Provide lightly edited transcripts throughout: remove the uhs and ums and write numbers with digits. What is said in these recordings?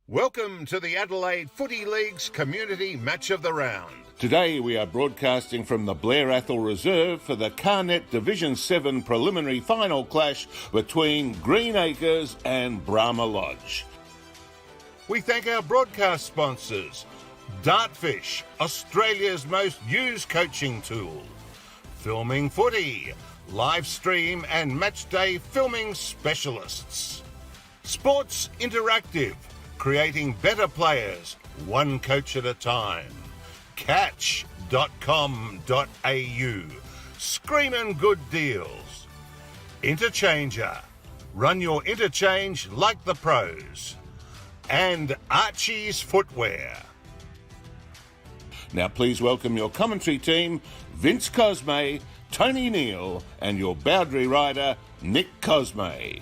Welcome to the Adelaide Footy League's Community Match of the Round. Today we are broadcasting from the Blair Athol Reserve for the CarNet Division 7 preliminary final clash between Greenacres and Brahma Lodge. We thank our broadcast sponsors, Dartfish, Australia's most used coaching tool, Filming Footy, live stream and matchday filming specialists, Sports Interactive, creating better players, one coach at a time. Catch.com.au. Screamin' good deals. Interchanger. Run your interchange like the pros. And Archie's Footwear. Now please welcome your commentary team, Vince Cosme, Tony Neal, and your boundary rider, Nick Cosme.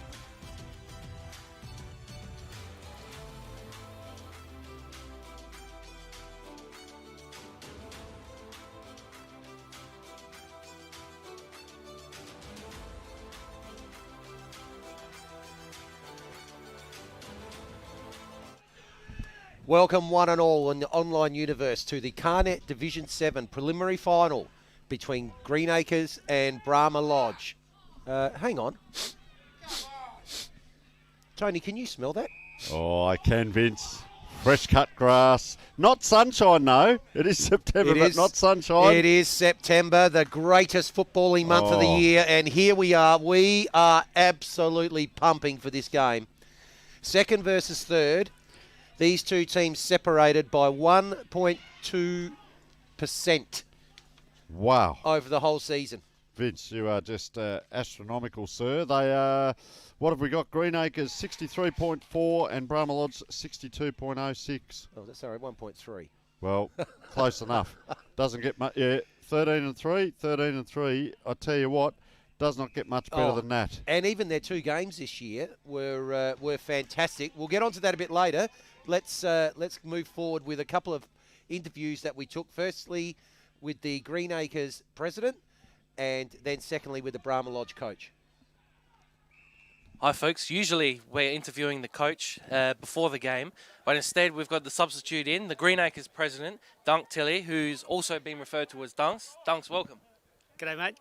Welcome one and all in the online universe to the CarNet Division 7 preliminary final between Greenacres and Brahma Lodge. Hang on. Tony, can you smell that? Oh, I can, Vince. Fresh cut grass. Not sunshine, no. It is September, but not sunshine. It is September, the greatest footballing month of the year, and here we are. We are absolutely pumping for this game. Second versus third. These two teams separated by 1.2%. Wow. Over the whole season. Vince, you are just astronomical, sir. They are, what have we got? Greenacres 63.4 and Brahma Lodge 62.06. Oh, sorry, 1.3. Well, close enough. Doesn't get much. Yeah, 13 and 3. I tell you what, does not get much better than that. And even their two games this year were fantastic. We'll get onto that a bit later. Let's move forward with a couple of interviews that we took. Firstly, with the Greenacres president, and then secondly with the Brahma Lodge coach. Hi folks, usually we're interviewing the coach before the game, but instead we've got the substitute in, the Greenacres president, Dunk Tilley, who's also been referred to as Dunks. Dunks, welcome. G'day, mate.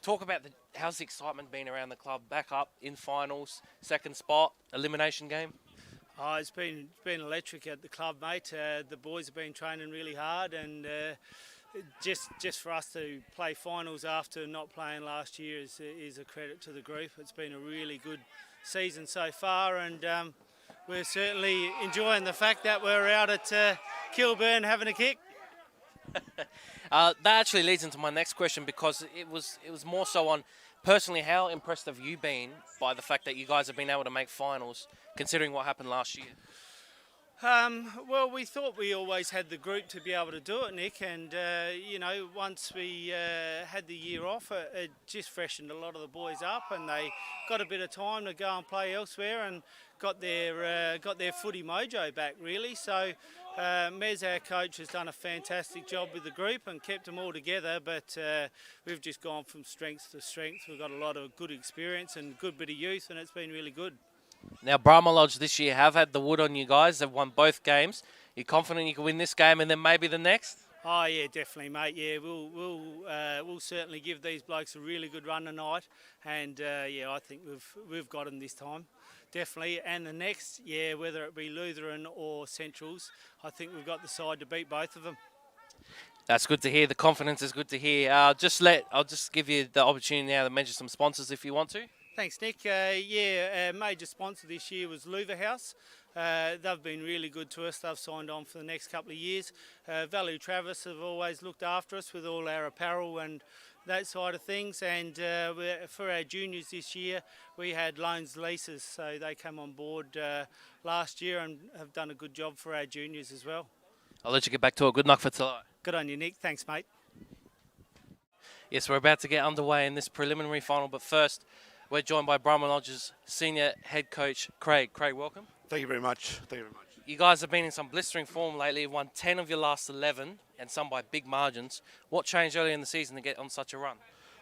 Talk about how's the excitement been around the club, back up in finals, second spot, elimination game? Oh, it's been electric at the club, mate. The boys have been training really hard, and just for us to play finals after not playing last year is a credit to the group. It's been a really good season so far, and we're certainly enjoying the fact that we're out at Kilburn having a kick. That actually leads into my next question, because it was more so on personally, how impressed have you been by the fact that you guys have been able to make finals, considering what happened last year? Well, we thought we always had the group to be able to do it, Nick, and once we had the year off, it just freshened a lot of the boys up, and they got a bit of time to go and play elsewhere, and got their footy mojo back, really. So Mez, our coach, has done a fantastic job with the group and kept them all together, but we've just gone from strength to strength. We've got a lot of good experience and good bit of youth, and it's been really good. Now, Brahma Lodge this year have had the wood on you guys. They've won both games. You're confident you can win this game and then maybe the next? Oh yeah, definitely, mate. Yeah, we'll certainly give these blokes a really good run tonight, and I think we've got them this time, definitely. And the next, whether it be Lutheran or Centrals, I think we've got the side to beat both of them. That's good to hear. The confidence is good to hear. I'll just give you the opportunity now to mention some sponsors if you want to. Thanks, Nick. Our major sponsor this year was Louver House. They've been really good to us. They've signed on for the next couple of years. Valley Travis have always looked after us with all our apparel and that side of things. And for our juniors this year, we had loans leases, so they came on board last year and have done a good job for our juniors as well. I'll let you get back to it. Good luck for tonight. Good on you, Nick. Thanks, mate. Yes, we're about to get underway in this preliminary final, but first, we're joined by Brahma Lodge's senior head coach, Craig. Craig, welcome. Thank you very much. You guys have been in some blistering form lately. You've won 10 of your last 11, and some by big margins. What changed early in the season to get on such a run?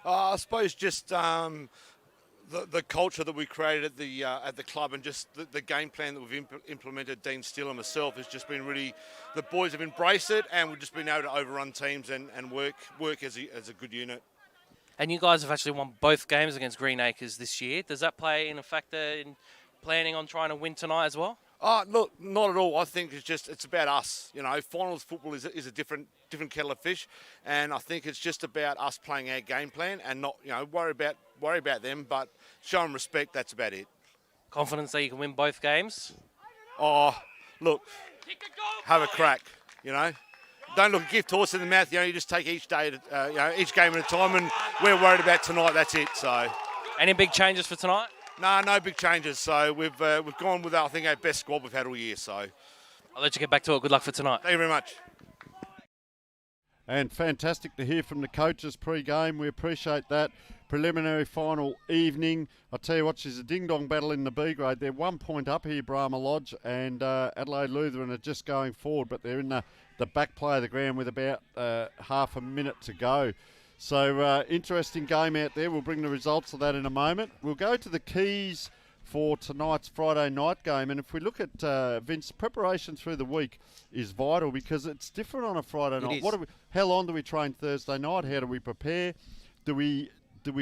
I suppose just the culture that we created at the club, and just the game plan that we've implemented, Dean Steele and myself, has just been really, the boys have embraced it, and we've just been able to overrun teams and work as a good unit. And you guys have actually won both games against Greenacres this year. Does that play in a factor in planning on trying to win tonight as well? Look, not at all. I think it's about us. You know, finals football is a different kettle of fish, and I think it's just about us playing our game plan and not, worry about them, but show them respect. That's about it. Confidence that you can win both games? Oh, look, have a crack. Don't look a gift horse in the mouth. You just take each day, each game at a time, and we're worried about tonight. That's it. So, any big changes for tonight? No big changes. So we've gone with, I think, our best squad we've had all year. So I'll let you get back to it. Good luck for tonight. Thank you very much. And fantastic to hear from the coaches pre-game. We appreciate that. Preliminary final evening. I tell you what, she's a ding-dong battle in the B grade. They're 1 point up here, Brahma Lodge, and Adelaide Lutheran are just going forward, but they're in the back play of the ground with about half a minute to go. So interesting game out there. We'll bring the results of that in a moment. We'll go to the keys for tonight's Friday night game. And if we look at, Vince, preparation through the week is vital because it's different on a Friday night. How long do we train Thursday night? How do we prepare? Do we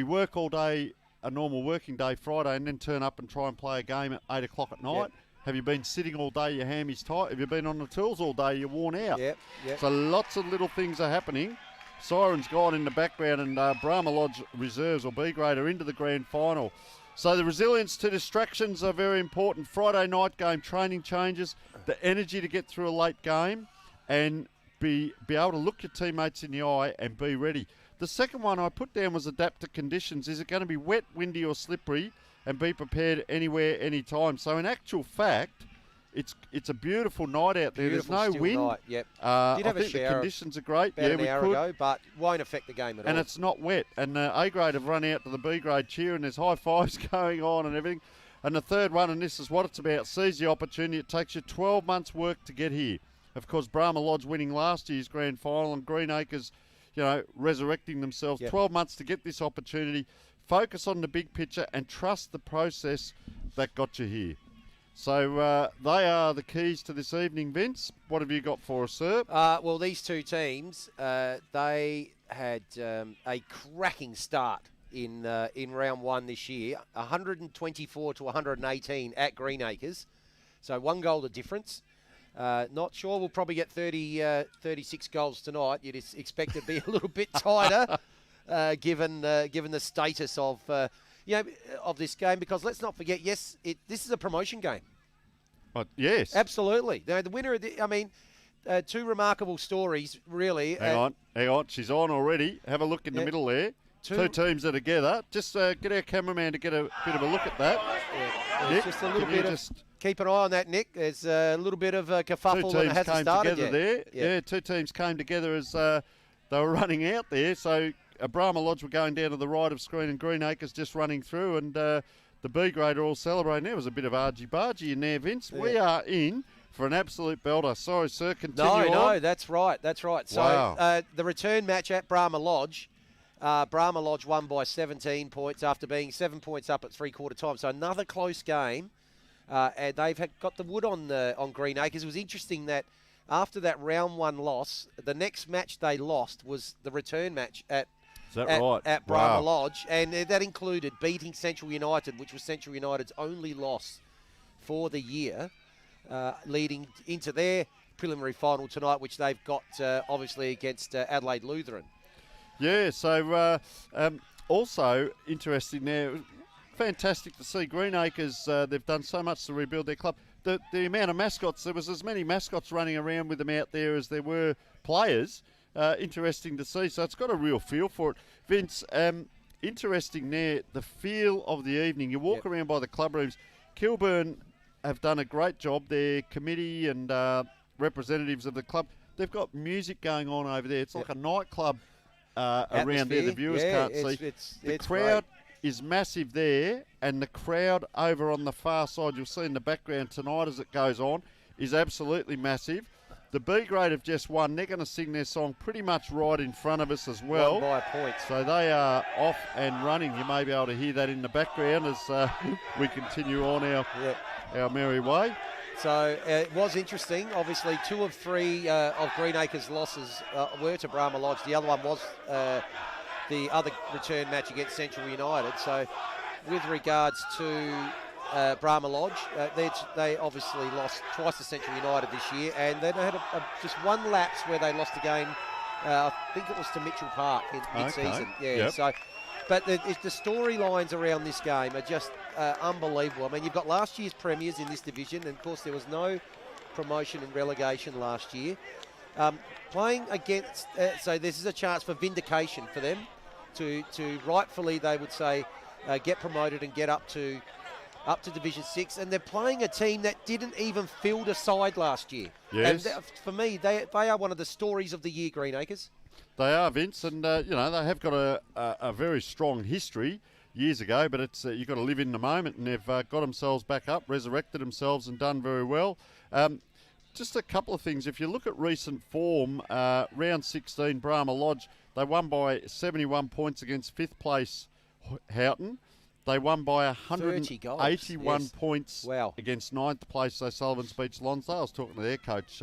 work all day, a normal working day Friday, and then turn up and try and play a game at 8 o'clock at night? Yep. Have you been sitting all day, your hammies tight? Have you been on the tools all day, you're worn out? Yep. So lots of little things are happening. Sirens gone in the background, and Brahma Lodge reserves or B grade are into the grand final. So the resilience to distractions are very important. Friday night game, training changes, the energy to get through a late game, and be able to look your teammates in the eye and be ready. The second one I put down was adapt to conditions. Is it going to be wet, windy or slippery? And be prepared anywhere, anytime. So in actual fact, it's a beautiful night out there. Beautiful, there's no still wind. night, yep. I have a think the shower conditions are great. about Yeah, an we hour could. ago, but won't affect the game at all. And it's not wet. And A grade have run out to the B grade cheer, and there's high fives going on and everything. And the third one, and this is what it's about, seize the opportunity. It takes you 12 months' work to get here. Of course, Brahma Lodge winning last year's grand final, and Greenacres, resurrecting themselves. 12 months to get this opportunity. Focus on the big picture and trust the process that got you here. So they are the keys to this evening, Vince. What have you got for us, sir? Well, these two teams, they had a cracking start in round one this year, 124 to 118 at Greenacres. So 1 goal of difference. Not sure we'll probably get 36 goals tonight. You'd expect it to be a little bit tighter, given the status of this game. Because let's not forget, this is a promotion game. Yes, absolutely. Now, the winner of two remarkable stories, really. Hang on, she's on already. Have a look in the middle there. Two teams are together. Just get our cameraman to get a bit of a look at that. Nick, just a little bit of... Keep an eye on that, Nick. There's a little bit of a kerfuffle and it hasn't started yet. There. Yeah, two teams came together as they were running out there. So Brahma Lodge were going down to the right of screen and Greenacres just running through, and the B grade are all celebrating. There was a bit of argy-bargy in there, Vince. Yeah. We are in for an absolute belter. Sorry, sir, continue on. No, that's right. So wow. The return match at Brahma Lodge, Brahma Lodge won by 17 points after being 7 points up at three-quarter time. So another close game. And they've got the wood on Greenacres. It was interesting that after that round one loss, the next match they lost was the return match at Brahma Lodge, and that included beating Central United, which was Central United's only loss for the year, leading into their preliminary final tonight, which they've got obviously against Adelaide Lutheran. Yeah, so also interesting there. Fantastic to see Greenacres. They've done so much to rebuild their club. The amount of mascots, there was as many mascots running around with them out there as there were players. Interesting to see. So it's got a real feel for it. Vince, interesting there, the feel of the evening. You walk around by the club rooms. Kilburn have done a great job. Their committee and representatives of the club, they've got music going on over there. It's like a nightclub around there. The viewers can't see. The crowd is massive there, and the crowd over on the far side, you'll see in the background tonight as it goes on, is absolutely massive. The B grade have just won. They're going to sing their song pretty much right in front of us as well. Won by a point. So they are off and running. You may be able to hear that in the background as we continue on our merry way. So it was interesting. Obviously, 2 of 3 of Greenacres' losses were to Brahma Lodge. The other one was the other return match against Central United. So with regards to Brahma Lodge, they obviously lost twice to Central United this year, and then they had just one lapse where they lost a game. I think it was to Mitchell Park in mid-season. Okay. Yeah. So, but the storylines around this game are just unbelievable. I mean, you've got last year's premiers in this division, and of course there was no promotion and relegation last year. Playing against, so this is a chance for vindication for them to rightfully, they would say, get promoted and get up to Division 6, and they're playing a team that didn't even field a side last year. Yes. And for me, they are one of the stories of the year, Greenacres. They are, Vince, and they have got a very strong history years ago, but it's you've got to live in the moment, and they've got themselves back up, resurrected themselves, and done very well. Just a couple of things. If you look at recent form, round 16, Brahma Lodge, they won by 71 points against 5th place Houghton. They won by 181 points against 9th place O'Sullivan's Beach Lonsdale. I was talking to their coach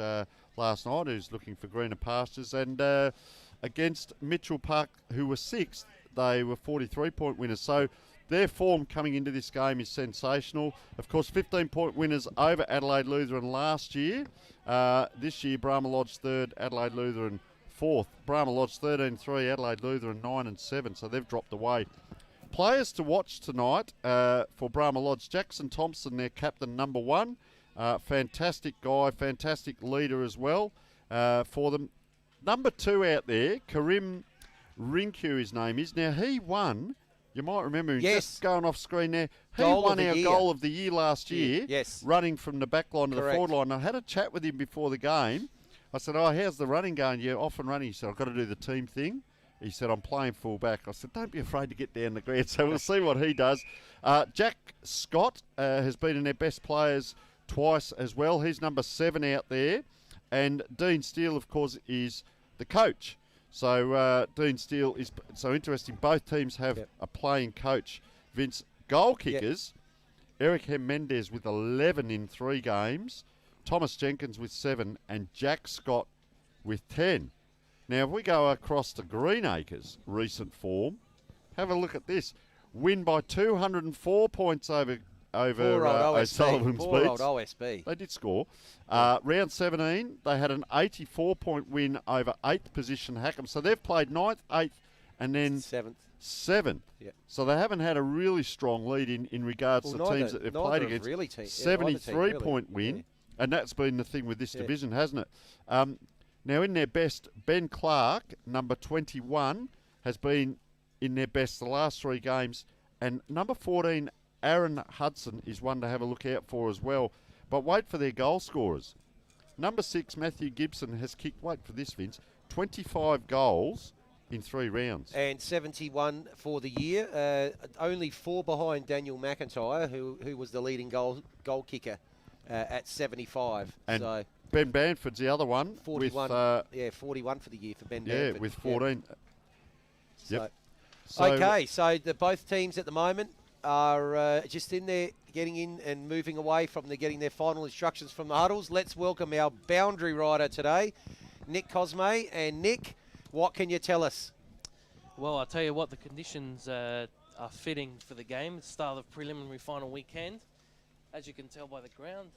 last night, who's looking for greener pastures. And against Mitchell Park, who were 6th, they were 43-point winners. So their form coming into this game is sensational. Of course, 15-point winners over Adelaide Lutheran last year. This year, Brahma Lodge 3rd, Adelaide Lutheran 4th. Brahma Lodge 13-3, Adelaide Lutheran 9-7. So they've dropped away. Players to watch tonight for Brahma Lodge. Jackson Thompson, their captain, number 1. Fantastic guy, fantastic leader as well for them. Number 2 out there, Karim Rinku, his name is. Now, he won, you might remember him, just going off screen there. He won our goal of the year last year, running from the back line to the forward line. I had a chat with him before the game. I said, how's the running going? You're off and running. He said, I've got to do the team thing. He said, I'm playing full back. I said, don't be afraid to get down the ground. So we'll see what he does. Jack Scott has been in their best players twice as well. He's number 7 out there. And Dean Steele, of course, is the coach. So Dean Steele is so interesting. Both teams have a playing coach. Vince, goal kickers, Eric Mendez with 11 in 3 games, Thomas Jenkins with 7, and Jack Scott with 10. Now, if we go across to Greenacres' recent form, have a look at this. Win by 204 points over O'Sullivan's Beach. Poor old OSB. They did score. Round 17, they had an 84-point win over 8th position Hackham. So they've played 9th, 8th, and then 7th. Yep. So they haven't had a really strong lead in regards to teams that they've played against. 73-point win, and that's been the thing with this division, hasn't it? Now, in their best, Ben Clark, number 21, has been in their best the last 3 games. And number 14, Aaron Hudson, is one to have a look out for as well. But wait for their goal scorers. Number 6, Matthew Gibson, has kicked, wait for this, Vince, 25 goals in 3 rounds. And 71 for the year. Only 4 behind Daniel McIntyre, who was the leading goal kicker at 75. And Ben Banford's the other one. 41. With, 41 for the year for Ben Banford. Yeah, with 14. Yep. So both teams at the moment are just in there, getting in and moving away from getting their final instructions from the huddles. Let's welcome our boundary rider today, Nick Cosme. And Nick, what can you tell us? Well, I'll tell you what, the conditions are fitting for the game. It's the start of the preliminary final weekend. As you can tell by the ground,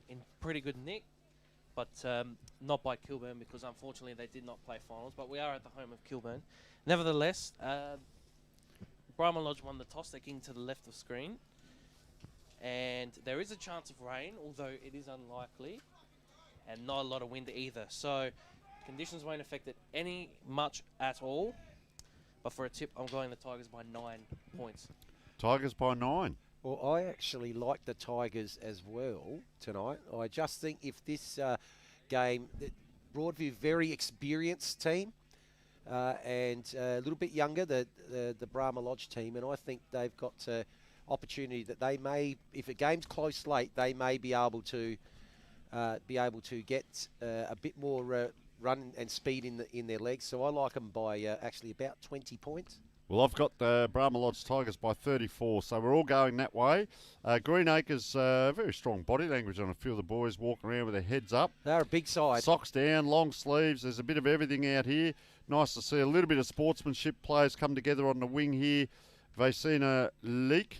in pretty good nick. But not by Kilburn, because unfortunately they did not play finals. But we are at the home of Kilburn. Nevertheless, Brahma Lodge won the toss. They're kicking to the left of screen. And there is a chance of rain, although it is unlikely. And not a lot of wind either. So conditions won't affect it much at all. But for a tip, I'm going the Tigers by 9 points. Tigers by 9. Well, I actually like the Tigers as well tonight. I just think if this game, Broadview, very experienced team, and a little bit younger, the Brahma Lodge team, and I think they've got opportunity that they may, if a game's close late, they may be able to be able to get a bit more run and speed in their legs. So I like them by actually about 20 points. Well, I've got the Brahma Lodge Tigers by 34, so we're all going that way. Greenacres, very strong body language on a few of the boys walking around with their heads up. They're a big side. Socks down, long sleeves. There's a bit of everything out here. Nice to see a little bit of sportsmanship. Players come together on the wing here. Vasina Leek.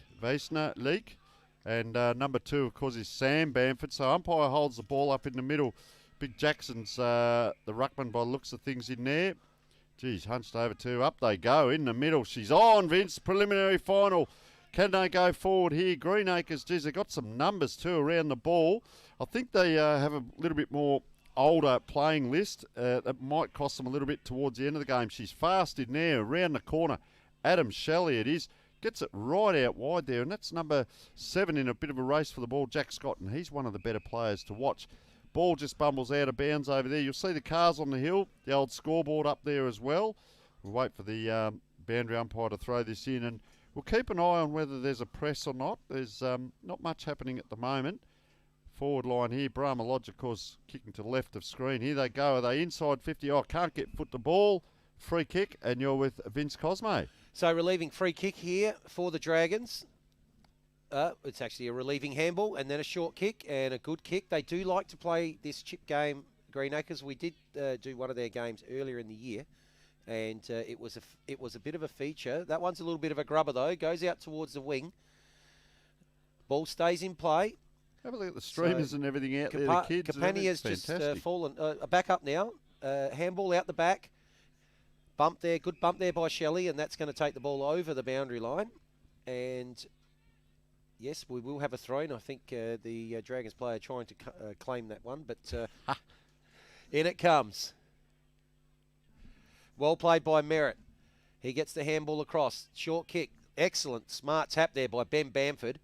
And number 2, of course, is Sam Bamford. So umpire holds the ball up in the middle. Big Jackson's the ruckman by the looks of things in there. Geez, hunched over too. Up they go in the middle. She's on, Vince. Preliminary final. Can they go forward here? Greenacres, geez, they got some numbers too around the ball. I think they have a little bit more older playing list. That might cost them a little bit towards the end of the game. She's fast in there, around the corner. Adam Shelley it is. Gets it right out wide there, and that's number 7 in a bit of a race for the ball, Jack Scott, and he's one of the better players to watch. Ball just bumbles out of bounds over there. You'll see the cars on the hill, the old scoreboard up there as well. We'll wait for the boundary umpire to throw this in, and we'll keep an eye on whether there's a press or not. There's not much happening at the moment. Forward line here, Brahma Lodge, of course, kicking to the left of screen. Here they go. Are they inside 50? Oh, can't get foot to ball. Free kick, and you're with Vince Cosmo. So relieving free kick here for the Dragons. It's actually a relieving handball and then a short kick and a good kick. They do like to play this chip game, Greenacres. We did do one of their games earlier in the year, and it was a bit of a feature. That one's a little bit of a grubber though. Goes out towards the wing. Ball stays in play. Have a look at the streamers and everything out there. The kids. Capani has just fallen. Back up now. Handball out the back. Bump there. Good bump there by Shelley, and that's going to take the ball over the boundary line. And yes, we will have a throw-in. I think the Dragons player trying to claim that one, but in it comes. Well played by Merritt. He gets the handball across. Short kick. Excellent. Smart tap there by Ben Bamford.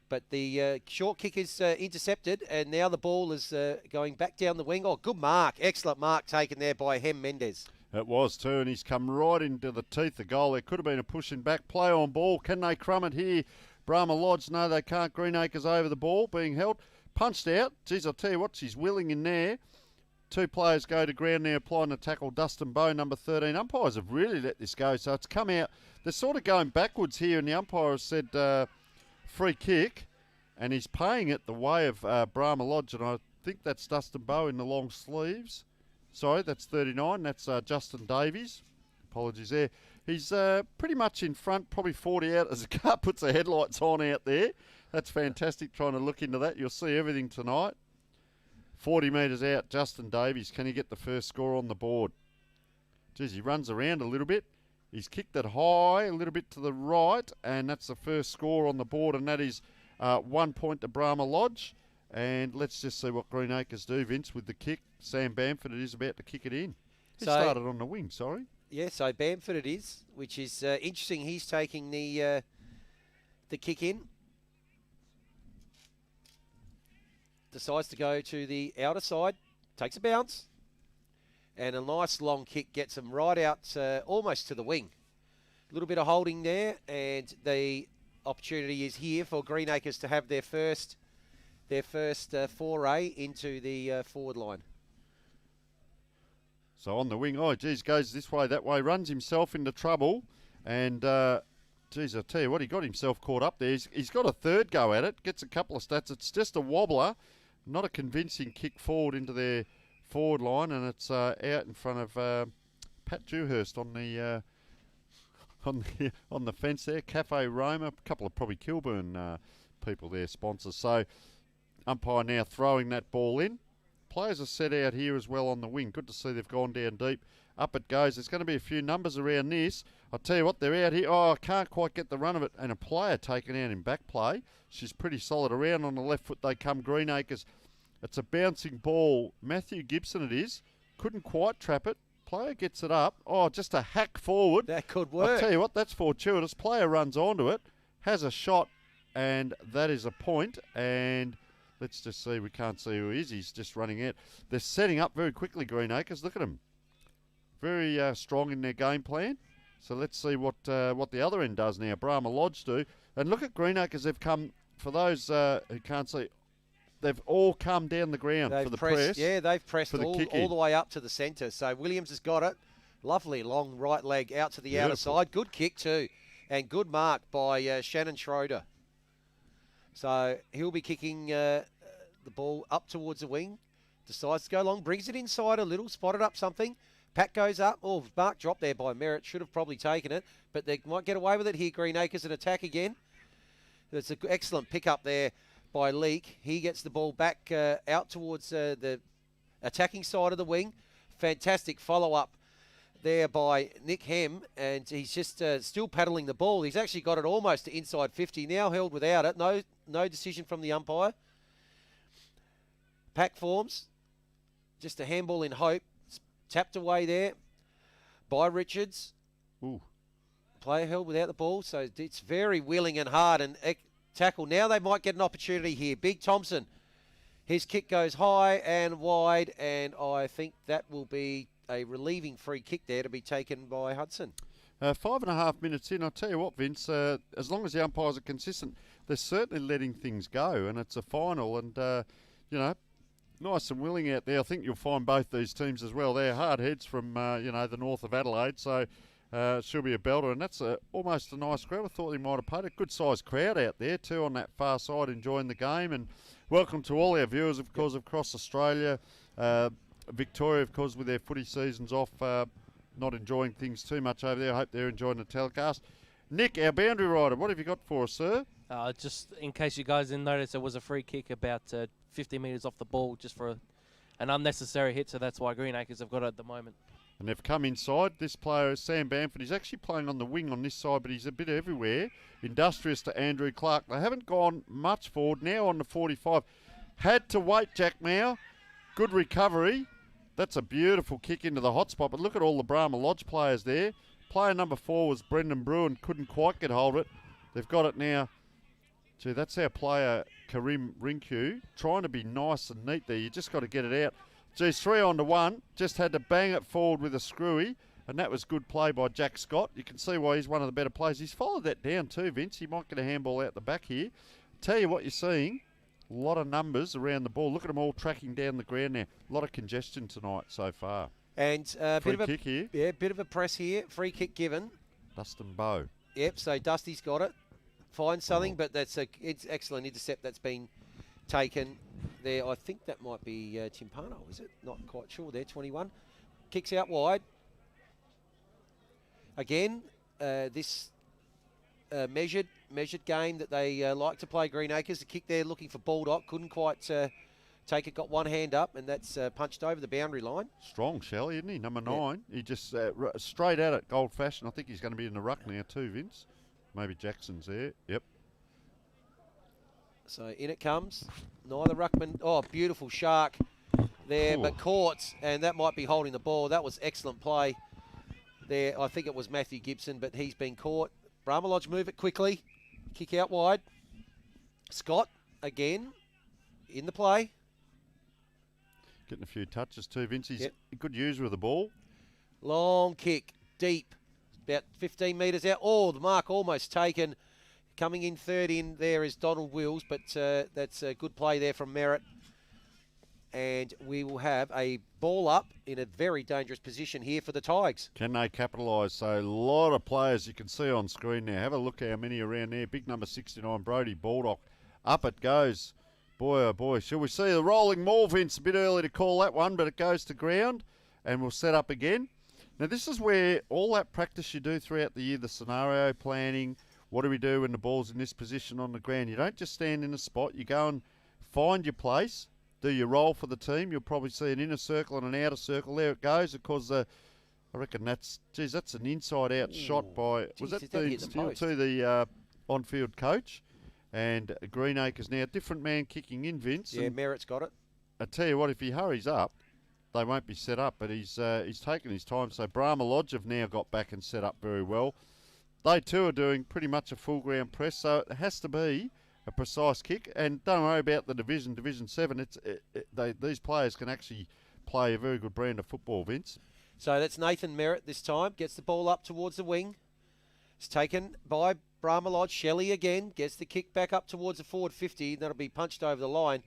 But the short kick is intercepted, and now the ball is going back down the wing. Oh, good mark. Excellent mark taken there by Hem Mendes. It was too, and he's come right into the teeth of goal. There could have been a pushing back. Play on ball. Can they crumb it here? Brahma Lodge, no, they can't. Greenacres over the ball, being held. Punched out. Geez, I'll tell you what, she's willing in there. 2 players go to ground there, applying the tackle. Dustin Bowe, number 13. Umpires have really let this go, so it's come out. They're sort of going backwards here, and the umpire has said free kick, and he's paying it the way of Brahma Lodge, and I think that's Dustin Bowe in the long sleeves. Sorry, that's 39. That's Justin Davies. Apologies there. He's pretty much in front, probably 40 out as the car puts the headlights on out there. That's fantastic, trying to look into that. You'll see everything tonight. 40 metres out, Justin Davies. Can he get the first score on the board? Geez, he runs around a little bit. He's kicked it high, a little bit to the right, and that's the first score on the board, and that is 1 point to Brahma Lodge. And let's just see what Greenacres do, Vince, with the kick. Sam Bamford is about to kick it in. He started on the wing, sorry. Yeah, so Bamford it is, which is interesting. He's taking the kick in. Decides to go to the outer side. Takes a bounce. And a nice long kick gets him right out almost to the wing. A little bit of holding there, and the opportunity is here for Greenacres to have their first foray into the forward line. So on the wing, oh, geez, goes this way, that way, runs himself into trouble. And, geez, I'll tell you what, he got himself caught up there. He's got a third go at it, gets a couple of stats. It's just a wobbler, not a convincing kick forward into their forward line, and it's out in front of Pat Dewhurst on the fence there. Cafe Roma, a couple of probably Kilburn people there, sponsors. So umpire now throwing that ball in. Players are set out here as well on the wing. Good to see they've gone down deep. Up it goes. There's going to be a few numbers around this. I'll tell you what, they're out here. Oh, I can't quite get the run of it. And a player taken out in back play. She's pretty solid. Around on the left foot they come, Greenacres. It's a bouncing ball. Matthew Gibson it is. Couldn't quite trap it. Player gets it up. Oh, just a hack forward. That could work. I'll tell you what, that's fortuitous. Player runs onto it, has a shot, and that is a point. And let's just see. We can't see who he is. He's just running out. They're setting up very quickly, Greenacres. Look at them. Very strong in their game plan. So let's see what the other end does now. Brahma Lodge do. And look at Greenacres. They've come, for those who can't see, they've all come down the ground for the press. Yeah, they've pressed the all kick-in. the way up to the centre. So Williams has got it. Lovely long right leg out to the outer Beautiful. side. Good kick too. And good mark by Shannon Schroeder. So he'll be kicking the ball up towards the wing. Decides to go long. Brings it inside a little. Spotted up something. Pat goes up. Oh, mark dropped there by Merritt. Should have probably taken it. But they might get away with it here. Greenacres, an attack again. It's an excellent pick up there by Leake. He gets the ball back out towards the attacking side of the wing. Fantastic follow-up there by Nick Hem, and he's just still paddling the ball. He's actually got it almost to inside 50, now held without it. No decision from the umpire. Pack forms. Just a handball in hope. It's tapped away there by Richards. Ooh. Player held without the ball, so it's very willing and hard and tackle. Now they might get an opportunity here. Big Thompson. His kick goes high and wide, and I think that will be a relieving free kick there to be taken by Hudson. 5.5 minutes in. I'll tell you what, Vince, as long as the umpires are consistent, they're certainly letting things go, and it's a final, and, nice and willing out there. I think you'll find both these teams as well. They're hard heads from, the north of Adelaide, so she'll be a belter, and that's almost a nice crowd. I thought they might have played a good-sized crowd out there, too, on that far side, enjoying the game, and welcome to all our viewers, of course, across Australia, Victoria, of course, with their footy seasons off, not enjoying things too much over there. I hope they're enjoying the telecast. Nick, our boundary rider, what have you got for us, sir? Just in case you guys didn't notice, it was a free kick about 50 metres off the ball just for an unnecessary hit, so that's why Greenacres have got it at the moment. And they've come inside. This player, Sam Bamford, he's actually playing on the wing on this side, but he's a bit everywhere. Industrious to Andrew Clark. They haven't gone much forward. Now on the 45. Had to wait, Jack Mao. Good recovery. That's a beautiful kick into the hot spot. But look at all the Brahma Lodge players there. Player number 4 was Brendan Bruin. Couldn't quite get hold of it. They've got it now. Gee, that's our player, Karim Rinku. Trying to be nice and neat there. You just got to get it out. Geez, 3-on-1. Just had to bang it forward with a screwy. And that was good play by Jack Scott. You can see why he's one of the better players. He's followed that down too, Vince. He might get a handball out the back here. Tell you what you're seeing. A lot of numbers around the ball. Look at them all tracking down the ground now. A lot of congestion tonight so far. And Free kick here. Yeah, bit of a press here. Free kick given. Dustin Bowe. Yep, so Dusty's got it. Finds something, but it's excellent intercept that's been taken there. I think that might be Timpano, is it? Not quite sure there, 21. Kicks out wide. Again, this measured game that they like to play, Greenacres. The kick there looking for Baldock. Couldn't quite take it. Got one hand up, and that's punched over the boundary line. Strong, Shelley, isn't he? Number 9. He just straight at it, gold-fashioned. I think he's going to be in the ruck now too, Vince. Maybe Jackson's there. Yep. So in it comes. Neither ruckman. Oh, beautiful shark there, but caught, and that might be holding the ball. That was excellent play there. I think it was Matthew Gibson, but he's been caught. Brahma Lodge move it quickly. Kick out wide. Scott again in the play. Getting a few touches too, Vince. He's a good user of the ball. Long kick, deep, about 15 metres out. Oh, the mark almost taken. Coming in third in there is Donald Wills, but that's a good play there from Merritt. And we will have a ball up in a very dangerous position here for the Tigers. Can they capitalise? So a lot of players you can see on screen now. Have a look how many around there. Big number 69, Brody Baldock. Up it goes. Boy, oh boy. Shall we see the rolling maul, Vince? A bit early to call that one, but it goes to ground and we'll set up again. Now, this is where all that practice you do throughout the year, the scenario planning, what do we do when the ball's in this position on the ground? You don't just stand in a spot. You go and find your place, do your role for the team. You'll probably see an inner circle and an outer circle. There it goes. Of course, I reckon that's an inside-out shot by, was that Dean Steele to the on-field coach? And Greenacres now, different man kicking in, Vince. Yeah, Merritt's got it. I tell you what, if he hurries up, they won't be set up, but he's taken his time. So Brahma Lodge have now got back and set up very well. They too are doing pretty much a full ground press, so it has to be a precise kick. And don't worry about the Division 7. These players can actually play a very good brand of football, Vince. So that's Nathan Merritt this time. Gets the ball up towards the wing. It's taken by Brahma Lodge. Shelley again gets the kick back up towards the forward 50. That'll be punched over the line.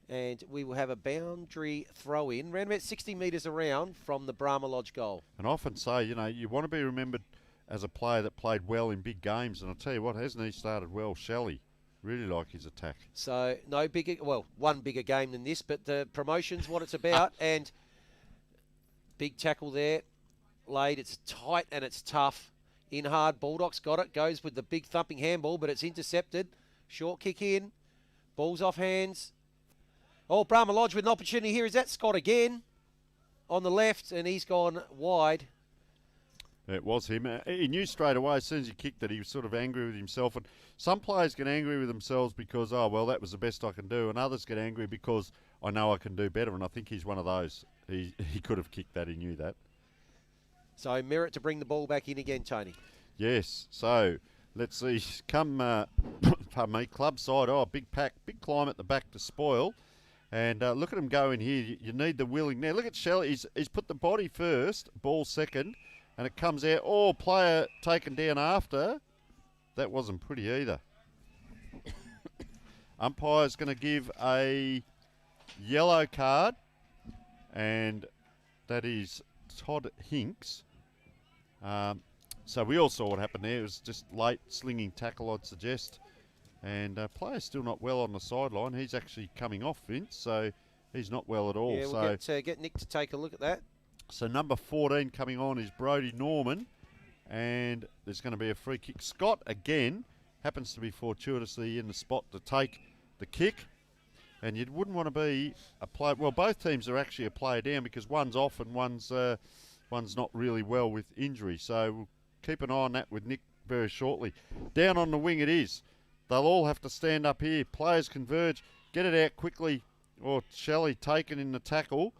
And we will have a boundary throw in, around about 60 metres around from the Brahma Lodge goal. And I often say, you want to be remembered as a player that played well in big games. And I'll tell you what, hasn't he started well, Shelley? Really like his attack. So no bigger, well, one bigger game than this, but the promotion's what it's about. And big tackle there, laid. It's tight and it's tough. In hard, Bulldogs got it. Goes with the big thumping handball, but it's intercepted. Short kick in. Ball's off hands. Oh, Brahma Lodge with an opportunity here. Is that Scott again on the left? And he's gone wide. It was him. He knew straight away as soon as he kicked it, he was sort of angry with himself. And some players get angry with themselves because, oh, well, that was the best I can do. And others get angry because I know I can do better. And I think he's one of those. He could have kicked that. He knew that. So Merritt to bring the ball back in again, Tony. Yes. So let's see. Come, pardon me, club side. Oh, big pack, big climb at the back to spoil. And look at him go in here. You need the willing. Now, look at Shelley. He's put the body first, ball second. And it comes out, player taken down after. That wasn't pretty either. Umpire's going to give a yellow card, and that is Todd Hinks. So we all saw what happened there. It was just late slinging tackle, I'd suggest. And player's still not well on the sideline. He's actually coming off, Vince, so he's not well at all. Yeah, we'll get Nick to take a look at that. So number 14 coming on is Brodie Norman, and there's going to be a free kick. Scott, again, happens to be fortuitously in the spot to take the kick, and you wouldn't want to be a player. Well, both teams are actually a player down because one's off and one's not really well with injury. So we'll keep an eye on that with Nick very shortly. Down on the wing it is. They'll all have to stand up here. Players converge. Get it out quickly. Or Shelley taken in the tackle.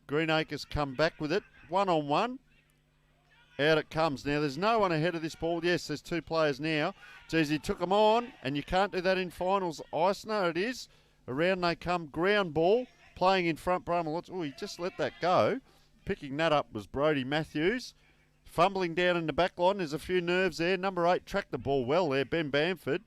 Greenacres come back with it, 1-on-1. Out it comes. Now, there's no one ahead of this ball. Yes, there's two players now. Geez, he took them on, and you can't do that in finals. Eisner, it is. Around they come. Ground ball, playing in front. Brahma Lodge. Oh, he just let that go. Picking that up was Brodie Matthews. Fumbling down in the back line. There's a few nerves there. Number 8 tracked the ball well there, Ben Bamford.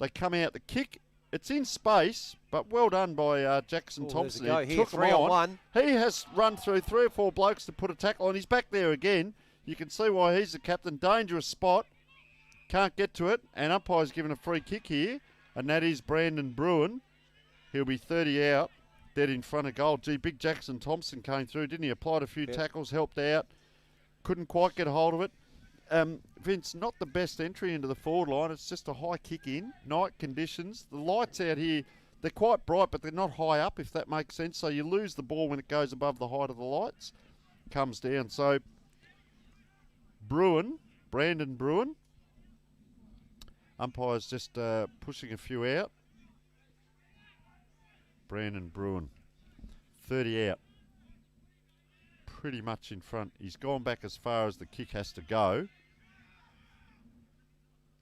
They come out the kick. It's in space, but well done by Jackson Thompson. He took 3 on 1. He has run through 3 or 4 blokes to put a tackle on. He's back there again. You can see why he's the captain. Dangerous spot. Can't get to it. And umpire's given a free kick here, and that is Brandon Bruin. He'll be 30 out, dead in front of goal. Gee, big Jackson Thompson came through, didn't he? Applied a few tackles, helped out. Couldn't quite get a hold of it. Vince, not the best entry into the forward line. It's just a high kick in. Night conditions. The lights out here, they're quite bright, but they're not high up, if that makes sense. So you lose the ball when it goes above the height of the lights. Comes down. So Brandon Bruin. Umpire's just pushing a few out. Brandon Bruin, 30 out. Pretty much in front. He's gone back as far as the kick has to go.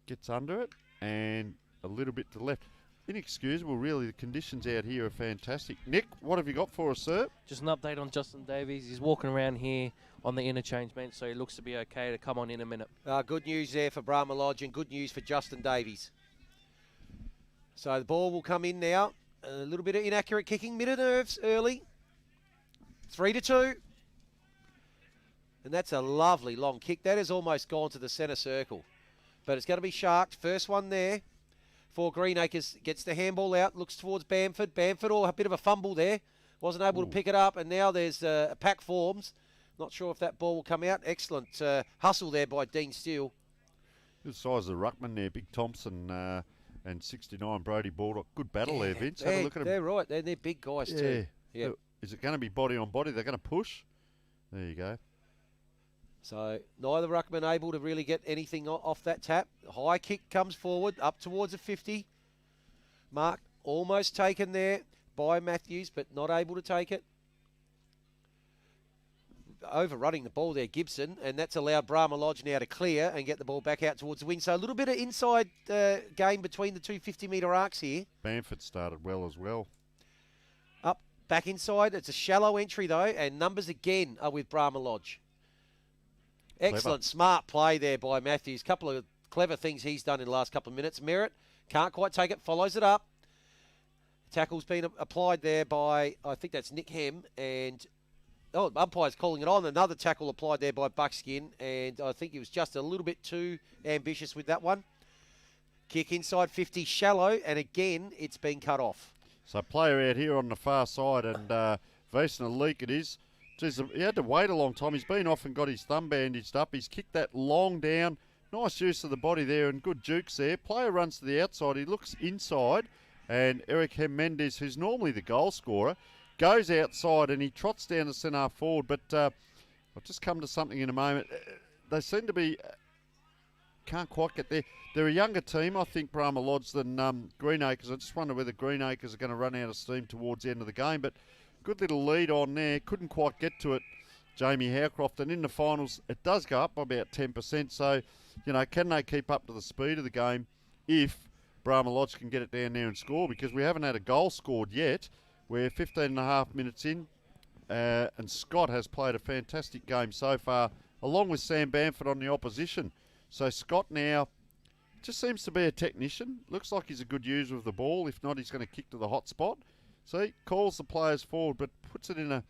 Gets under it and a little bit to the left. Inexcusable, really. The conditions out here are fantastic. Nick, what have you got for us, sir? Just an update on Justin Davies. He's walking around here on the interchange bench, so he looks to be okay to come on in a minute. Good news there for Brahma Lodge and good news for Justin Davies. So the ball will come in now. A little bit of inaccurate kicking, bit of nerves early. 3-2. And that's a lovely long kick. That has almost gone to the centre circle. But it's going to be sharked. First one there for Greenacres. Gets the handball out. Looks towards Bamford. Bamford, a bit of a fumble there. Wasn't able to pick it up. And now there's a pack forms. Not sure if that ball will come out. Excellent hustle there by Dean Steele. The size of the ruckman there. Big Thompson and 69 Brodie Baldock. Good battle there, Vince. Have a look at them. They're right. They're big guys too. Yeah. Is it going to be body on body? They're going to push. There you go. So neither ruckman able to really get anything off that tap. High kick comes forward, up towards the 50. Mark almost taken there by Matthews, but not able to take it. Overrunning the ball there, Gibson, and that's allowed Brahma Lodge now to clear and get the ball back out towards the wing. So a little bit of inside game between the two 50-metre arcs here. Bamford started well as well. Up, back inside. It's a shallow entry, though, and numbers again are with Brahma Lodge. Excellent, smart play there by Matthews. Couple of clever things he's done in the last couple of minutes. Merritt can't quite take it, follows it up. Tackle's been applied there by, I think that's Nick Hem, and umpire's calling it on. Another tackle applied there by Buckskin, and I think he was just a little bit too ambitious with that one. Kick inside 50, shallow, and again, it's been cut off. So player out here on the far side, and Vaisna Leak it is. Geez, he had to wait a long time. He's been off and got his thumb bandaged up. He's kicked that long down. Nice use of the body there and good jukes there. Player runs to the outside. He looks inside, and Eric Mendes, who's normally the goal scorer, goes outside and he trots down to centre forward. But I'll just come to something in a moment. They seem to be... can't quite get there. They're a younger team, I think, Brahma Lodge, than Greenacres. I just wonder whether Greenacres are going to run out of steam towards the end of the game. But good little lead on there. Couldn't quite get to it, Jamie Howcroft. And in the finals, it does go up by about 10%. So, you know, can they keep up to the speed of the game if Brahma Lodge can get it down there and score? Because we haven't had a goal scored yet. We're 15 and a half minutes in. And Scott has played a fantastic game so far, along with Sam Bamford on the opposition. So Scott now just seems to be a technician. Looks like he's a good user of the ball. If not, he's going to kick to the hot spot. So he calls the players forward, but puts it in a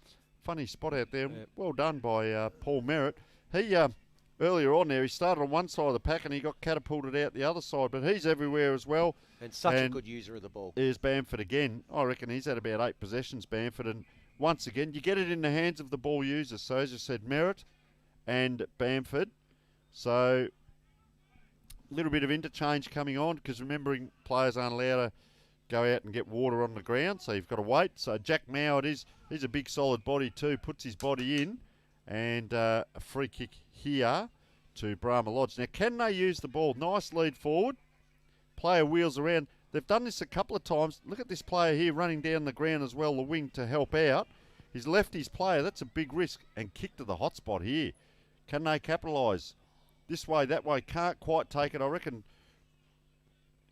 funny spot out there. Yep. Well done by Paul Merritt. He earlier on there, he started on one side of the pack and he got catapulted out the other side, but he's everywhere as well. And such a good user of the ball. Here's Bamford again. I reckon he's had about 8 possessions, Bamford, and once again, you get it in the hands of the ball users. So as I said, Merritt and Bamford. So a little bit of interchange coming on, because remembering players aren't allowed to go out and get water on the ground, so you've got to wait. So Jack Mao it is. He's a big solid body too, puts his body in, and a free kick here to Brahma Lodge. Now, can they use the ball? Nice lead forward. Player wheels around. They've done this a couple of times. Look at this player here running down the ground as well, the wing, to help out. He's left his player. That's a big risk, and kick to the hot spot here. Can they capitalise? This way, that way, can't quite take it. I reckon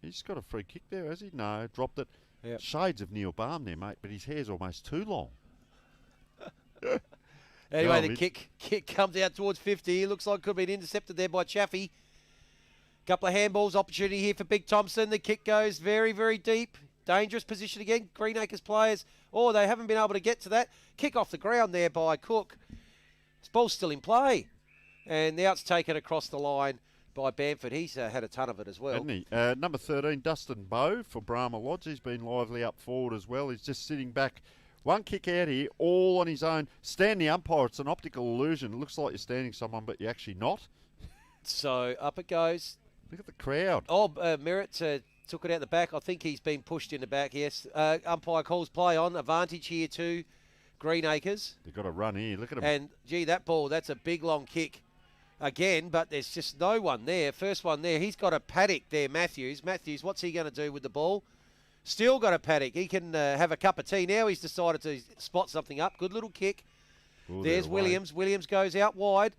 he's got a free kick there, has he? No, dropped it. Yep. Shades of Neil Baum there, mate, but his hair's almost too long. Anyway, the kick comes out towards 50. It looks like it could have been intercepted there by Chaffee. Couple of handballs, opportunity here for Big Thompson. The kick goes very, very deep. Dangerous position again. Greenacres players, they haven't been able to get to that. Kick off the ground there by Cook. This ball's still in play. And now it's taken across the line by Bamford. He's had a ton of it as well. Hasn't he? Number 13, Dustin Bowe for Brahma Lodge. He's been lively up forward as well. He's just sitting back. One kick out here, all on his own. Stand the umpire. It's an optical illusion. It looks like you're standing someone, but you're actually not. So up it goes. Look at the crowd. Merritt took it out the back. I think he's been pushed in the back, yes. Umpire calls play on. Advantage here to Greenacres. They've got to run here. Look at him. And, gee, that ball, that's a big, long kick. Again, but there's just no one there. First one there. He's got a paddock there, Matthews. Matthews, what's he going to do with the ball? Still got a paddock. He can have a cup of tea now. He's decided to spot something up. Good little kick. Ooh, there's Williams. Williams goes out wide.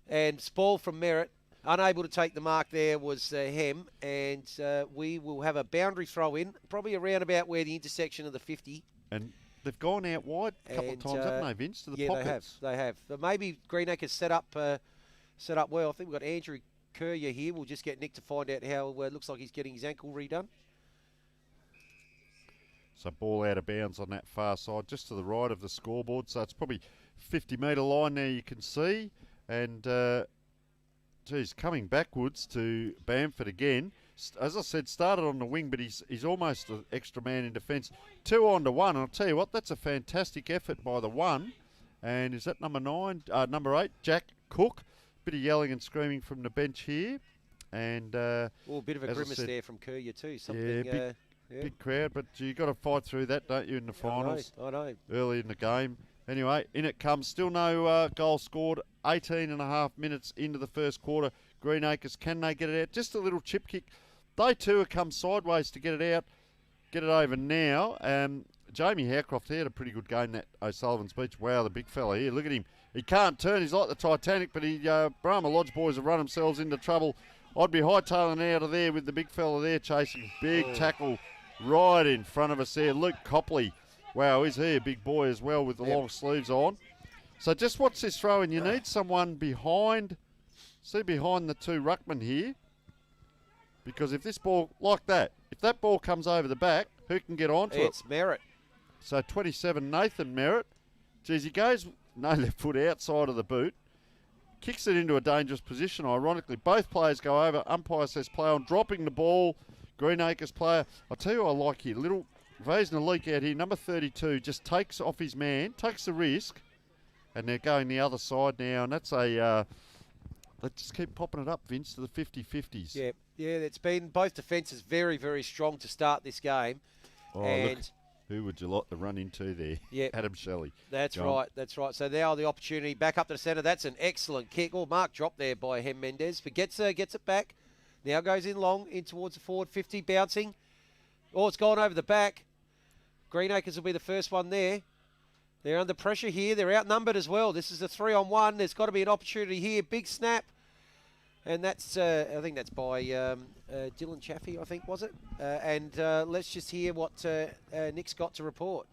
And Spall from Merritt. Unable to take the mark there was Hem. And we will have a boundary throw in, probably around about where the intersection of the 50. And they've gone out wide a couple of times, haven't they, Vince, to the pockets? They have. But maybe Greenacres set up well. I think we've got Andrew Currier here. We'll just get Nick to find out how it looks like he's getting his ankle redone. So ball out of bounds on that far side, just to the right of the scoreboard. So it's probably 50-metre line there you can see. And, coming backwards to Bamford again. As I said, started on the wing, but he's almost an extra man in defence. 2 on to 1. I'll tell you what, that's a fantastic effort by the one. And is that number 8, Jack Cook. Bit of yelling and screaming from the bench here. And a bit of a grimace there from Currier too. Something. Big crowd, but you got to fight through that, don't you, in the finals? I know. Early in the game. Anyway, in it comes. Still no goal scored. 18 and a half minutes into the first quarter. Greenacres, can they get it out? Just a little chip kick. They too have come sideways to get it out. Get it over now. Jamie Howcroft, he had a pretty good game, that O'Sullivan's Beach. Wow, the big fella here. Look at him. He can't turn. He's like the Titanic, but Brahma Lodge boys have run themselves into trouble. I'd be hightailing out of there with the big fella there chasing. Big tackle right in front of us there. Luke Copley. Wow, is he a big boy as well with the long sleeves on. So just watch this throw, and you need someone behind. See behind the 2 ruckmen here. Because if this ball, like that, if that ball comes over the back, Who can get onto it? It's Merritt. So 27, Nathan Merritt. Geez, he goes no left foot outside of the boot. Kicks it into a dangerous position, ironically. Both players go over. Umpire says play on. Dropping the ball. Greenacres player. I'll tell you what I like here. Little Vazna leak out here. Number 32 just takes off his man, takes the risk, and they're going the other side now. And that's a... let's just keep popping it up, Vince, to the 50-50s. Yeah, it's been both defences very, very strong to start this game. Oh, and look. Who would you like to run into there? Yeah, Adam Shelley. That's right. So now the opportunity back up to the centre. That's an excellent kick. Oh, mark dropped there by Hem Mendez, but gets it back. Now goes in long, in towards the forward 50, bouncing. Oh, it's gone over the back. Greenacres will be the first one there. They're under pressure here. They're outnumbered as well. This is a 3-on-1. There's got to be an opportunity here. Big snap. And that's, I think that's by Dylan Chaffee, I think, was it? Let's just hear what Nick's got to report.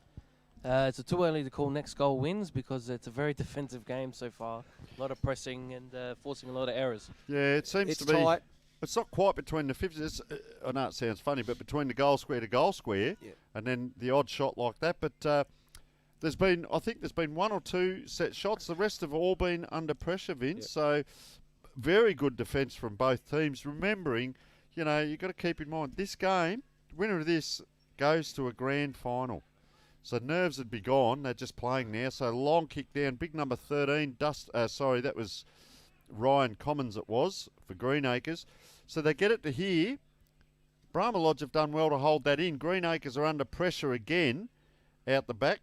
It's too early to call next goal wins because it's a very defensive game so far. A lot of pressing and forcing a lot of errors. Yeah, it seems It's to be. tight. It's not quite between the 50s. I know it sounds funny, but between the goal square to goal square, and then the odd shot like that. But I think there's been one or two set shots. The rest have all been under pressure, Vince. Yep. So very good defence from both teams. Remembering, you've got to keep in mind this game. The winner of this goes to a grand final. So nerves would be gone. They're just playing now. So long kick down. Big number 13. That was Ryan Commons. It was for Greenacres. So they get it to here. Brahma Lodge have done well to hold that in. Greenacres are under pressure again out the back.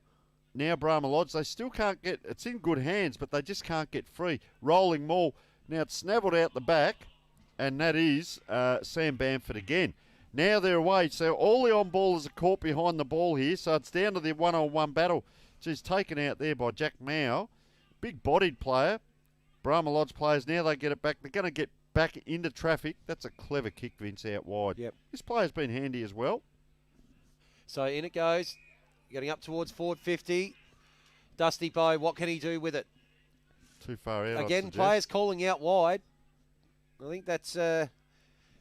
Now Brahma Lodge, they still can't get, it's in good hands, but they just can't get free. Rolling maul. Now it's snavelled out the back, and that is Sam Bamford again. Now they're away, so all the on-ballers are caught behind the ball here, so it's down to the one-on-one battle. She's taken out there by Jack Mao. Big-bodied player. Brahma Lodge players, now they get it back. They're going to get back into traffic. That's a clever kick, Vince, out wide. Yep. This player's been handy as well. So in it goes. Getting up towards forward 50. Dusty Bow, what can he do with it? Too far out, Again, players calling out wide. I think that's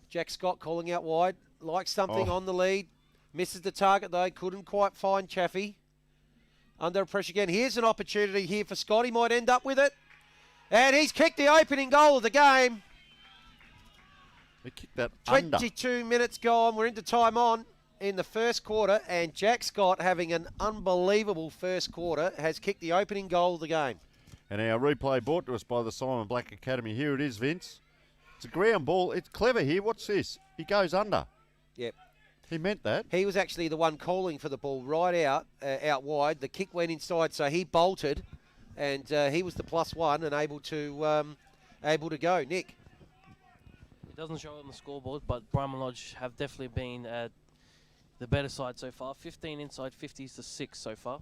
Jack Scott calling out wide. Likes something on the lead. Misses the target, though. Couldn't quite find Chaffee. Under pressure again. Here's an opportunity here for Scott. He might end up with it. And he's kicked the opening goal of the game. They kicked that 22 minutes gone. We're into time on in the first quarter. And Jack Scott, having an unbelievable first quarter, has kicked the opening goal of the game. And our replay brought to us by the Simon Black Academy. Here it is, Vince. It's a ground ball. It's clever here. What's this? He goes under. Yep. He meant that. He was actually the one calling for the ball right out wide. The kick went inside, so he bolted, and he was the +1 and able to go. Nick. It doesn't show on the scoreboard, but Brahma Lodge have definitely been the better side so far. 15 inside 50s to 6 so far.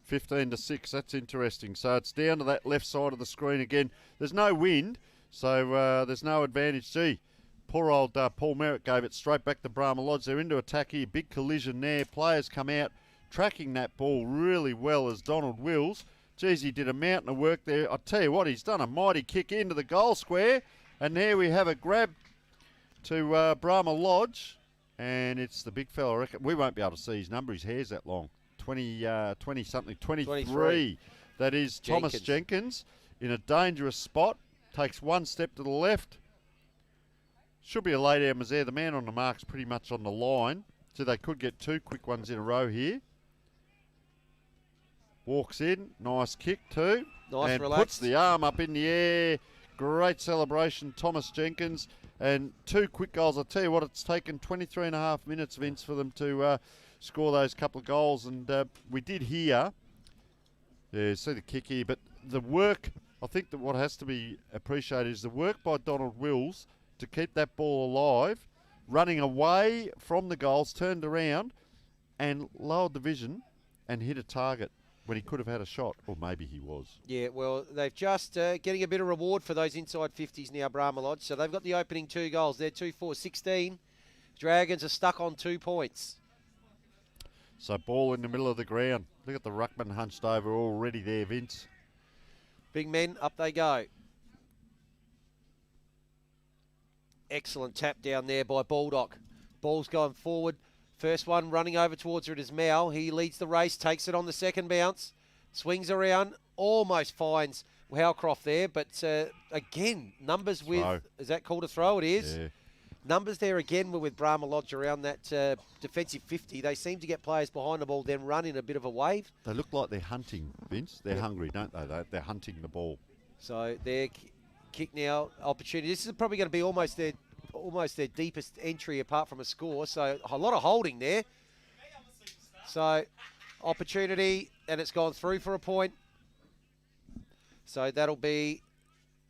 15 to 6. That's interesting. So it's down to that left side of the screen again. There's no wind, so there's no advantage. Gee, poor old Paul Merritt gave it straight back to Brahma Lodge. They're into attack here. Big collision there. Players come out tracking that ball really well as Donald Wills. Geez, he did a mountain of work there. I'll tell you what, he's done a mighty kick into the goal square. And there we have a grab to Brahma Lodge. And it's the big fella. I reckon we won't be able to see his number. His hair's that long. 20-something, 23. That is Thomas Jenkins in a dangerous spot. Takes one step to the left. Should be a lay down was there. The man on the mark's pretty much on the line. So they could get two quick ones in a row here. Walks in. Nice kick too. Nice, and relaxed. Puts the arm up in the air. Great celebration, Thomas Jenkins. And two quick goals. I'll tell you what, it's taken 23 and a half minutes, Vince, for them to score those couple of goals. And we did hear, see the kick here, but the work, I think that what has to be appreciated is the work by Donald Wills to keep that ball alive, running away from the goals, turned around and lowered the vision and hit a target when he could have had a shot, or maybe he was. Yeah, well, they've just getting a bit of reward for those inside 50s now, Brahma Lodge. So they've got the opening 2 goals. They're 2-4-16. Dragons are stuck on 2 points. So ball in the middle of the ground. Look at the ruckman hunched over already there, Vince. Big men, up they go. Excellent tap down there by Baldock. Ball's going forward. First one running over towards her, it is Mal. He leads the race, takes it on the second bounce, swings around, almost finds Howcroft there, but again, numbers with, Throw. is that called a throw? It is. Yeah. Numbers there again were with Brahma Lodge around that defensive 50. They seem to get players behind the ball, then run in a bit of a wave. They look like they're hunting, Vince. They're hungry, don't they? They're hunting the ball. So their kick now opportunity. This is probably going to be almost their deepest entry apart from a score. So a lot of holding there. So opportunity, and it's gone through for a point. So that'll be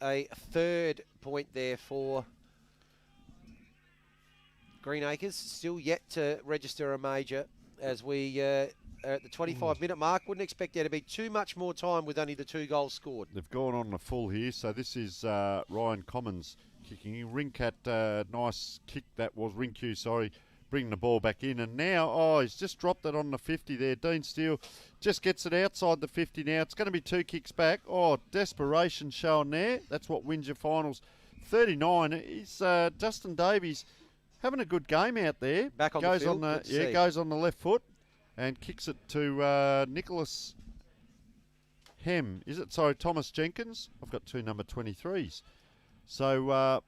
a third point there for Greenacres. Still yet to register a major as we are at the 25-minute mark. Wouldn't expect there to be too much more time with only the 2 goals scored. They've gone on the full here. So this is Ryan Commons kicking. Ringcat, nice kick that was. Ringq, sorry. Bringing the ball back in. And now, he's just dropped it on the 50 there. Dean Steele just gets it outside the 50 now. It's going to be 2 kicks back. Desperation showing there. That's what wins your finals. 39 is Justin Davies having a good game out there. Back on goes the field. on the goes on the left foot and kicks it to Nicholas Hem. Is it? Sorry, Thomas Jenkins. I've got 2 number 23s. So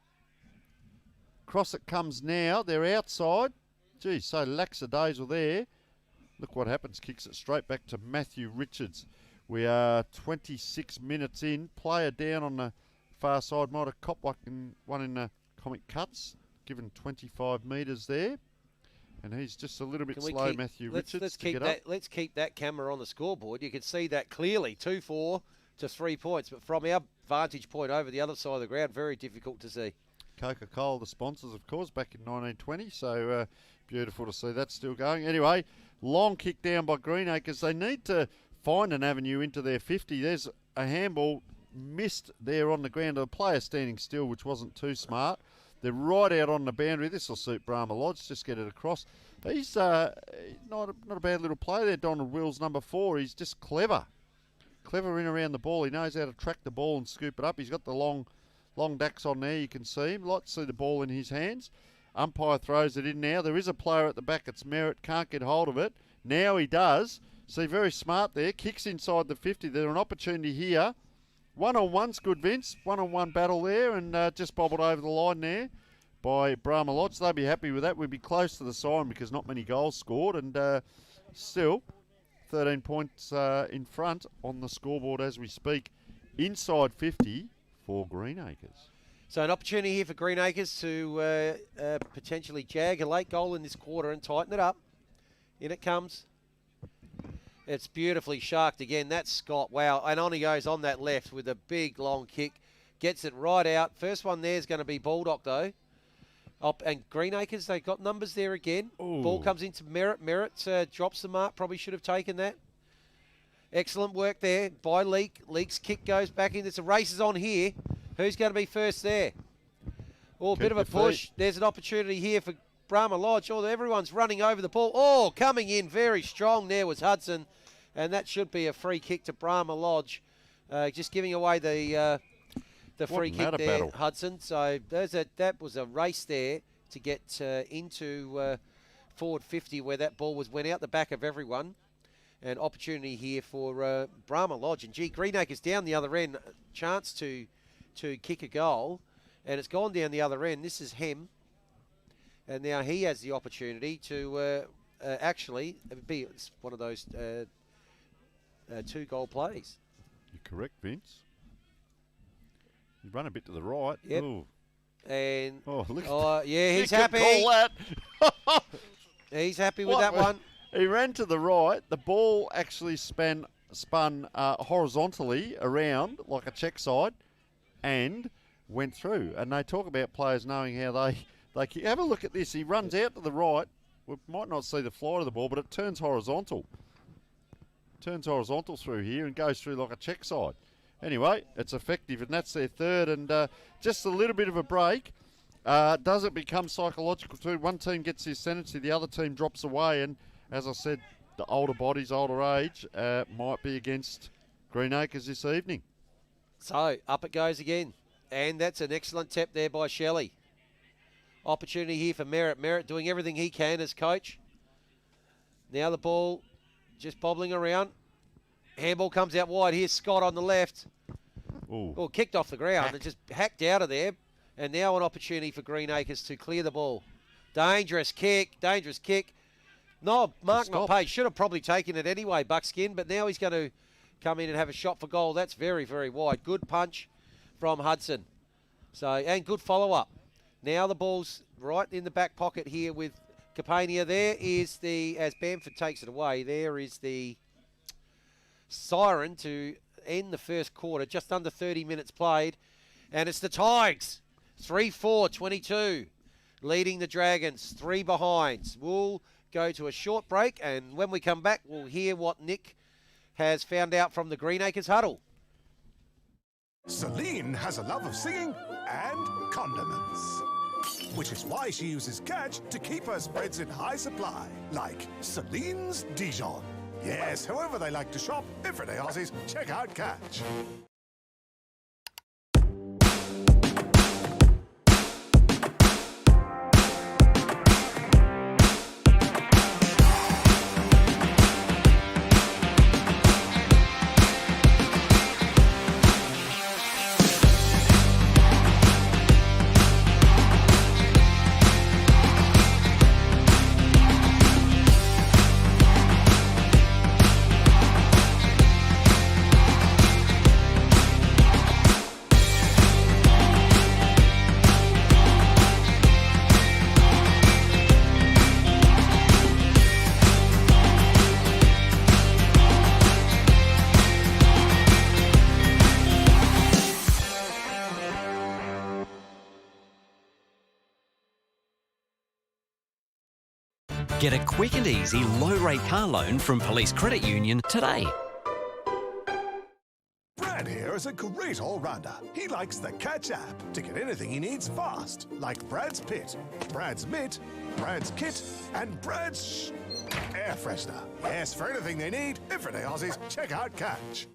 cross it comes now. They're outside. Gee, so lackadaisical there. Look what happens. Kicks it straight back to Matthew Richards. We are 26 minutes in. Player down on the far side. Might have copped one in the comic cuts. Given 25 metres there. And he's just a little bit slow, Matthew Richards. Let's keep that camera on the scoreboard. You can see that clearly. 2-4 to 3 points. But from our vantage point over the other side of the ground, very difficult to see. Coca-Cola, the sponsors, of course, back in 1920. So beautiful to see that still going. Anyway, long kick down by Greenacres. They need to find an avenue into their 50. There's a handball missed there on the ground. The player standing still, which wasn't too smart. They're right out on the boundary. This will suit Brahma Lodge. Just get it across. He's not a bad little player there, Donald Wills, number 4. He's just clever. Clever in around the ball. He knows how to track the ball and scoop it up. He's got the long dacks on there. You can see him. Like to see the ball in his hands. Umpire throws it in now. There is a player at the back. It's Merritt. Can't get hold of it. Now he does. See, very smart there. Kicks inside the 50. There's an opportunity here. One-on-one's good, Vince. One-on-one battle there, and just bobbled over the line there by Brahma Lodge. They'll be happy with that. We'd be close to the siren because not many goals scored, and still 13 points in front on the scoreboard as we speak. Inside 50 for Greenacres. So an opportunity here for Greenacres to potentially jag a late goal in this quarter and tighten it up. In it comes. It's beautifully sharked again. That's Scott. Wow. And on he goes on that left with a big long kick. Gets it right out. First one there is going to be Bulldog, though. And Greenacres, they got numbers there again. Ooh. Ball comes into Merritt. Merritt drops the mark. Probably should have taken that. Excellent work there by Leake. Leake's kick goes back in. There's a races on here. Who's going to be first there? A bit of a push. There's an opportunity here for Brahma Lodge. Everyone's running over the ball. Coming in very strong there was Hudson. And that should be a free kick to Brahma Lodge. Just giving away the free kick there, battle. Hudson. So that was a race there to get into forward 50 where that ball went out the back of everyone. An opportunity here for Brahma Lodge. And Greenacres down the other end. Chance to kick a goal. And it's gone down the other end. This is Hem. And now he has the opportunity to actually be one of those 2-goal plays. You're correct, Vince. You run a bit to the right. Yep. Ooh. And look at that. yeah, he's You happy. can call that. He's happy with that one. He ran to the right. The ball actually spun horizontally around like a check side and went through. And they talk about players knowing how they have a look at this. He runs out to the right. We might not see the flight of the ball, but it turns horizontal. Turns horizontal through here and goes through like a check side. Anyway, it's effective, and that's their third. And just a little bit of a break. Does it become psychological too? One team gets the ascendancy, the other team drops away. And as I said, the older bodies, older age, might be against Greenacres this evening. So up it goes again. And that's an excellent tap there by Shelley. Opportunity here for Merritt. Merritt doing everything he can as coach. Now the ball just bobbling around. Handball comes out wide. Here's Scott on the left. Ooh. Oh, kicked off the ground and just hacked out of there. And now an opportunity for Greenacres to clear the ball. Dangerous kick. No, Mark not paid. Should have probably taken it anyway, Buckskin, but now he's going to come in and have a shot for goal. That's very, very wide. Good punch from Hudson. So, and good follow-up. Now the ball's right in the back pocket here with Capania. There is the, as Bamford takes it away, there is the siren to end the first quarter. Just under 30 minutes played. And it's the Tigers. 3-4, 22. Leading the Dragons. 3 behinds. We'll go to a short break, and when we come back, we'll hear what Nick has found out from the Greenacres huddle. Celine has a love of singing and condiments, which is why she uses Catch to keep her spreads in high supply, like Celine's Dijon. Yes, however they like to shop, everyday Aussies, check out Catch. Get a quick and easy low-rate car loan from Police Credit Union today. Brad here is a great all-rounder. He likes the Catch app to get anything he needs fast, like Brad's Pit, Brad's Mitt, Brad's Kit, and Brad's air freshener. Yes, for anything they need, everyday Aussies, check out Catch.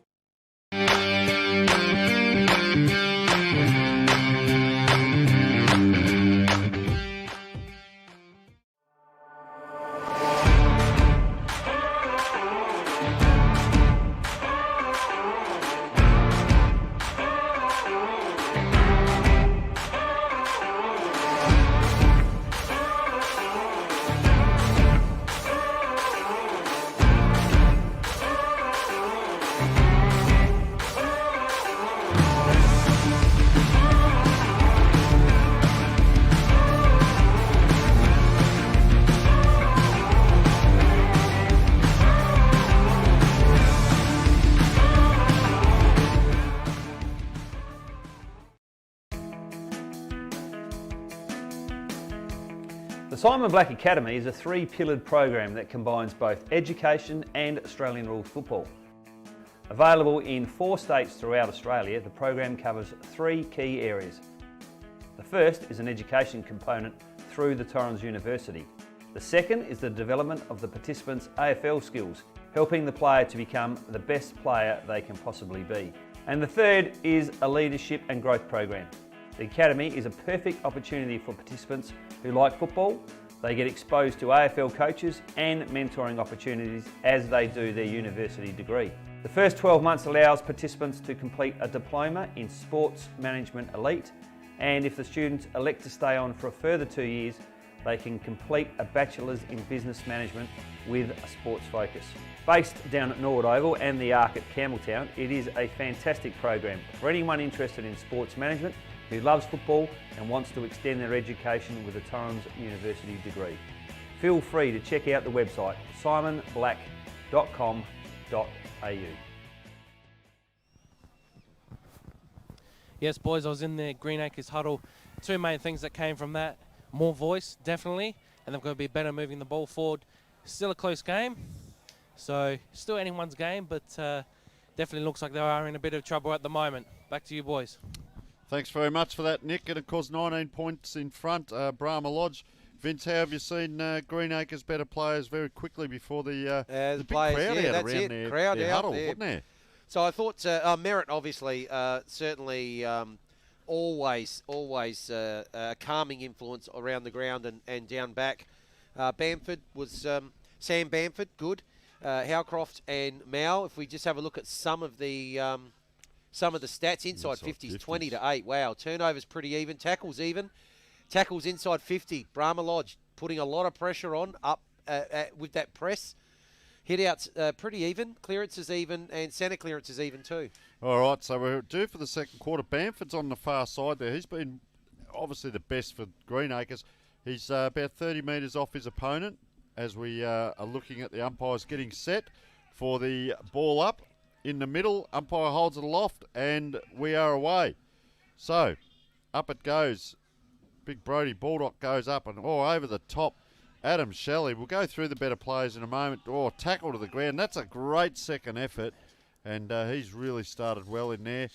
The Simon Black Academy is a 3-pillared program that combines both education and Australian rules football. Available in 4 states throughout Australia, the program covers 3 key areas. The first is an education component through the Torrens University. The second is the development of the participants' AFL skills, helping the player to become the best player they can possibly be. And the third is a leadership and growth program. The Academy is a perfect opportunity for participants who like football. They get exposed to AFL coaches and mentoring opportunities as they do their university degree. The first 12 months allows participants to complete a diploma in Sports Management Elite, and if the students elect to stay on for a further 2 years, they can complete a Bachelor's in Business Management with a sports focus. Based down at Norwood Oval and the Arc at Campbelltown, it is a fantastic program for anyone interested in sports management who loves football and wants to extend their education with a Torrens University degree. Feel free to check out the website simonblack.com.au. Yes, boys, I was in the Greenacres huddle. 2 main things that came from that: more voice, definitely, and they've got to be better moving the ball forward. Still a close game, so still anyone's game, but definitely looks like they are in a bit of trouble at the moment. Back to you, boys. Thanks very much for that, Nick. And of course, 19 points in front, Brahma Lodge. Vince, how have you seen Greenacres better players very quickly before the big players, crowd yeah, out that's around it. their, Crowd their out huddle, there. wasn't there? So I thought Merritt, obviously, certainly always a calming influence around the ground and down back. Bamford was Sam Bamford, good. Howcroft and Mao. If we just have a look at some of the stats, inside 50s, 20 to 8. Wow, turnovers pretty even. Tackles even. Tackles inside 50. Brahma Lodge putting a lot of pressure on up with that press. Hit-outs pretty even. Clearances even, and centre clearances even too. All right, so we're due for the second quarter. Bamford's on the far side there. He's been obviously the best for Greenacres. He's about 30 metres off his opponent as we are looking at the umpires getting set for the ball up in the middle. Umpire holds it aloft and we are away. So up it goes. Big Brody Baldock goes up and over the top. Adam Shelley. We'll go through the better players in a moment. Tackle to the ground. That's a great second effort, and he's really started well in there.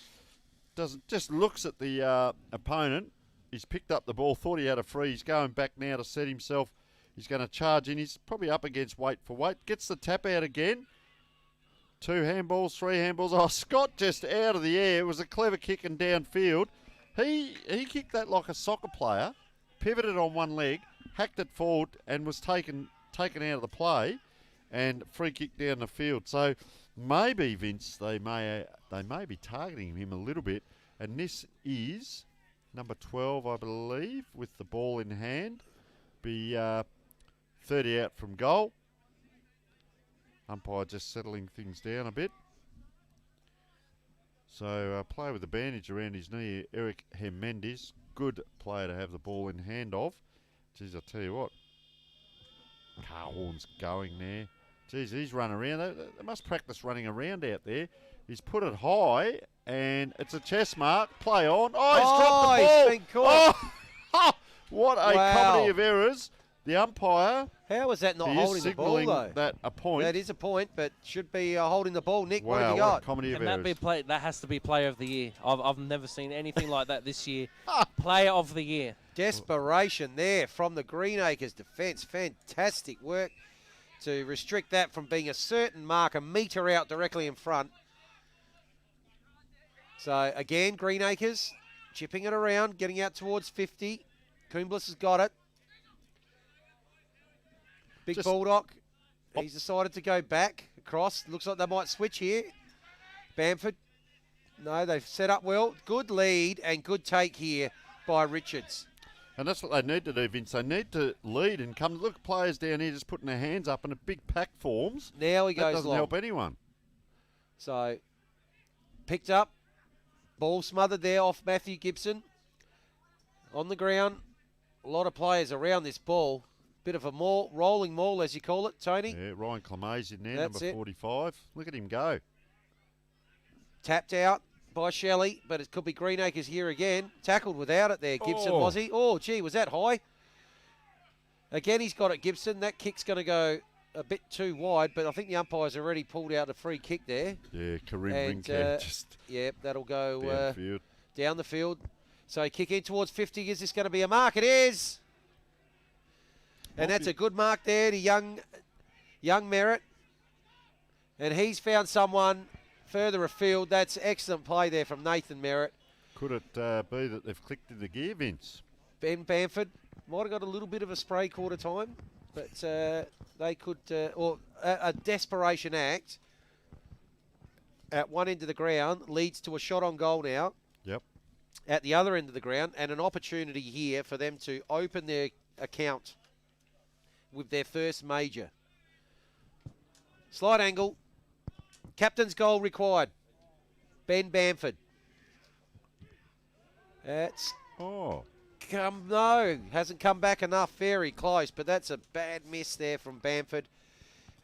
Just looks at the opponent. He's picked up the ball, thought he had a free. He's going back now to set himself. He's going to charge in. He's probably up against weight for weight. Gets the tap out again. 2 handballs, 3 handballs. Oh, Scott just out of the air. It was a clever kick and downfield. He kicked that like a soccer player, pivoted on one leg, hacked it forward and was taken out of the play, and free kick down the field. So maybe, Vince, they may be targeting him a little bit. And this is number 12, I believe, with the ball in hand. Be 30 out from goal. Umpire just settling things down a bit. So play with the bandage around his knee, Eric Jimenez. Good player to have the ball in hand of. Geez, I'll tell you what. Carhorn's going there. Geez, he's run around. They must practice running around out there. He's put it high, and it's a chest mark. Play on. Oh, he's dropped the ball. He's been caught. Oh, what a comedy of errors. The umpire. How is that not holding the ball, though? That a point. That is a point, but should be holding the ball. Nick, what wow, have you what got? a comedy of Can errors. that has to be player of the year. I've never seen anything like that this year. Player of the year. Desperation there from the Greenacres defence. Fantastic work to restrict that from being a certain mark, a metre out directly in front. So, again, Greenacres chipping it around, getting out towards 50. Coomblas has got it. Big Baldock. He's decided to go back across. Looks like they might switch here. Bamford. No, they've set up well. Good lead and good take here by Richards. And that's what they need to do, Vince. They need to lead and come. Look, players down here just putting their hands up and a big pack forms. Now he goes long. That doesn't help anyone. So, picked up. Ball smothered there off Matthew Gibson. On the ground. A lot of players around this ball. Bit of a rolling maul, as you call it, Tony. Yeah, Ryan Clemay's in there, That's number 45. Look at him go. Tapped out by Shelley, but it could be Greenacres here again. Tackled without it there, Gibson, was he? Oh, gee, was that high? Again, he's got it, Gibson. That kick's going to go a bit too wide, but I think the umpire's already pulled out a free kick there. Yeah, Karim Ringcamp just yeah, that'll go down the field. So kick in towards 50. Is this going to be a mark? It is. And that's a good mark there to young Merritt. And he's found someone further afield. That's excellent play there from Nathan Merritt. Could it be that they've clicked in the gear, Vince? Ben Bamford might have got a little bit of a spray quarter time, but they could, or a desperation act at one end of the ground leads to a shot on goal now. Yep. At the other end of the ground, and an opportunity here for them to open their account with their first major. Slight angle. Captain's goal required. Ben Bamford. That's hasn't come back enough. Very close, but that's a bad miss there from Bamford.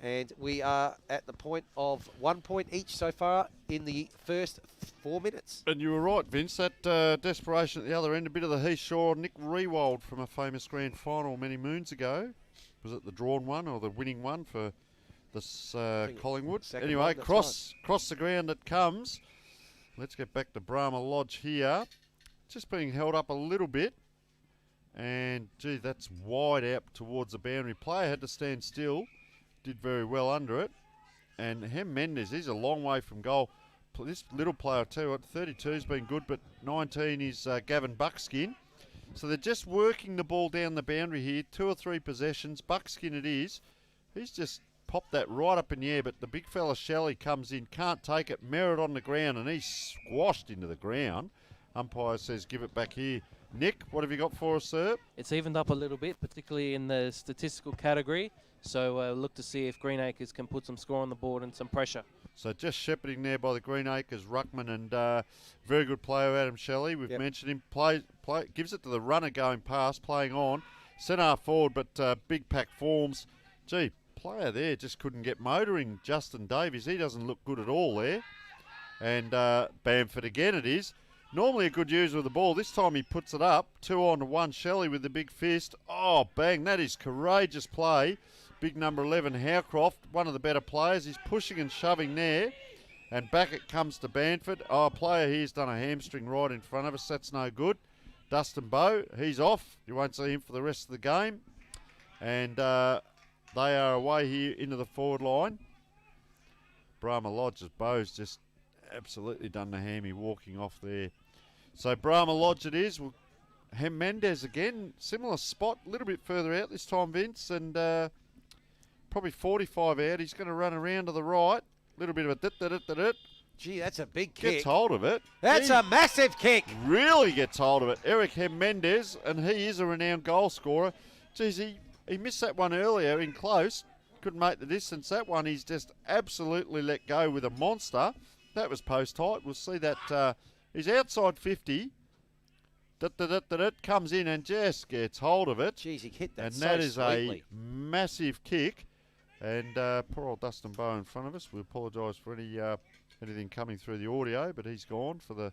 And we are at the point of 1 point each so far in the first 4 minutes. And you were right, Vince. That desperation at the other end, a bit of the Heath Shaw, Nick Rewald from a famous grand final many moons ago. Was it the drawn one or the winning one for this Collingwood? Anyway, cross the ground it comes. Let's get back to Brahma Lodge here. Just being held up a little bit. And, gee, that's wide out towards the boundary. Player had to stand still. Did very well under it. And Jimenez, he's a long way from goal. This little player, I'll tell you what, 32's been good, but 19 is Gavin Buckskin. So they're just working the ball down the boundary here. 2 or 3 possessions. Buckskin it is. He's just popped that right up in the air, but the big fella Shelley comes in, can't take it, Merritt on the ground, and he's squashed into the ground. Umpire says give it back here. Nick, what have you got for us, sir? It's evened up a little bit, particularly in the statistical category. So look to see if Greenacres can put some score on the board and some pressure. So just shepherding there by the Greenacres, Ruckman, and very good player Adam Shelley. We've mentioned him. Play, gives it to the runner going past, playing on. Centre half forward, but big pack forms. Gee, player there just couldn't get motoring. Justin Davies, he doesn't look good at all there. And Bamford again it is. Normally a good user of the ball. This time he puts it up. 2-on-1 Shelley with the big fist. Oh, bang. That is courageous play. Big number 11, Howcroft, one of the better players. He's pushing and shoving there. And back it comes to Bamford. Oh, a player here's done a hamstring right in front of us. That's no good. Dustin Bowe, he's off. You won't see him for the rest of the game. And they are away here into the forward line. Brahma Lodge, as Bowe's just absolutely done the hammy walking off there. So Brahma Lodge it is. Mendez again, similar spot, a little bit further out this time, Vince, and probably 45 out. He's going to run around to the right. A little bit of a dit-dit-dit-dit. Gee, that's a big kick. Gets hold of it. That's a massive kick. Really gets hold of it. Eric Mendez, and he is a renowned goal scorer. Geez, he missed that one earlier in close. Couldn't make the distance. That one he's just absolutely let go with a monster. That was post height. We'll see that he's outside 50. Comes in and just gets hold of it. Jeez, he hit that and so that is sweetly. A massive kick. And poor old Dustin Bowe in front of us. We apologise for anything coming through the audio, but he's gone for the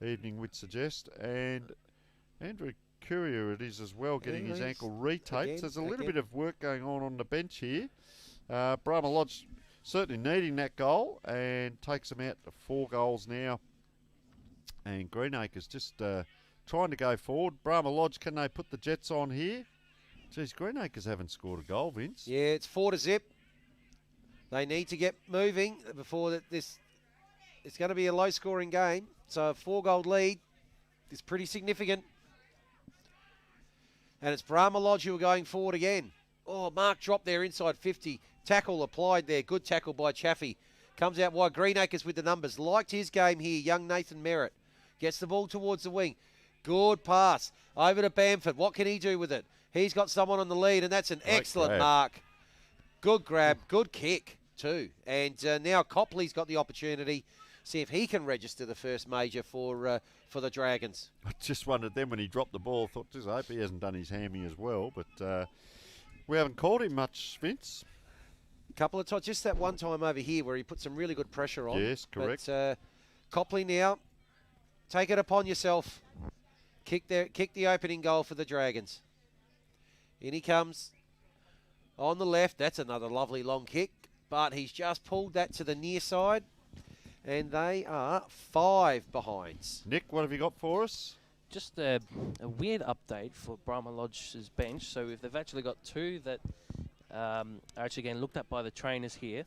evening, we'd suggest. And Andrew Courier it is as well, getting his ankle retaped. There's a little bit of work going on the bench here. Brahma Lodge certainly needing that goal and takes them out to 4 goals now. And Greenacres just trying to go forward. Brahma Lodge, can they put the Jets on here? Geez, Greenacres haven't scored a goal, Vince. Yeah, it's 4-0. They need to get moving before this. It's going to be a low-scoring game. So a 4-goal lead is pretty significant. And it's Brahma Lodge who are going forward again. Oh, Mark dropped there inside 50. Tackle applied there. Good tackle by Chaffee. Comes out wide. Greenacres with the numbers. Liked his game here. Young Nathan Merritt. Gets the ball towards the wing. Good pass. Over to Bamford. What can he do with it? He's got someone on the lead, and that's an excellent mark. Good grab. Good kick, too. And now Copley's got the opportunity. See if he can register the first major for the Dragons. I just wondered then when he dropped the ball, thought, I hope he hasn't done his hammy as well. But we haven't called him much, Vince. A couple of times, just that one time over here where he put some really good pressure on. Yes, correct. But Copley now, take it upon yourself. Kick the opening goal for the Dragons. In he comes on the left. That's another lovely long kick, but he's just pulled that to the near side, and they are 5 behinds. Nick, what have you got for us? Just a weird update for Brahma Lodge's bench. So if they've actually got 2 that are actually getting looked at by the trainers here.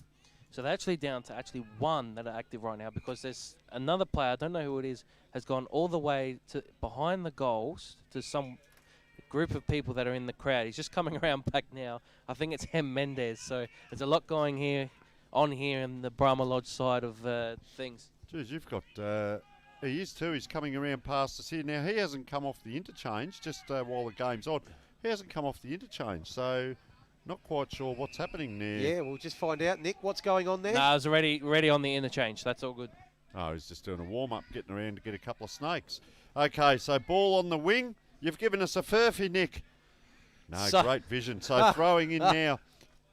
So they're actually down to 1 that are active right now, because there's another player, I don't know who it is, has gone all the way to behind the goals to some group of people that are in the crowd. He's just coming around back now. I think it's Mendez. So there's a lot going on here in the Brahma Lodge side of things. Geez, you've got... he is too. He's coming around past us here. Now, he hasn't come off the interchange just while the game's on. He hasn't come off the interchange, so not quite sure what's happening there. Yeah, we'll just find out. Nick, what's going on there? No, I was already on the interchange. That's all good. Oh, he's just doing a warm-up, getting around to get a couple of snakes. Okay, so ball on the wing. You've given us a furphy, Nick. No, great vision. So throwing in now.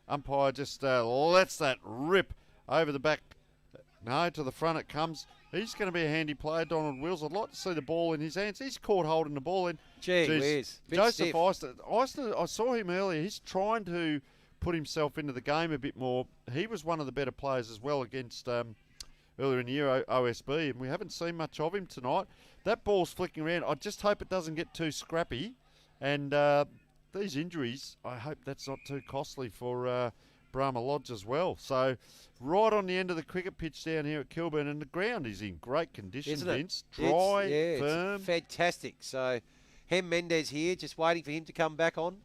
Umpire just lets that rip over the back. No, to the front it comes. He's going to be a handy player, Donald Wills. I'd like to see the ball in his hands. He's caught holding the ball in. Gee whiz. Joseph Eisner, I saw him earlier. He's trying to put himself into the game a bit more. He was one of the better players as well against earlier in the year, OSB, and we haven't seen much of him tonight. That ball's flicking around. I just hope it doesn't get too scrappy. And these injuries, I hope that's not too costly for Brahma Lodge as well. So right on the end of the cricket pitch down here at Kilburn, and the ground is in great condition, Vince. Dry, firm. It's fantastic. So Mendez here, just waiting for him to come back on.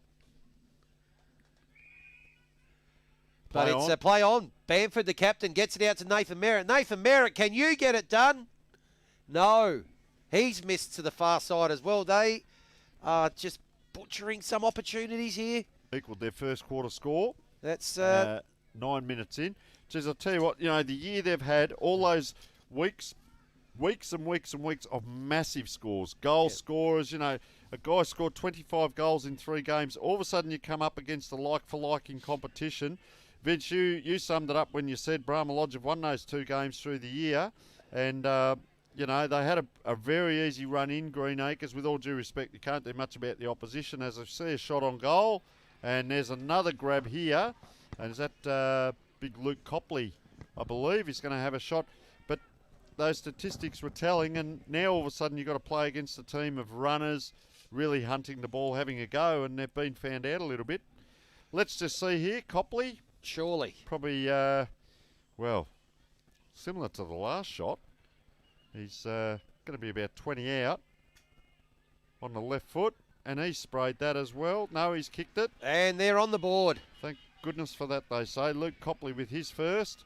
But Play it's on. a play on. Bamford, the captain, gets it out to Nathan Merritt. Nathan Merritt, can you get it done? No. He's missed to the far side as well. They are just butchering some opportunities here. Equaled their first quarter score. That's 9 minutes in. Geez, I'll tell you what, the year they've had, all those weeks and weeks and weeks of massive scores, goal scorers, a guy scored 25 goals in 3 games. All of a sudden you come up against a like-for-like in competition. Vince, you summed it up when you said Brahma Lodge have won those 2 games through the year. And, they had a very easy run in Greenacres. With all due respect, you can't do much about the opposition. As I see a shot on goal, and there's another grab here. And is that big Luke Copley, I believe, he's going to have a shot. But those statistics were telling, and now all of a sudden you've got to play against a team of runners, really hunting the ball, having a go, and they've been found out a little bit. Let's just see here, Copley. surely. Probably, similar to the last shot. He's going to be about 20 out on the left foot, and he sprayed that as well. No, he's kicked it. And they're on the board. Thank goodness for that, they say. Luke Copley with his first.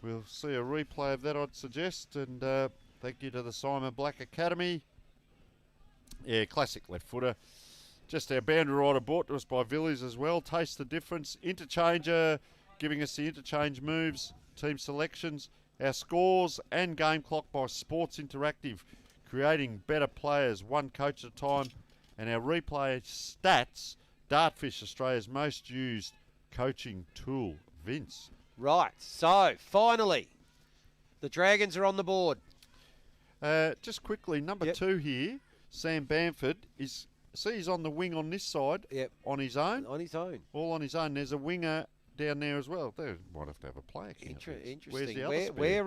We'll see a replay of that, I'd suggest. And thank you to the Simon Black Academy. Yeah, classic left footer. Just our boundary rider brought to us by Villiers as well. Taste the difference. Interchanger giving us the interchange moves, team selections, our scores and game clock by Sports Interactive, creating better players one coach at a time. And our replay stats, Dartfish, Australia's most used coaching tool. Vince. Right, so finally, the Dragons are on the board. Just quickly, number 2 here, Sam Bamford, he's on the wing on this side, on his own. On his own. All on his own. There's a winger down there as well. They might have to have a player. Interesting. Where's the other spare?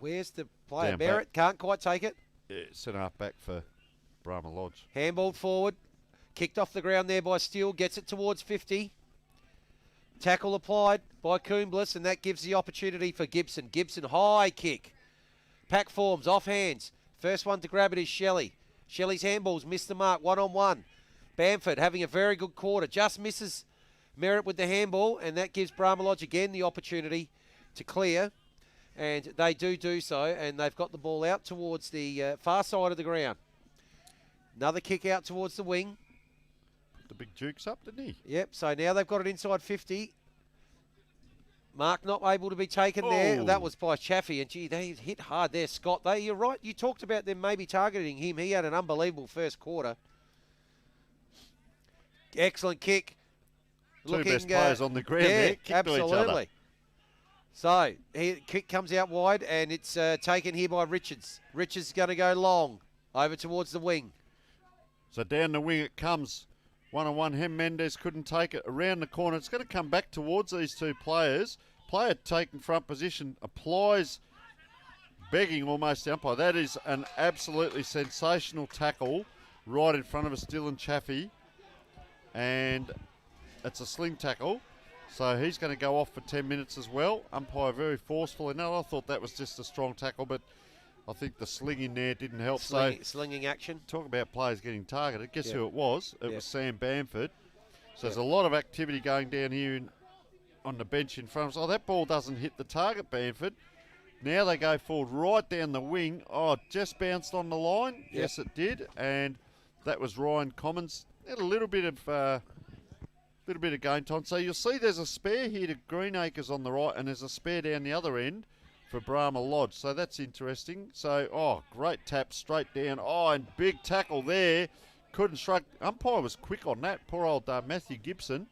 Where's the player? Down Merritt can't quite take it. Yeah, centre half back for Brahma Lodge. Handballed forward. Kicked off the ground there by Steele. Gets it towards 50. Tackle applied by Coombliss, and that gives the opportunity for Gibson. Gibson, high kick. Pack forms, off hands. First one to grab it is Shelley. Shelley's handballs missed the mark, 1-on-1. Bamford having a very good quarter. Just misses Merritt with the handball, and that gives Brahma Lodge again the opportunity to clear. And they do so, and they've got the ball out towards the far side of the ground. Another kick out towards the wing. Put the big Dukes up, didn't he? Yep, so now they've got it inside 50. Mark not able to be taken there. That was by Chaffee, and gee, they hit hard there, Scott. You're right, you talked about them maybe targeting him. He had an unbelievable first quarter. Excellent kick. Two best players on the ground there, kicked absolutely. to each other. So, kick comes out wide, and it's taken here by Richards. Richards is going to go long, over towards the wing. So down the wing it comes. 1-on-1, Hem Mendes couldn't take it around the corner. It's going to come back towards these two players. Player taking front position, applies, begging almost the umpire. That is an absolutely sensational tackle right in front of us, Dylan Chaffee. And it's a sling tackle. So he's going to go off for 10 minutes as well. Umpire very forceful. And I thought that was just a strong tackle, but I think the sling in there didn't help. Slinging action. Talk about players getting targeted. Guess who it was? It was Sam Bamford. So there's a lot of activity going down here on the bench in front of us. Oh, that ball doesn't hit the target, Bamford. Now they go forward right down the wing. Oh, just bounced on the line. Yep. Yes, it did. And that was Ryan Commons. Had a little bit of game time. So you'll see there's a spare here to Greenacres on the right, and there's a spare down the other end for Brahma Lodge. So that's interesting. So, great tap straight down. Oh, and big tackle there. Couldn't strike. Umpire was quick on that. Poor old Matthew Gibson.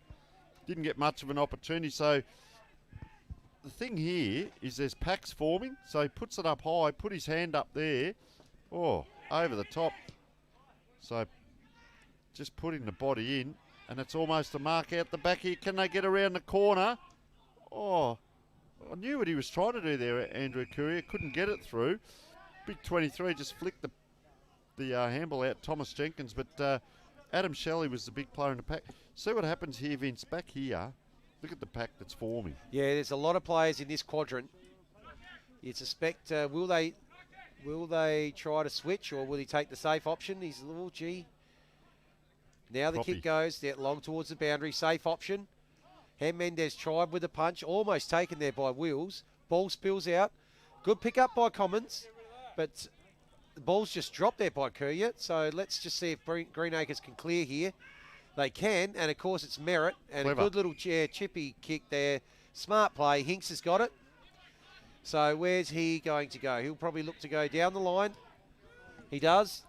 Didn't get much of an opportunity. So the thing here is there's packs forming. So he puts it up high, put his hand up there. Oh, over the top. So just putting the body in. And it's almost a mark out the back here. Can they get around the corner? Oh, I knew what he was trying to do there, Andrew Courier. Couldn't get it through. Big 23 just flicked the handball out, Thomas Jenkins. But Adam Shelley was the big player in the pack. See what happens here, Vince. Back here, look at the pack that's forming. Yeah, there's a lot of players in this quadrant. You'd suspect, will they try to switch, or will he take the safe option? He's a little Now the kick goes long towards the boundary. Safe option. Mendez tried with a punch, almost taken there by Wills. Ball spills out. Good pick up by Commons, but the ball's just dropped there by Courier. So let's just see if Greenacres can clear here. They can, and of course it's Merritt. And Clever. a good little chippy kick there. Smart play. Hinks has got it. So where's he going to go? He'll probably look to go down the line. He does.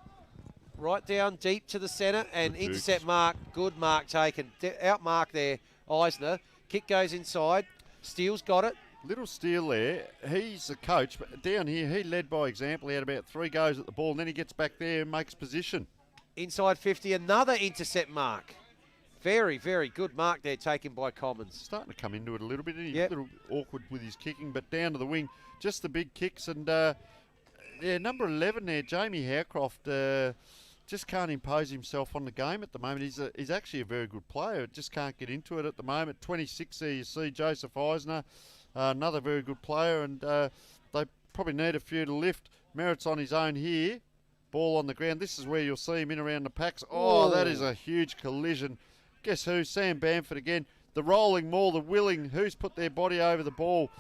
Right down deep to the centre and Good intercept dukes. mark. Good mark taken. Out mark there, Eisner. Kick goes inside. Steele's got it. Little Steele there. He's the coach, but down here he led by example. He had about 3 goes at the ball, and then he gets back there and makes position. Inside 50, another intercept mark. Very, very good mark there taken by Commons. Starting to come into it a little bit. He's Yep. a little awkward with his kicking, but down to the wing, just the big kicks. And number 11 there, Jamie Howcroft, just can't impose himself on the game at the moment. He's actually a very good player, just can't get into it at the moment. 26 there, you see Joseph Eisner, another very good player, and they probably need a few to lift. Merritt's on his own here. Ball on the ground. This is where you'll see him in around the packs. Oh, that is a huge collision. Guess who? Sam Bamford again. The rolling maul, the willing. Who's put their body over the ball?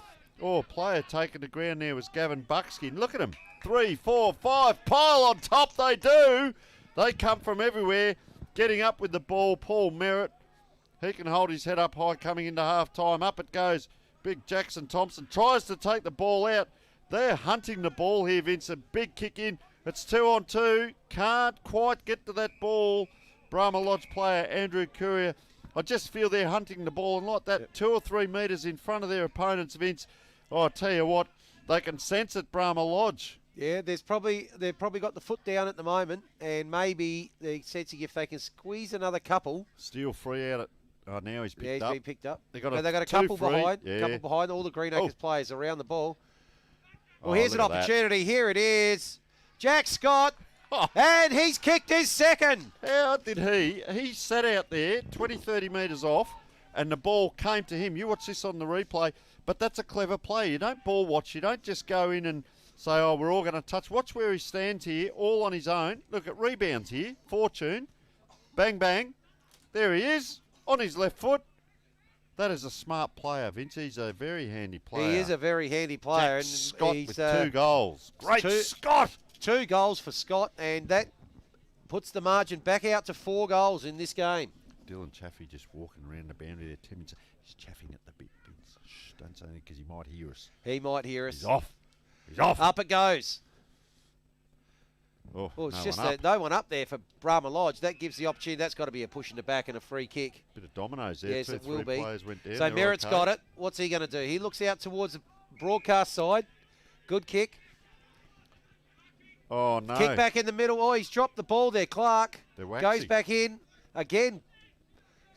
Oh, player taken to ground there was Gavin Buckskin. Look at him. 3, 4, 5. Pile on top. They do. They come from everywhere. Getting up with the ball. Paul Merritt. He can hold his head up high coming into half time. Up it goes. Big Jackson Thompson tries to take the ball out. They're hunting the ball here, Vince. A big kick in. It's 2 on 2. Can't quite get to that ball. Brahma Lodge player Andrew Courier. I just feel they're hunting the ball and like that 2 or 3 metres in front of their opponents, Vince. Oh, I tell you what, they can sense it, Brahma Lodge. Yeah, they've probably got the foot down at the moment, and maybe they're sensing if they can squeeze another couple. Steal free out at. Oh, now he's picked Yeah, he's up. been picked up. They got No, a they got a 2 couple free. behind. Yeah. Couple behind all the Greenacres players around the ball. Well, Oh, here's an look at that. opportunity. Here it is. Jack Scott, and he's kicked his second. How did he? He sat out there 20, 30 metres off, and the ball came to him. You watch this on the replay, but that's a clever play. You don't ball watch. You don't just go in and say, oh, we're all going to touch. Watch where he stands here, all on his own. Look at rebounds here. Fortune. Bang, bang. There he is, on his left foot. That is a smart player, Vince. He's a very handy player. He is a very handy player. Jack and Scott he's, with 2 goals. Great Scott! 2 goals for Scott, and that puts the margin back out to 4 goals in this game. Dylan Chaffee just walking around the boundary there. 10 minutes. He's chaffing at the bit, Vince. Shh, don't say anything because he might hear us. He might hear us. He's off. He's off. Up it goes. Oh, Well, it's no just one up. no one up there for Brahma Lodge. That gives the opportunity. That's got to be a push in the back and a free kick. Bit of dominoes there. Yes, 2, it will 3 be. players went down. So They're Merritt's okay. got it. What's he going to do? He looks out towards the broadcast side. Good kick. Oh, no. Kick back in the middle. Oh, he's dropped the ball there, Clark. They're Goes waxing. back in. Again,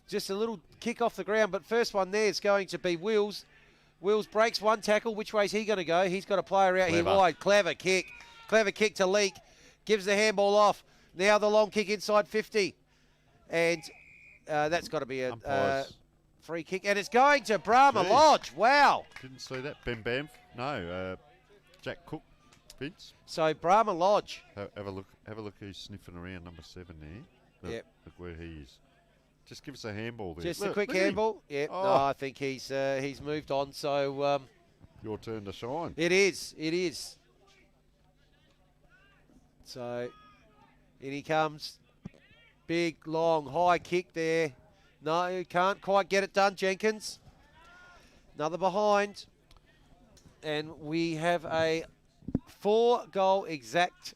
just a little kick off the ground. But first one there is going to be Wills. Wills breaks one tackle. Which way is he going to go? He's got a player out here Clever. wide. Clever kick. Clever kick to Leak. Gives the handball off. Now the long kick inside 50. And that's got to be a Umpires. free kick. And it's going to Brahma Gee. Lodge. Wow. Didn't see that. Ben Bamf. No. Jack Cook. Vince. So Brahma Lodge. Have a look. Have a look who's sniffing around number 7 there. Look, Yep. Look where he is. Just give us a handball there. Just Look, a quick look at him. handball. Yep. Oh. No, I think he's moved on. So Your turn to shine. it is. It is. So in he comes. Big, long, high kick there. No, can't quite get it done, Jenkins. Another behind. And we have a 4-goal exact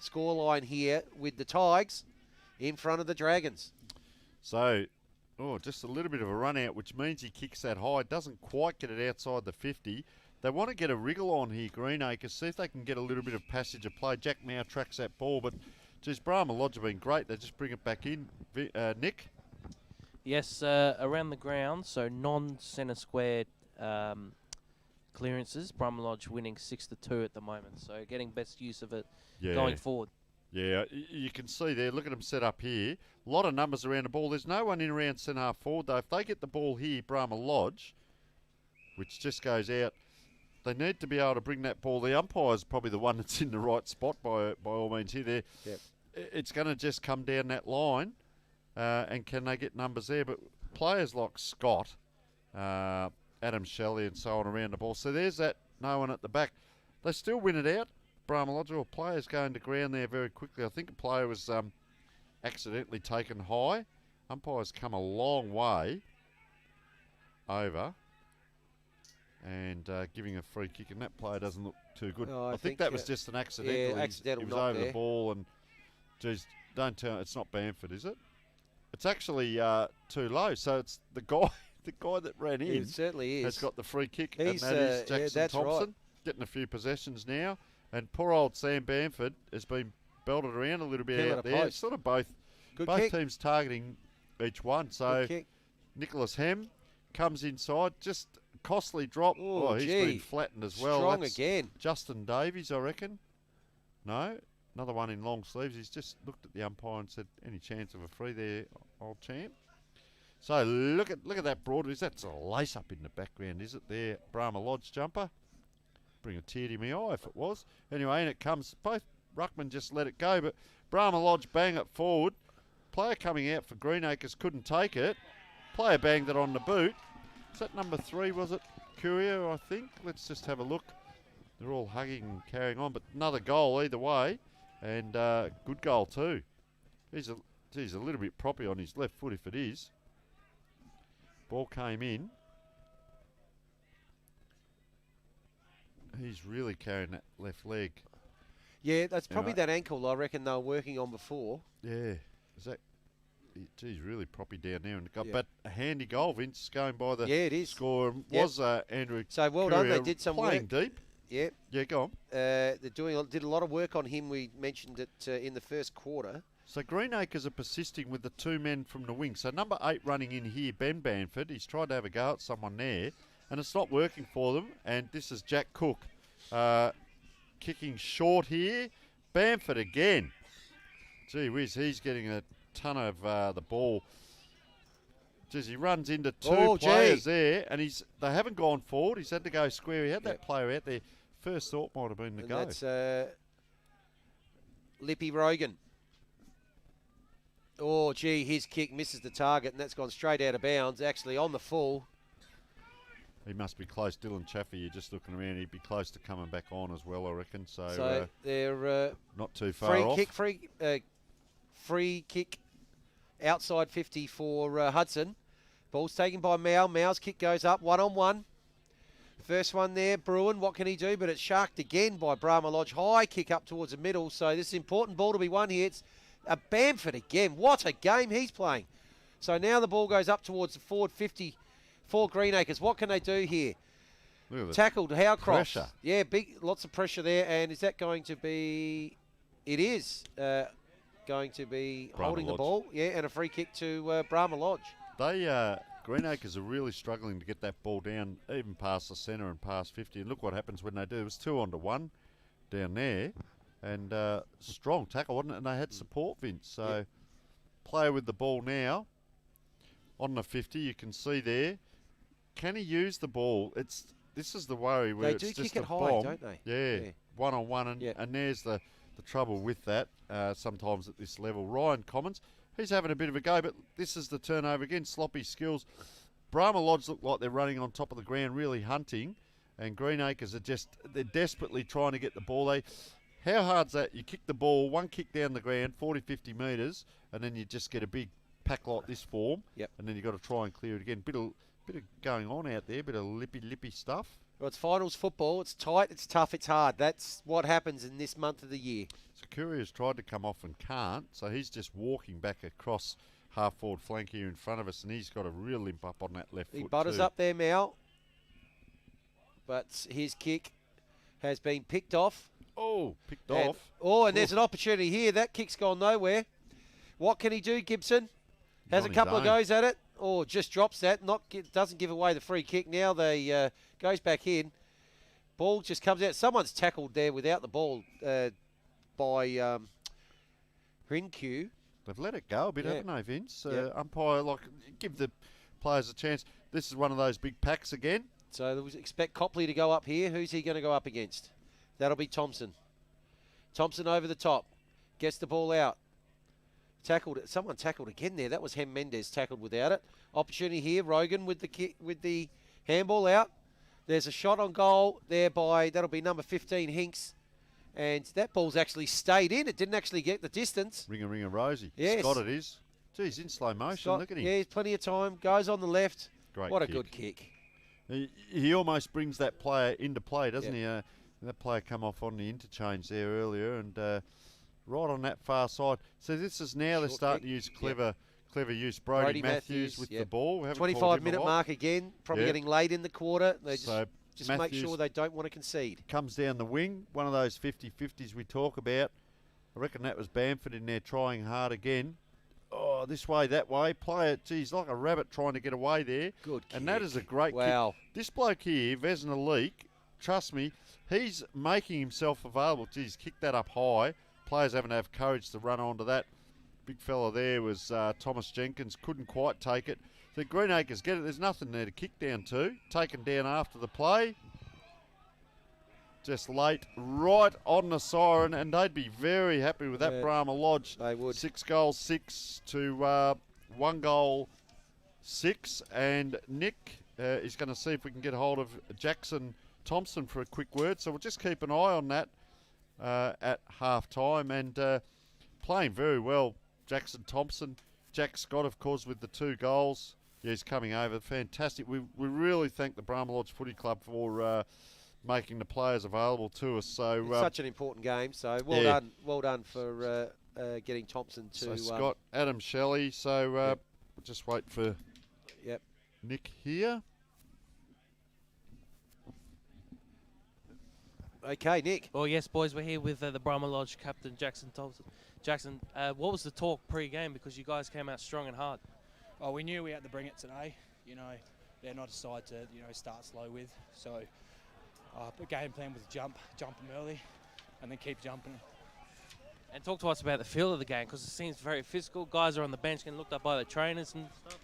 scoreline here with the Tigers in front of the Dragons. So, just a little bit of a run out, which means he kicks that high. Doesn't quite get it outside the 50. They want to get a wriggle on here, Greenacres. See if they can get a little bit of passage of play. Jack Mao tracks that ball, but geez, Brahma Lodge have been great. They just bring it back in. Nick? Yes, around the ground, so non-centre square clearances. Brahma Lodge winning 6-2 at the moment, so getting best use of it going forward. Yeah, you can see there. Look at them set up here. A lot of numbers around the ball. There's no one in around centre half forward, though. If they get the ball here, Brahma Lodge, which just goes out, they need to be able to bring that ball. The umpire's probably the one that's in the right spot by all means here. There, Yep. It's going to just come down that line, and can they get numbers there? But players like Scott, Adam Shelley and so on around the ball. So there's that no one at the back. They still win it out. Brahma Lodge, or players going to ground there very quickly. I think a player was accidentally taken high. Umpires come a long way over and giving a free kick, and that player doesn't look too good. Oh, I think that was just an accidental. Yeah, accidental he was knock over there. the ball, and geez, don't tell. It's not Bamford, is it? It's actually too low. So it's the guy that ran in. It certainly is. Has got the free kick, He's, and that is Jackson yeah, that's Thompson right. getting a few possessions now. And poor old Sam Bamford has been belted around a little bit Pillar out to there. post. It's sort of both Good both kick. teams targeting each one. So Good kick. Nicholas Hem comes inside, just costly drop. Oh, he's gee. been flattened as well. Strong That's again. Justin Davies, I reckon. No, another one in long sleeves. He's just looked at the umpire and said, "Any chance of a free there, old champ?" So look at that Broadway. That's a lace up in the background, is it? There, Brahma Lodge jumper. Bring a tear to my eye if it was. Anyway, and it comes. Both ruckmen just let it go, but Brahma Lodge bang it forward. Player coming out for Greenacres couldn't take it. Player banged it on the boot. Is that number 3? Was it Courier? I think. Let's just have a look. They're all hugging and carrying on, but another goal either way, and good goal too. He's a little bit proppy on his left foot if it is. Ball came in. He's really carrying that left leg. Yeah, that's probably Anyway. that ankle I reckon they were working on before. Yeah. Is that? Geez, really proppy down there. And got, Yeah. But a handy goal, Vince, going by the Yeah, it is. score. Yep. Was Andrew So well done. They Courier did some playing work. deep. Yeah. Yeah, go on. Did a lot of work on him. We mentioned it in the first quarter. So Greenacres are persisting with the 2 men from the wing. So number 8 running in here, Ben Bamford. He's tried to have a go at someone there, and it's not working for them. And this is Jack Cook kicking short here. Bamford again. Gee whiz, he's getting a ton of the ball. Geez, he runs into 2 players there, and they haven't gone forward. He's had to go square. He had that player out there. First thought might have been the And go. that's Lippy Rogan. Oh, gee, his kick misses the target, and that's gone straight out of bounds, actually on the full. He must be close. Dylan Chaffee, you're just looking around. He'd be close to coming back on as well, I reckon. So they're not too far off. Free kick outside 50 for Hudson. Ball's taken by Mao. Mao's kick goes up, 1-on-1. First one there, Bruin. What can he do? But it's sharked again by Brahma Lodge. High kick up towards the middle. So this is important ball to be won here. It's a Bamford again. What a game he's playing. So now the ball goes up towards the forward 50 for Greenacres. What can they do here? Look at the Tackled Howcroft. pressure. Yeah, lots of pressure there. And is that going to be... It is going to be Brahma holding the Lodge. ball. Yeah, and a free kick to Brahma Lodge. They Greenacres are really struggling to get that ball down, even past the centre and past 50. And look what happens when they do. It was 2-on-1 down there, and strong tackle, wasn't it? And they had support, Vince. So player with the ball now on the 50. You can see there. Can he use the ball? This is the worry where They it's do just kick it a high, bomb. don't they? Yeah, 1-on-1, and there's the trouble with that. Sometimes at this level, Ryan Commons. He's having a bit of a go, but this is the turnover again. Sloppy skills. Brahma Lodge look like they're running on top of the ground, really hunting, and Greenacres they're desperately trying to get the ball. How hard's that? You kick the ball, one kick down the ground, 40, 50 metres, and then you just get a big pack like this form, and then you've got to try and clear it again. Bit of going on out there, bit of lippy stuff. Well, it's finals football. It's tight, it's tough, it's hard. That's what happens in this month of the year. So Courier's tried to come off and can't, so he's just walking back across half-forward flank here in front of us, and he's got a real limp up on that left foot. He butters too. up there, Mal. But his kick has been picked off. Oh, picked off. Oh, and there's an opportunity here. That kick's gone nowhere. What can he do, Gibson? Has On a couple of his own. goes at it. Or just drops that. Doesn't give away the free kick. Now they goes back in. Ball just comes out. Someone's tackled there without the ball by Rinque. They've let it go a bit, Yeah. haven't they, Vince? Yeah. Umpire, give the players a chance. This is one of those big packs again. So we expect Copley to go up here. Who's he going to go up against? That'll be Thompson. Thompson over the top. Gets the ball out. Someone tackled again there. That was Hem Mendes tackled without it. Opportunity here. Rogan with the handball out. There's a shot on goal there by, that'll be number 15, Hinks. And that ball's actually stayed in. It didn't actually get the distance. Ring a Rosie. Yes. Scott it is. Geez, in slow motion. Scott, Look at him. Yeah, he's plenty of time. Goes on the left. Great What a kick. good kick. He almost brings that player into play, doesn't he? That player come off on the interchange there earlier and right on that far side. So this is now they're starting to use clever use. Brody Matthews with the ball. 25-minute mark again. Probably getting late in the quarter. They just make Matthews sure they don't want to concede. Comes down the wing. One of those 50-50s we talk about. I reckon that was Bamford in there trying hard again. Oh, this way, that way. Play it. Geez, like a rabbit trying to get away there. Good kick. And that is a great kick. This bloke here, Vesna Leak, trust me, he's making himself available. Geez, kick that up high. Players having to have courage to run onto that. Big fella there was Thomas Jenkins. Couldn't quite take it. The Greenacres get it. There's nothing there to kick down to. Taken down after the play. Just late, right on the siren, and they'd be very happy with that. Brahma Lodge. They would. 6 goals 6 to 1 goal 6, and Nick is going to see if we can get hold of Jackson Thompson for a quick word. So we'll just keep an eye on that at half time, and playing very well, Jackson Thompson. Jack Scott, of course, with the 2 goals. Yeah, he's coming over. Fantastic. We really thank the Brahma Lodge Footy Club for making the players available to us. So it's such an important game. So well done for getting Thompson to. So Scott, Adam Shelley. So we'll just wait for Nick here. Okay, Nick. Well, yes, boys, we're here with the Brahma Lodge captain, Jackson Thompson. Jackson, what was the talk pre-game? Because you guys came out strong and hard. Oh, we knew we had to bring it today. You know, they're not a side to start slow with. So the game plan was jump them early, and then keep jumping. And talk to us about the feel of the game, because it seems very physical. Guys are on the bench getting looked up by the trainers and stuff.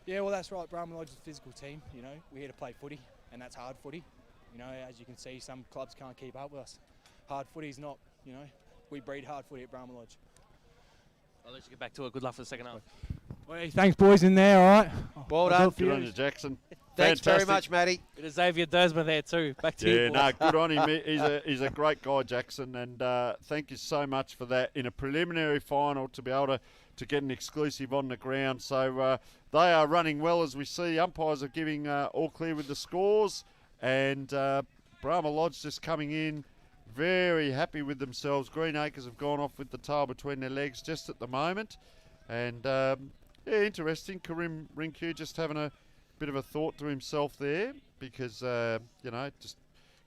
Yeah, well, that's right. Brahma Lodge is a physical team. You know, we're here to play footy, and that's hard footy. You know, as you can see, some clubs can't keep up with us. Hard footy is not, you know, we breed hard footy at Brahma Lodge. I'll let you get back to it. Good luck for the second half. Well, thanks, boys, in there, all right? Well done. Good on you, Jackson. Thanks very much, Matty. Bit of Xavier Dersma there too. Back to you. Yeah, good on him. He's a great guy, Jackson, and thank you so much for that. In a preliminary final, to be able to get an exclusive on the ground. So they are running well, as we see. Umpires are giving all clear with the scores, and Brahma Lodge just coming in very happy with themselves. Greenacres have gone off with the tail between their legs just at the moment, and interesting. Karim Rinku just having a bit of a thought to himself there, because just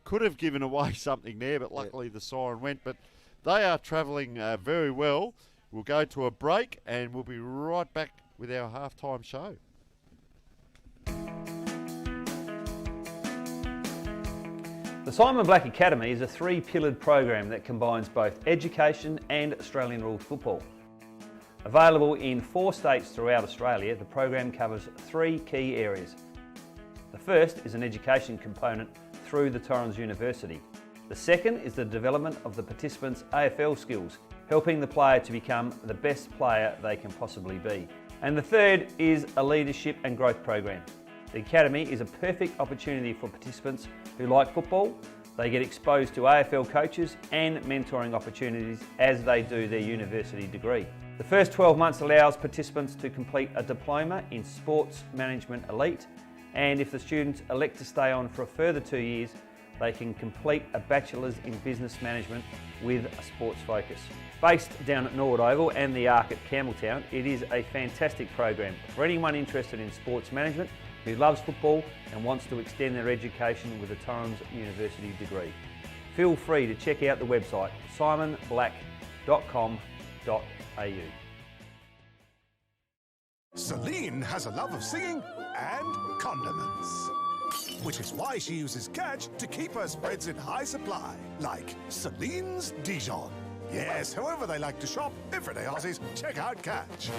could have given away something there, but luckily the siren went. But they are travelling very well. We'll go to a break, and we'll be right back with our halftime show. The Simon Black Academy is a 3-pillared program that combines both education and Australian rules football. Available in 4 states throughout Australia, the program covers 3 key areas. The first is an education component through the Torrens University. The second is the development of the participants' AFL skills, helping the player to become the best player they can possibly be. And the third is a leadership and growth program. The Academy is a perfect opportunity for participants who like football. They get exposed to AFL coaches and mentoring opportunities as they do their university degree. The first 12 months allows participants to complete a diploma in Sports Management Elite, and if the students elect to stay on for a further 2 years, they can complete a Bachelor's in Business Management with a sports focus. Based down at Norwood Oval and the Arc at Campbelltown, it is a fantastic program for anyone interested in sports management who loves football and wants to extend their education with a Torrens University degree. Feel free to check out the website simonblack.com.au. Celine has a love of singing and condiments, which is why she uses Catch to keep her spreads in high supply, like Celine's Dijon. Yes, however they like to shop, everyday Aussies, check out Catch.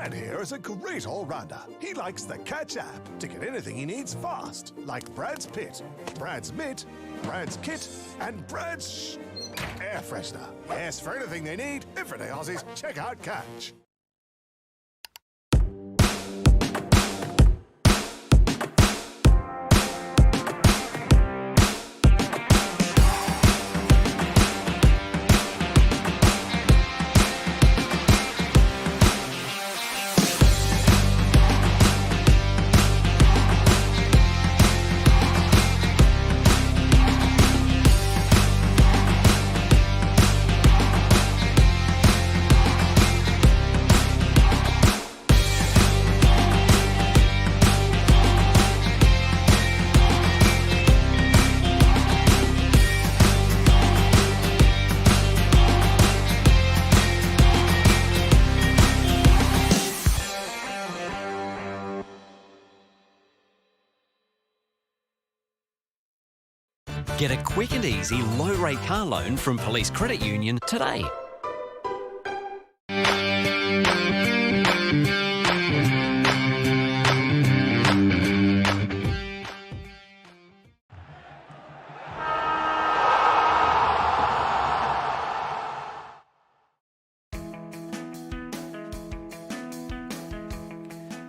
Brad here is a great all-rounder. He likes the Catch app to get anything he needs fast, like Brad's Pit, Brad's Mitt, Brad's Kit, and Brad's air freshener. Yes, for anything they need, everyday Aussies, check out Catch. Get a quick and easy low-rate car loan from Police Credit Union today.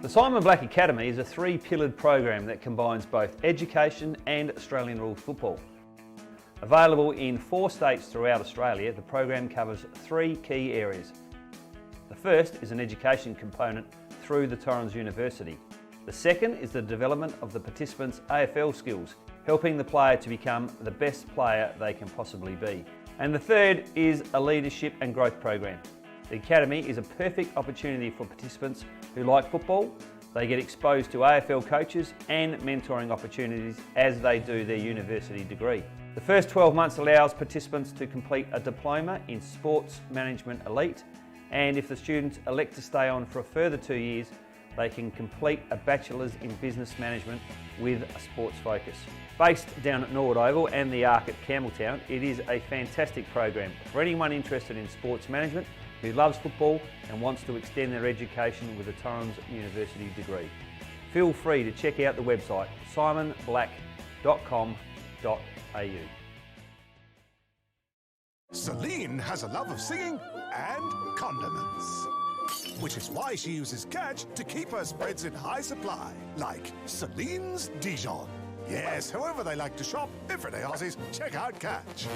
The Simon Black Academy is a three-pillared program that combines both education and Australian rules football. Available in 4 states throughout Australia, the program covers 3 key areas. The first is an education component through the Torrens University. The second is the development of the participants' AFL skills, helping the player to become the best player they can possibly be. And the third is a leadership and growth program. The Academy is a perfect opportunity for participants who like football. They get exposed to AFL coaches and mentoring opportunities as they do their university degree. The first 12 months allows participants to complete a diploma in Sports Management Elite, and if the students elect to stay on for a further 2 years, they can complete a Bachelor's in Business Management with a sports focus. Based down at Norwood Oval and the Arc at Campbelltown, it is a fantastic program for anyone interested in sports management who loves football and wants to extend their education with a Torrens University degree. Feel free to check out the website simonblack.com.au. Celine has a love of singing and condiments, which is why she uses Catch to keep her spreads in high supply, like Celine's Dijon. Yes, however they like to shop, everyday Aussies, check out Catch.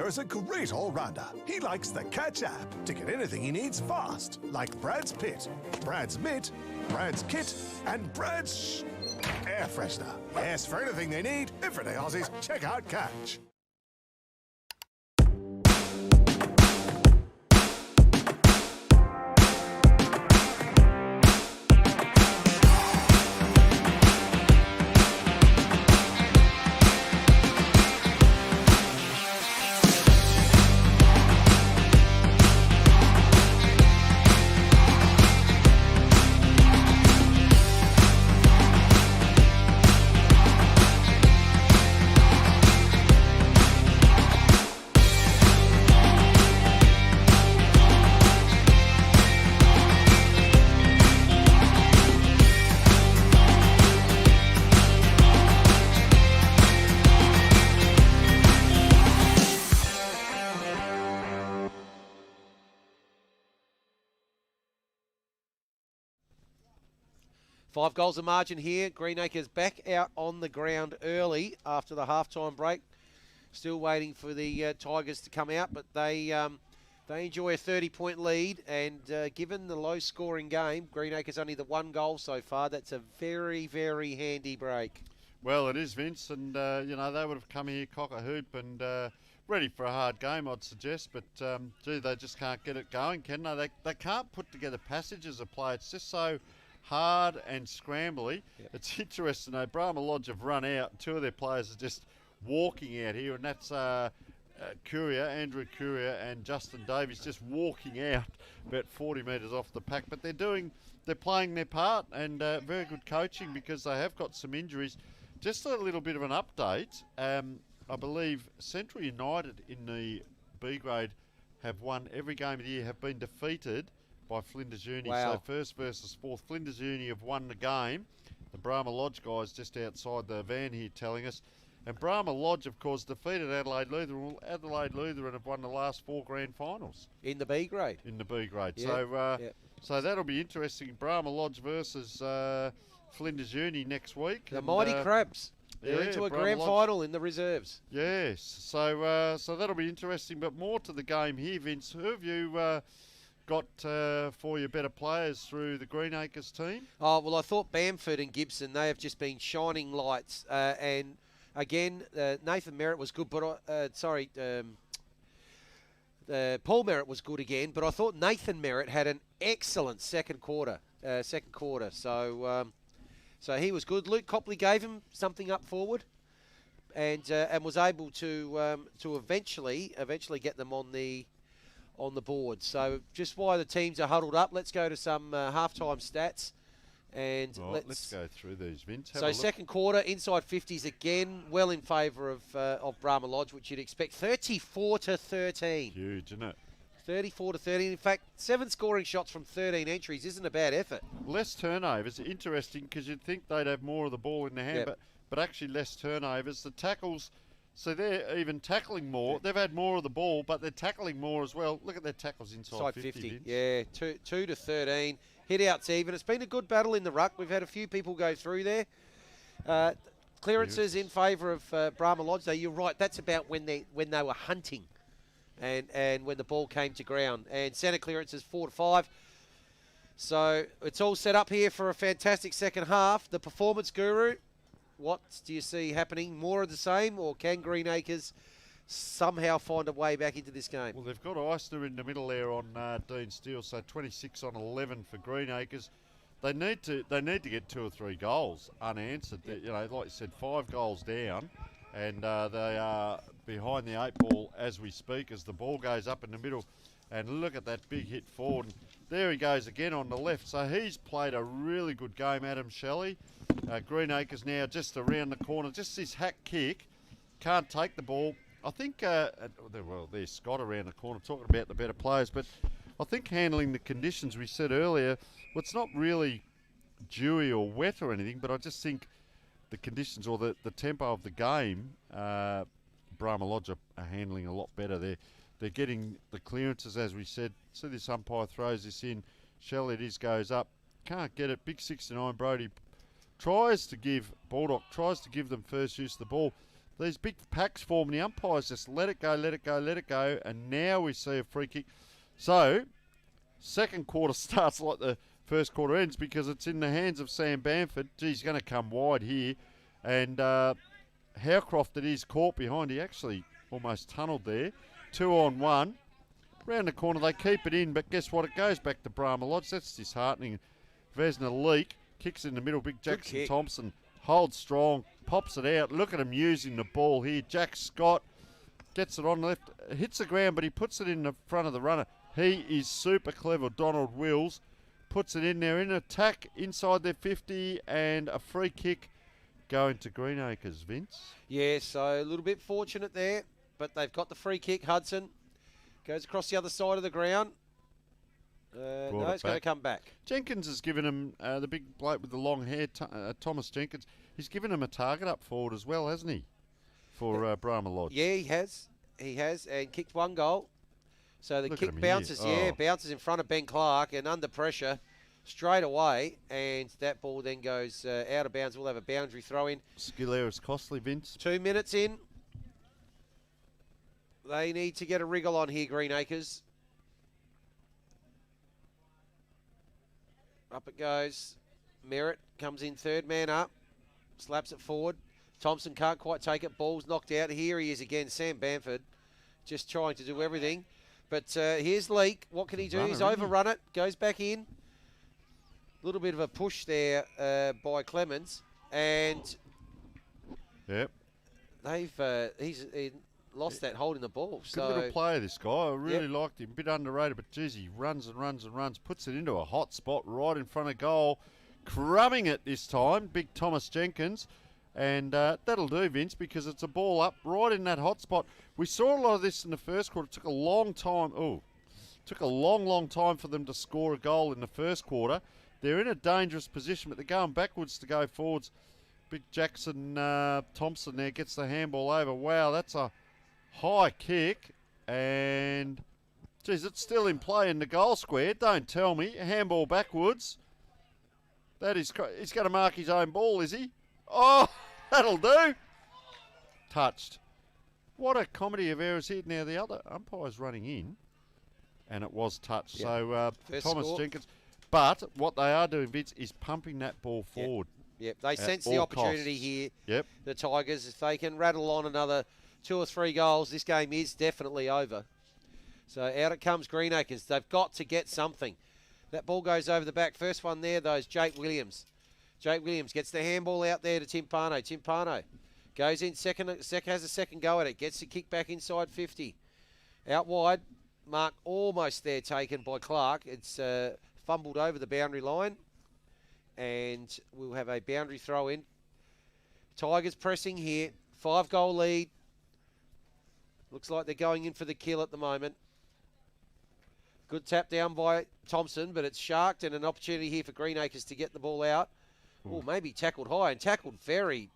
Is a great all-rounder. He likes the Catch app to get anything he needs fast, like Brad's Pit, Brad's Mitt, Brad's Kit, and Brad's air freshener. Yes, for anything they need, everyday Aussies, check out Catch. Five goals of margin here. Greenacres back out on the ground early after the halftime break. Still waiting for the Tigers to come out, but they They enjoy a 30-point lead, and given the low-scoring game, Greenacres only the 1 goal so far. That's a very, very handy break. Well, it is, Vince, and they would have come here cock a hoop and ready for a hard game, I'd suggest. But gee, they just can't get it going, can they? They can't put together passages of play. It's just so hard and scrambly. Yep. It's interesting, though. Brahma Lodge have run out. 2 of their players are just walking out here, and that's Andrew Courier and Justin Davies just walking out about 40 metres off the pack. But they're playing their part, and very good coaching because they have got some injuries. Just a little bit of an update. I believe Central United in the B grade have won every game of the year, have been defeated by Flinders Uni. Wow. So first versus fourth, Flinders Uni have won the game. The Brahma Lodge guys just outside the van here telling us. And Brahma Lodge, of course, defeated Adelaide Lutheran. Well, Adelaide Lutheran have won the last 4 grand finals. In the B grade. In the B grade. Yeah. So that'll be interesting. Brahma Lodge versus Flinders Uni next week. The Mighty Crabs. They're into a grand final in the reserves. Yes. So that'll be interesting. But more to the game here, Vince. Who have you got for your better players through the Greenacres team? Oh, well, I thought Bamford and Gibson, they have just been shining lights. And again, Nathan Merritt was good, but Paul Merritt was good again. But I thought Nathan Merritt had an excellent second quarter. So he was good. Luke Copley gave him something up forward, and was able to eventually get them on the board. So just while the teams are huddled up, let's go to some halftime stats. And let's go through these, Vince. So second quarter, inside 50s again, well in favour of Brahma Lodge, which you'd expect. 34-13. Huge, isn't it? 34-13. In fact, 7 scoring shots from 13 entries isn't a bad effort. Less turnovers. Interesting because you'd think they'd have more of the ball in their hand, but actually less turnovers. The tackles, so they're even tackling more. Yep. They've had more of the ball, but they're tackling more as well. Look at their tackles inside 50. Vince. Yeah, 2 to 13. Hit outs even. It's been a good battle in the ruck. We've had a few people go through there. Clearances in favour of Brahma Lodge. Though you're right, that's about when they were hunting. And when the ball came to ground. And centre clearances 4 to 5. So it's all set up here for a fantastic second half. The performance guru, what do you see happening? More of the same, or can Greenacres somehow find a way back into this game? Well, they've got Eisner in the middle there on Dean Steele, so 26 on 11 for Greenacres. They need to get 2 or 3 goals unanswered. Yep. Like you said, 5 goals down. And they are behind the 8 ball as we speak as the ball goes up in the middle. And look at that big hit forward. And there he goes again on the left. So he's played a really good game, Adam Shelley. Greenacres now just around the corner. Just this hack kick. Can't take the ball. I think, there's Scott around the corner talking about the better players. But I think handling the conditions we said earlier, well, it's not really dewy or wet or anything, but I just think the conditions or the tempo of the game, Brahma Lodge are handling a lot better. They're getting the clearances, as we said. See this umpire throws this in. Shelley, it goes up. Can't get it. Big 69 Brody tries to give them first use of the ball. These big packs form, and the umpires just let it go, and now we see a free kick. So, second quarter starts like the first quarter ends because it's in the hands of Sam Bamford. He's going to come wide here. And Howcroft, it is caught behind. He actually almost tunnelled there. 2 on 1. Round the corner, they keep it in, but guess what? It goes back to Brahma Lodge. That's disheartening. Vesna Leak kicks in the middle. Big Jackson Thompson holds strong, pops it out. Look at him using the ball here. Jack Scott gets it on the left, hits the ground, but he puts it in the front of the runner. He is super clever. Donald Wills puts it in there in attack inside their 50 and a free kick going to Greenacres, Vince. Yeah, so a little bit fortunate there, but they've got the free kick. Hudson goes across the other side of the ground. No, it's going to come back. Jenkins has given him, the big bloke with the long hair, Thomas Jenkins, he's given him a target up forward as well, hasn't he, for Brahma Lodge? Yeah, he has. He has, and kicked 1 goal. So the kick bounces, bounces in front of Ben Clark and under pressure straight away, and that ball then goes out of bounds. We'll have a boundary throw in. Skill error is costly, Vince. 2 minutes in. They need to get a wriggle on here, Greenacres. Up it goes. Merritt comes in third man up. Slaps it forward. Thompson can't quite take it. Ball's knocked out. Here he is again. Sam Bamford just trying to do everything. But here's Leake. What can he do? He's overrun it. Goes back in. A little bit of a push there by Clemens. And yep, he's lost that hold in the ball. Good little player, this guy. I really liked him. A bit underrated, but geez, he runs and runs and runs. Puts it into a hot spot right in front of goal. Crumbing it this time, big Thomas Jenkins. And that'll do, Vince, because it's a ball up right in that hot spot. We saw a lot of this in the first quarter. It took a long time. Took a long time for them to score a goal in the first quarter. They're in a dangerous position, but they're going backwards to go forwards. Big Jackson Thompson there gets the handball over. Wow, that's a high kick. And, geez, it's still in play in the goal square. Don't tell me. Handball backwards. That is, he's going to mark his own ball, is he? Oh, that'll do. Touched. What a comedy of errors here. Now, the other umpire's running in, and it was touched. Yep. So, Thomas score. Jenkins. But what they are doing, Vince, is pumping that ball forward. Yep, they sense the opportunity here. Yep. The Tigers, if they can rattle on another 2 or 3 goals, this game is definitely over. So out it comes Greenacres. They've got to get something. That ball goes over the back. First one there, though, is Jake Williams. Jake Williams gets the handball out there to Timpano. Timpano goes in, has a second go at it. Gets the kick back inside 50. Out wide, mark almost there taken by Clark. It's fumbled over the boundary line. And we'll have a boundary throw in. Tigers pressing here. 5-goal lead. Looks like they're going in for the kill at the moment. Good tap down by Thompson, but it's sharked and an opportunity here for Greenacres to get the ball out. Oh, maybe tackled high and tackled very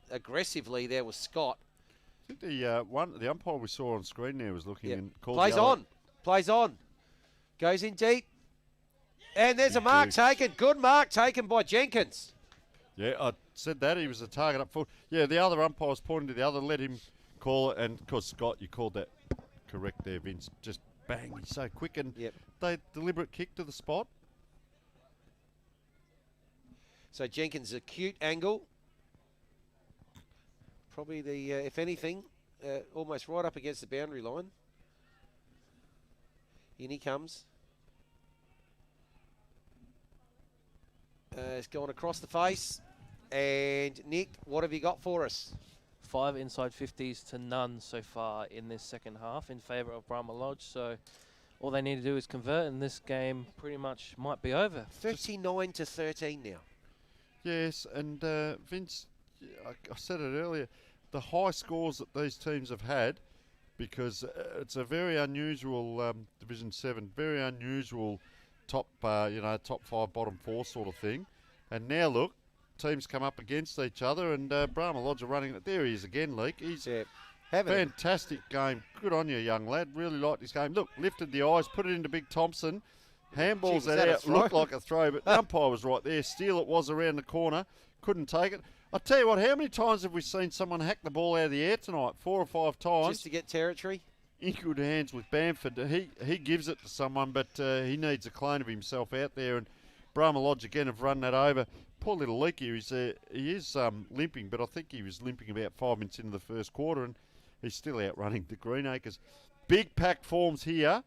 aggressively there was Scott. I think the umpire we saw on screen there was looking and called Plays on. Plays on. Goes in deep. And there's a mark taken. Good mark taken by Jenkins. Yeah, I said that. He was a target up forward. Yeah, the other umpire was pointing to the other. Let him call it. And, of course, Scott, you called that correct there, Vince. Just bang. He's so quick. And they deliberate kick to the spot. So Jenkins, acute angle. Probably the, if anything, almost right up against the boundary line. In he comes. It's gone across the face. And Nick, what have you got for us? 5 inside 50s to none so far in this second half in favour of Brahma Lodge. So all they need to do is convert, and this game pretty much might be over. 39 to 13 now. Yes, and Vince, I said it earlier, the high scores that these teams have had, because it's a very unusual Division 7, very unusual top 5, bottom 4 sort of thing. And now look, teams come up against each other, and Brahma Lodge are running it. There he is again, Leake. He's fantastic game. Good on you, young lad. Really liked his game. Look, lifted the eyes, put it into Big Thompson. Handballs that out. Looked like a throw, but the umpire was right there. Steal it was around the corner. Couldn't take it. I'll tell you what, how many times have we seen someone hack the ball out of the air tonight? 4 or 5 times. Just to get territory? In good hands with Bamford. He gives it to someone, but he needs a clone of himself out there. And Brahma Lodge again have run that over. Poor little Leakey, he is limping, but I think he was limping about 5 minutes into the first quarter, and he's still outrunning the Greenacres. Big pack forms here.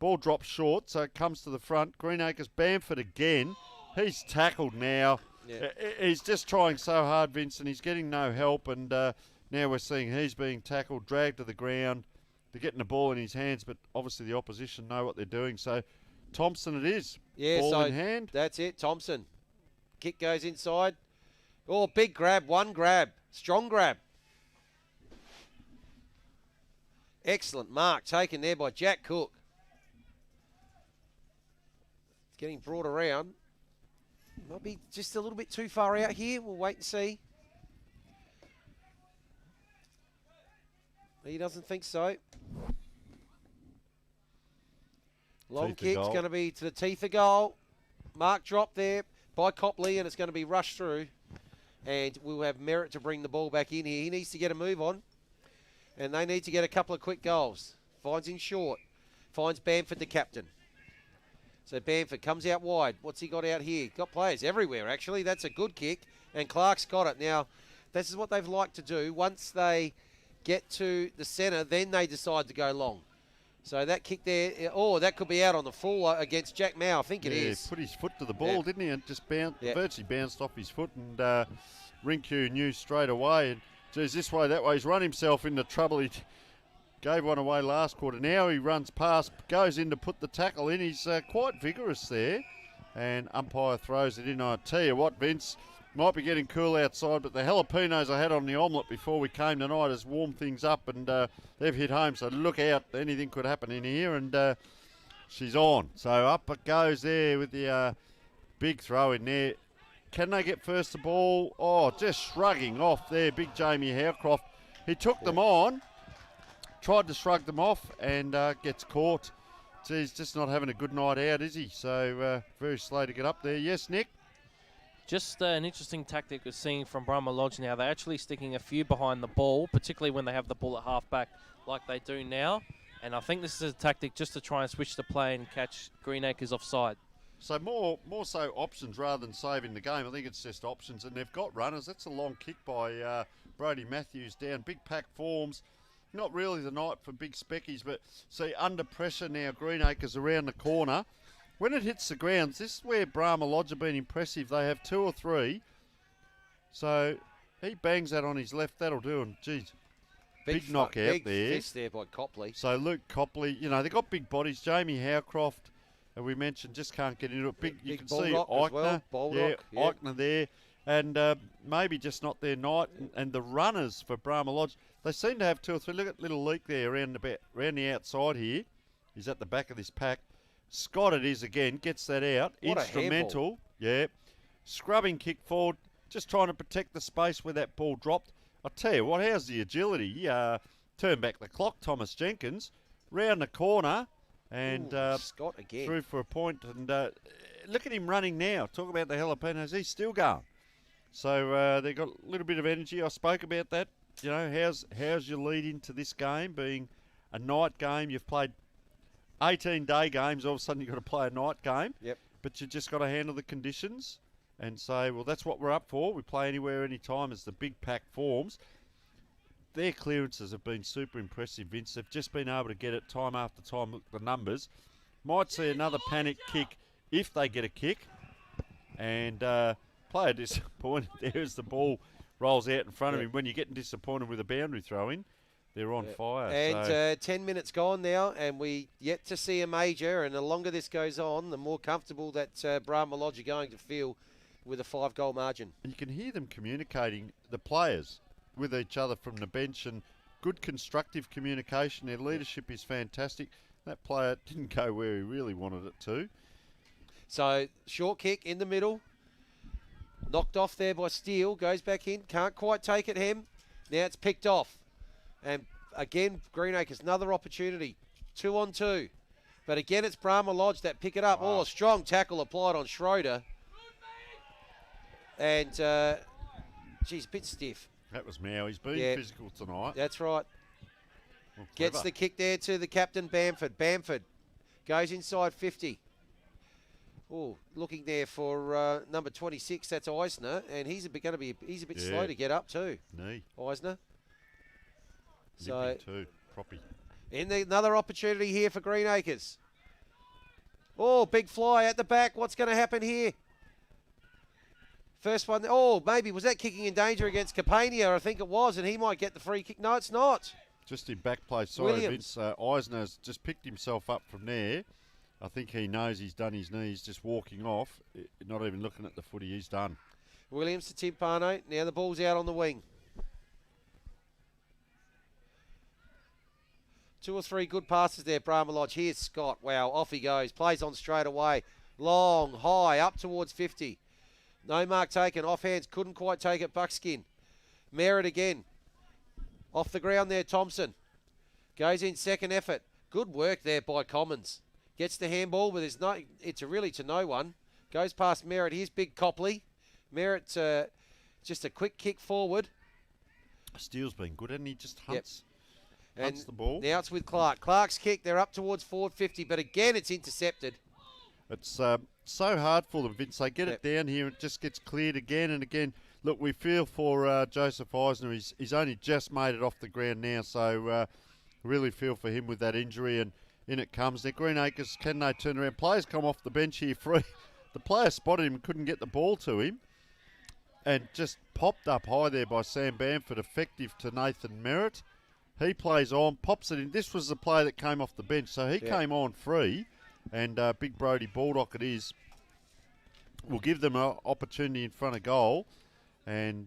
Ball drops short, so it comes to the front. Greenacres, Bamford again. He's tackled now. Yeah. He's just trying so hard, Vincent. He's getting no help, and now we're seeing he's being tackled, dragged to the ground. They're getting the ball in his hands, but obviously the opposition know what they're doing. So Thompson it is. Yeah, ball so in hand. That's it, Thompson. Kick goes inside. Oh, big grab, one grab. Strong grab. Excellent mark taken there by Jack Cook. It's getting brought around. Might be just a little bit too far out here. We'll wait and see. He doesn't think so. Long kick's going to be to the teeth of goal. Mark drop there by Copley, and it's going to be rushed through. And we'll have Merritt to bring the ball back in here. He needs to get a move on. And they need to get a couple of quick goals. Finds him short. Finds Bamford, the captain. So Bamford comes out wide. What's he got out here? Got players everywhere, actually. That's a good kick, and Clark's got it. Now, this is what they've liked to do. Once they get to the centre, then they decide to go long. So that kick there, that could be out on the full against Jack Mao. I think it is. Put his foot to the ball, didn't he? And just virtually bounced off his foot. And Rinku knew straight away. And, geez, this way, that way. He's run himself into trouble. He gave one away last quarter. Now he runs past, goes in to put the tackle in. He's quite vigorous there. And umpire throws it in. I tell you what, Vince, might be getting cool outside, but the jalapenos I had on the omelette before we came tonight has warmed things up, and they've hit home. So look out, anything could happen in here, and she's on. So up it goes there with the big throw in there. Can they get first the ball? Oh, just shrugging off there, big Jamie Howcroft. He took them on, tried to shrug them off, and gets caught. Geez, just not having a good night out, is he? So very slow to get up there. Yes, Nick? Just an interesting tactic we're seeing from Brahma Lodge now. They're actually sticking a few behind the ball, particularly when they have the ball at half-back like they do now. And I think this is a tactic just to try and switch the play and catch Greenacres offside. So more so options rather than saving the game. I think it's just options, and they've got runners. That's a long kick by Brody Matthews down. Big pack forms. Not really the night for big speckies, but see, under pressure now, Greenacres around the corner. When it hits the grounds, this is where Brahma Lodge have been impressive. They have 2 or 3. So he bangs that on his left. That'll do him. Geez, big knockout big there. Fist there by Copley. So Luke Copley, they've got big bodies. Jamie Howcroft, we mentioned, just can't get into it. You can see Eichner. Eichner there. And maybe just not their night. And the runners for Brahma Lodge, they seem to have 2 or 3. Look at little leak there around the outside here. He's at the back of this pack. Scott it is again, gets that out. What instrumental. Yeah. Scrubbing kick forward, just trying to protect the space where that ball dropped. I'll tell you what, how's the agility? Turn back the clock, Thomas Jenkins. Round the corner and Scott again. Through for a point. And look at him running now. Talk about the jalapenos. He's still going. So they've got a little bit of energy. I spoke about that. How's your lead into this game being a night game? You've played 18-day games, all of a sudden you've got to play a night game. Yep. But you just got to handle the conditions and say, well, that's what we're up for. We play anywhere, anytime as the big pack forms. Their clearances have been super impressive, Vince. They've just been able to get it time after time. Look at the numbers. Might see another panic kick if they get a kick. And player disappointed there as the ball rolls out in front of him. When you're getting disappointed with a boundary throw in, they're on fire. And 10 minutes gone now, and we yet to see a major. And the longer this goes on, the more comfortable that Brahma Lodge are going to feel with a 5-goal margin. And you can hear them communicating, the players, with each other from the bench, and good constructive communication. Their leadership is fantastic. That player didn't go where he really wanted it to. So short kick in the middle, knocked off there by Steele, goes back in, can't quite take it, Hem. Now it's picked off. And again, Greenacres, another opportunity. 2 on 2. But again, it's Brahma Lodge that pick it up. Wow. Oh, a strong tackle applied on Schroeder. And, geez, a bit stiff. That was Mao. He's been physical tonight. That's right. Well, gets the kick there to the captain, Bamford. Bamford goes inside 50. Oh, looking there for number 26. That's Eisner, and he's a bit slow to get up too. Knee. Eisner. So too. Proppy. Another opportunity here for Greenacres. Oh, big fly at the back. What's going to happen here? First one. Oh, maybe was that kicking in danger against Capania? I think it was, and he might get the free kick. No, it's not. Just in back play. Sorry, Vince. Eisner's just picked himself up from there. I think he knows he's done his knees, just walking off, not even looking at the footy. He's done. Williams to Timpano. Now the ball's out on the wing. 2 or 3 good passes there, Brahma Lodge. Here's Scott. Wow, off he goes. Plays on straight away. Long, high, up towards 50. No mark taken. Off hands, couldn't quite take it. Buckskin. Merritt again. Off the ground there, Thompson. Goes in second effort. Good work there by Commons. Gets the handball, but it's really to no one. Goes past Merritt. Here's big Copley. Merritt, just a quick kick forward. Steele's been good, hasn't he? Just hunts. And the ball. Now it's with Clark. Clark's kick, they're up towards forward 50, but again it's intercepted. It's so hard for them, Vince. They get it down here, and it just gets cleared again and again. Look, we feel for Joseph Eisner. He's only just made it off the ground now, so really feel for him with that injury, and in it comes. Now, Greenacres, can they turn around? Players come off the bench here free. The player spotted him and couldn't get the ball to him, and just popped up high there by Sam Bamford, effective to Nathan Merritt. He plays on, pops it in. This was the player that came off the bench, so he came on free, and Big Brody Baldock it is. Will give them an opportunity in front of goal, and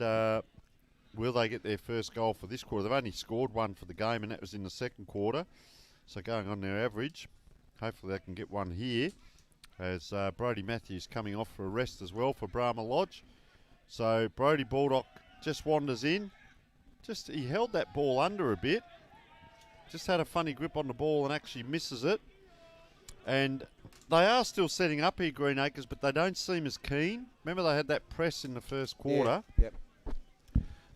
will they get their first goal for this quarter? They've only scored one for the game, and that was in the second quarter. So going on their average, hopefully they can get one here, as Brody Matthews coming off for a rest as well for Brahma Lodge. So Brody Baldock just wanders in. He held that ball under a bit. Just had a funny grip on the ball and actually misses it. And they are still setting up here, Greenacres, but they don't seem as keen. Remember they had that press in the first quarter. Yep.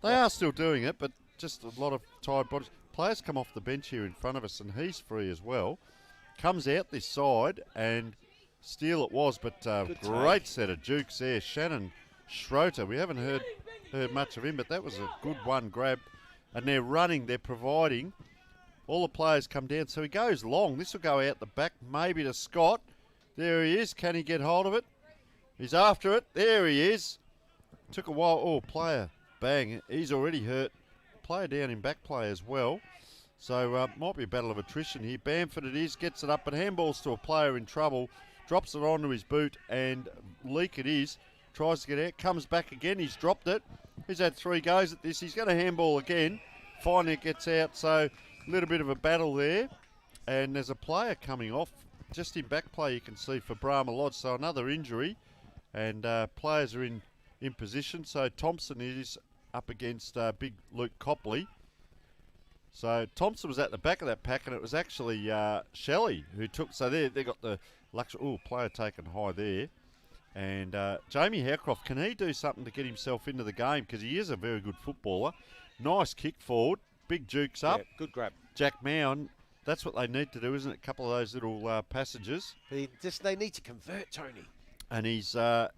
They are still doing it, but just a lot of tired bodies. Players come off the bench here in front of us, and he's free as well. Comes out this side, and steal it was, but great set of jukes there. Shannon Schroeter, we haven't heard much of him, but that was a good one grab. And they're running, they're providing. All the players come down, so he goes long. This will go out the back, maybe to Scott. There he is. Can he get hold of it? He's after it. There he is. Took a while. Oh, player. Bang. He's already hurt. Player down in back play as well. So might be a battle of attrition here. Bamford it is. Gets it up, but handballs to a player in trouble. Drops it onto his boot, and Leak it is. Tries to get out. Comes back again. He's dropped it. He's had 3 goes at this. He's going to handball again. Finally it gets out. So a little bit of a battle there. And there's a player coming off. Just in back play you can see for Brahma Lodge. So another injury. And players are in position. So Thompson is up against big Luke Copley. So Thompson was at the back of that pack, and it was actually Shelley who took. So they got the luxury. Oh, player taken high there. And Jamie Howcroft, can he do something to get himself into the game? Because he is a very good footballer. Nice kick forward. Big jukes up. Yeah, good grab. Jack Mown, that's what they need to do, isn't it? A couple of those little passages. They need to convert, Tony. And he's about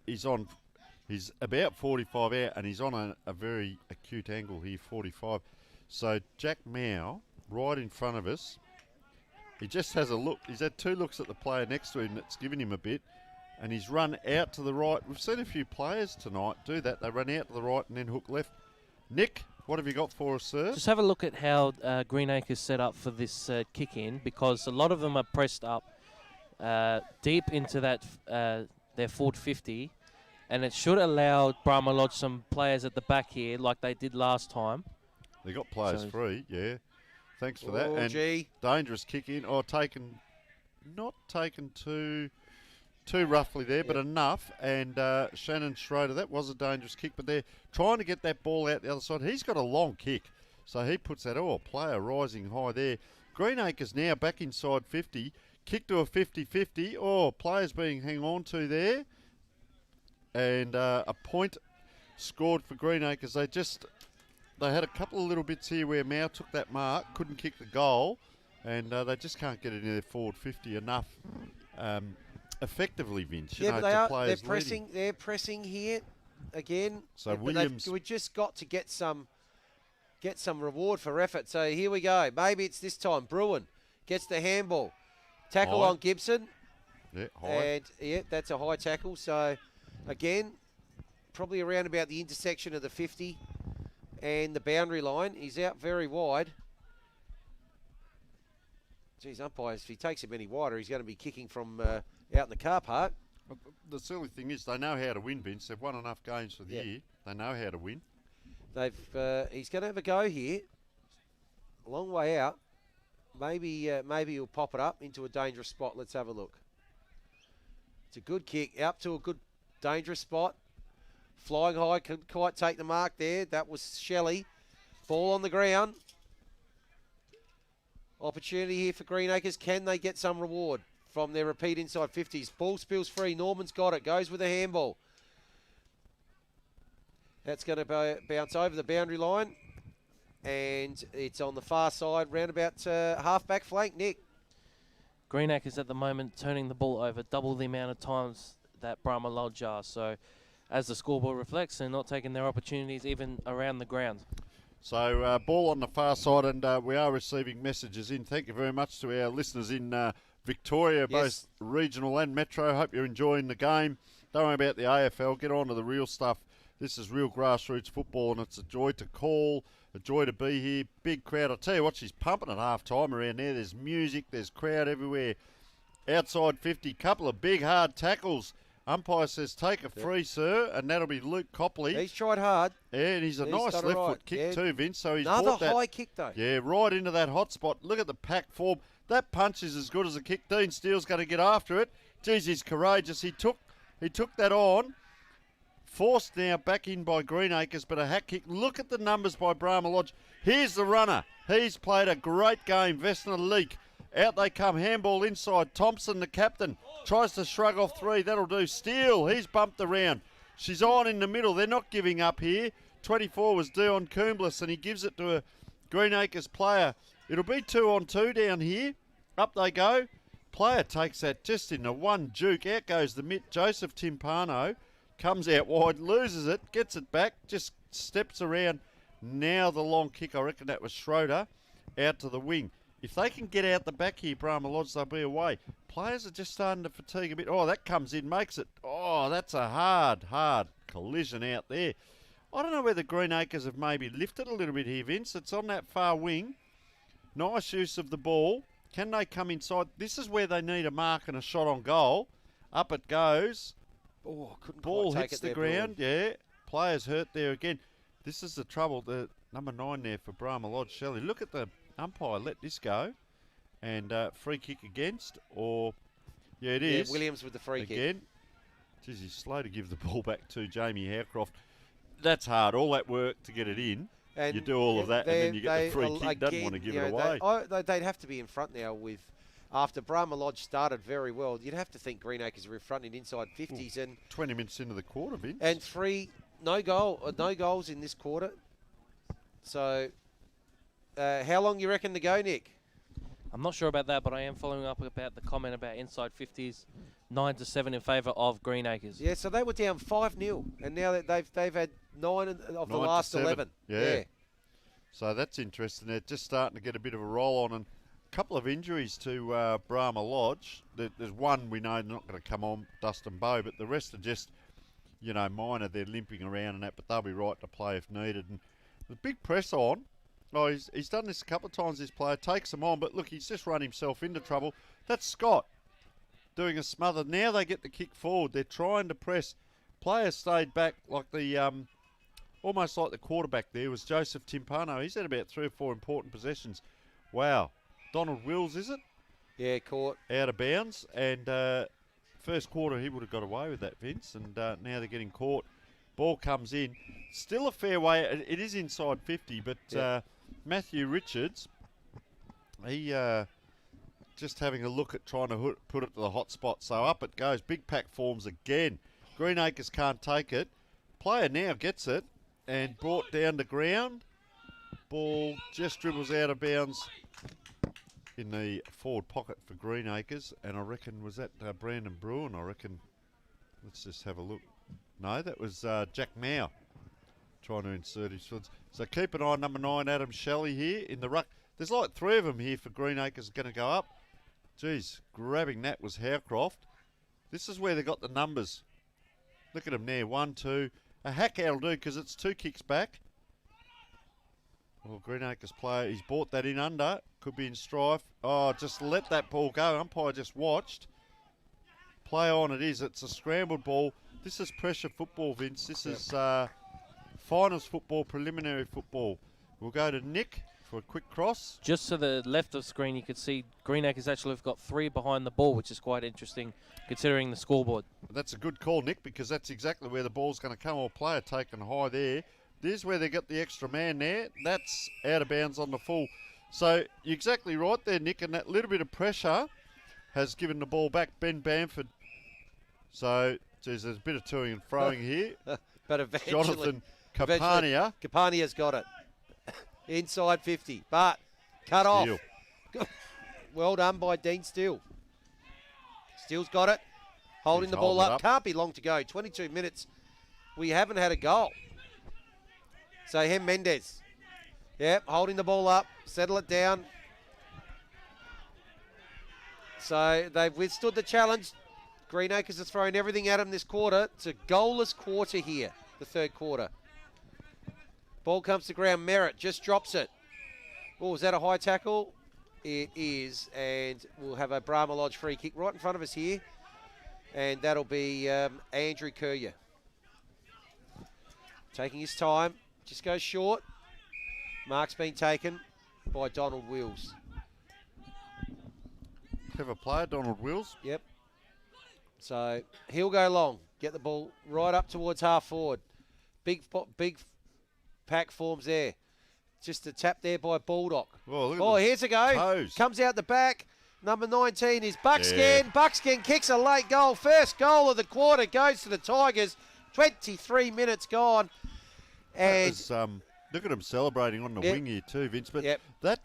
45 out, and he's on a very acute angle here, 45. So Jack Mao, right in front of us, he just has a look. He's had 2 looks at the player next to him that's given him a bit, and he's run out to the right. We've seen a few players tonight do that. They run out to the right and then hook left. Nick, what have you got for us, sir? Just have a look at how Greenacres set up for this kick in, because a lot of them are pressed up deep into that their forward 50, and it should allow Brahma Lodge some players at the back here like they did last time. They got players free, yeah. Thanks for that. And gee. Dangerous kick in. Oh, not taken too roughly there, but enough. And Shannon Schroeter, that was a dangerous kick, but they're trying to get that ball out the other side. He's got a long kick, so he puts that. Oh, player rising high there. Greenacres now back inside 50. Kick to a 50-50. Oh, players being hung on to there. And a point scored for Greenacres. They had a couple of little bits here where Mao took that mark, couldn't kick the goal, and they just can't get it in their forward 50 enough effectively, Vince. Yeah, but they're pressing. Leading. They're pressing here again. So Williams, we just got to get some reward for effort. So here we go. Maybe it's this time. Bruin gets the handball, tackle on Gibson. Yeah, high. And yeah, that's a high tackle. So again, probably around about the intersection of the 50 and the boundary line. He's out very wide. Geez, umpires, if he takes him any wider, he's going to be kicking from out in the car park. The silly thing is they know how to win, Vince. They've won enough games for the year. They know how to win. He's going to have a go here. A long way out. Maybe he'll pop it up into a dangerous spot. Let's have a look. It's a good kick. Out to a good dangerous spot. Flying high, couldn't quite take the mark there. That was Shelley. Ball on the ground. Opportunity here for Greenacres. Can they get some reward from their repeat inside 50s? Ball spills free. Norman's got it. Goes with a handball. That's going to bounce over the boundary line. And it's on the far side, round about half-back flank, Nick. Greenacres at the moment turning the ball over double the amount of times that Brahma Lodge are. So as the scoreboard reflects, they're not taking their opportunities even around the ground. So ball on the far side, and we are receiving messages in. Thank you very much to our listeners in Victoria, both regional and metro. Hope you're enjoying the game. Don't worry about the AFL. Get on to the real stuff. This is real grassroots football, and it's a joy to call, a joy to be here. Big crowd. I'll tell you what, she's pumping at half-time around there. There's music, there's crowd everywhere. Outside 50, couple of big, hard tackles. Umpire says, take a free, sir, and that'll be Luke Copley. He's tried hard. Yeah, and he's a nice left foot kick too, Vince. So he's another brought that, high kick, though. Yeah, right into that hot spot. Look at the pack form. That punch is as good as a kick. Dean Steele's going to get after it. Geez, he's courageous. He took that on. Forced now back in by Greenacres, but a hack kick. Look at the numbers by Brahma Lodge. Here's the runner. He's played a great game. Vesna Leak. Out they come. Handball inside. Thompson, the captain, tries to shrug off three. That'll do. Steele, he's bumped around. She's on in the middle. They're not giving up here. 24 was Dion Coomblas, and he gives it to a Greenacres player. It'll be 2-on-2 down here. Up they go. Player takes that just in the one juke. Out goes the mitt. Joseph Timpano comes out wide, loses it, gets it back, just steps around. Now the long kick, I reckon that was Schroeder, out to the wing. If they can get out the back here, Brahma Lodge, they'll be away. Players are just starting to fatigue a bit. Oh, that comes in, makes it. Oh, that's a hard collision out there. I don't know whether Greenacres have maybe lifted a little bit here, Vince. It's on that far wing. Nice use of the ball. Can they come inside? This is where they need a mark and a shot on goal. Up it goes. Oh, couldn't ball quite hits take it the there, ground. Yeah, players hurt there again. This is the trouble. The number 9 there for Brahma Lodge, Shelley. Look at the umpire. Let this go. And free kick against, or... Yeah, it is. Williams with the free kick. Again. Geez, he's slow to give the ball back to Jamie Howcroft. That's hard. All that work to get it in. And you do all of that, and then you get the free kick. Doesn't want to give it away. They'd have to be in front now with... After Brahma Lodge started very well, you'd have to think Greenacres are in front in inside 50s. And 20 minutes into the quarter, Vince. And no goals in this quarter. So, how long you reckon to go, Nick? I'm not sure about that, but I am following up about the comment about inside 50s, 9-7 in favour of Greenacres. Yeah, so they were down 5-0, and now they've had 9 of the last 11. Yeah. So that's interesting. They're just starting to get a bit of a roll on, and couple of injuries to Brahma Lodge. There's one we know not going to come on, Dustin Bowe, but the rest are just, minor. They're limping around and that, but they'll be right to play if needed. And the big press on. Oh, he's done this a couple of times, this player. Takes them on, but look, he's just run himself into trouble. That's Scott doing a smother. Now they get the kick forward. They're trying to press. Players stayed back like the... almost like the quarterback there was Joseph Timpano. He's had about 3 or 4 important possessions. Wow. Donald Wills, is it? Yeah, caught. Out of bounds. And first quarter, he would have got away with that, Vince. And now they're getting caught. Ball comes in. Still a fair way. It is inside 50, but Matthew Richards, he just having a look at trying to put it to the hot spot. So up it goes. Big pack forms again. Greenacres can't take it. Player now gets it and brought down to ground. Ball just dribbles out of bounds in the forward pocket for Greenacres, and I reckon, was that Brandon Bruin? I reckon, let's just have a look. No, that was Jack Mao trying to insert his foot. So keep an eye on number 9, Adam Shelley here in the ruck. There's like 3 of them here for Greenacres going to go up. Geez, grabbing that was Howcroft. This is where they got the numbers. Look at them there, 1, 2. A hack out'll do because it's 2 kicks back. Well, Greenacres player, he's brought that in under. Could be in strife. Oh, just let that ball go. Umpire just watched. Play on it is. It's a scrambled ball. This is pressure football, Vince. This is finals football, preliminary football. We'll go to Nick for a quick cross. Just to the left of screen, you could see Greenacres actually have got 3 behind the ball, which is quite interesting considering the scoreboard. That's a good call, Nick, because that's exactly where the ball's going to come. Or player taken high there. There's where they got the extra man there. That's out of bounds on the full. So you're exactly right there, Nick, and that little bit of pressure has given the ball back. Ben Bamford. So, geez, there's a bit of toing and froing here. But eventually... Jonathan Capania. Capania's got it. Inside 50, but cut off. Well done by Dean Steele. Steele's got it. Holding He's the ball holding up. it up. Can't be long to go. 22 minutes. We haven't had a goal. So Hem Mendes. Yep, holding the ball up. Settle it down. So they've withstood the challenge. Greenacres has thrown everything at them this quarter. It's a goalless quarter here, the third quarter. Ball comes to ground. Merritt just drops it. Oh, is that a high tackle? It is, and we'll have a Brahma Lodge free kick right in front of us here. And that'll be Andrew Currier. Taking his time, just goes short. Mark's been taken by Donald Wills. Clever player, Donald Wills. Yep. So he'll go long, get the ball right up towards half forward. Big pack forms there. Just a tap there by Baldock. Oh, here's a go. Toes. Comes out the back. Number 19 is Buckskin. Yeah. Buckskin kicks a late goal. First goal of the quarter goes to the Tigers. 23 minutes gone. And Look at him celebrating on the wing here too, Vince. But that,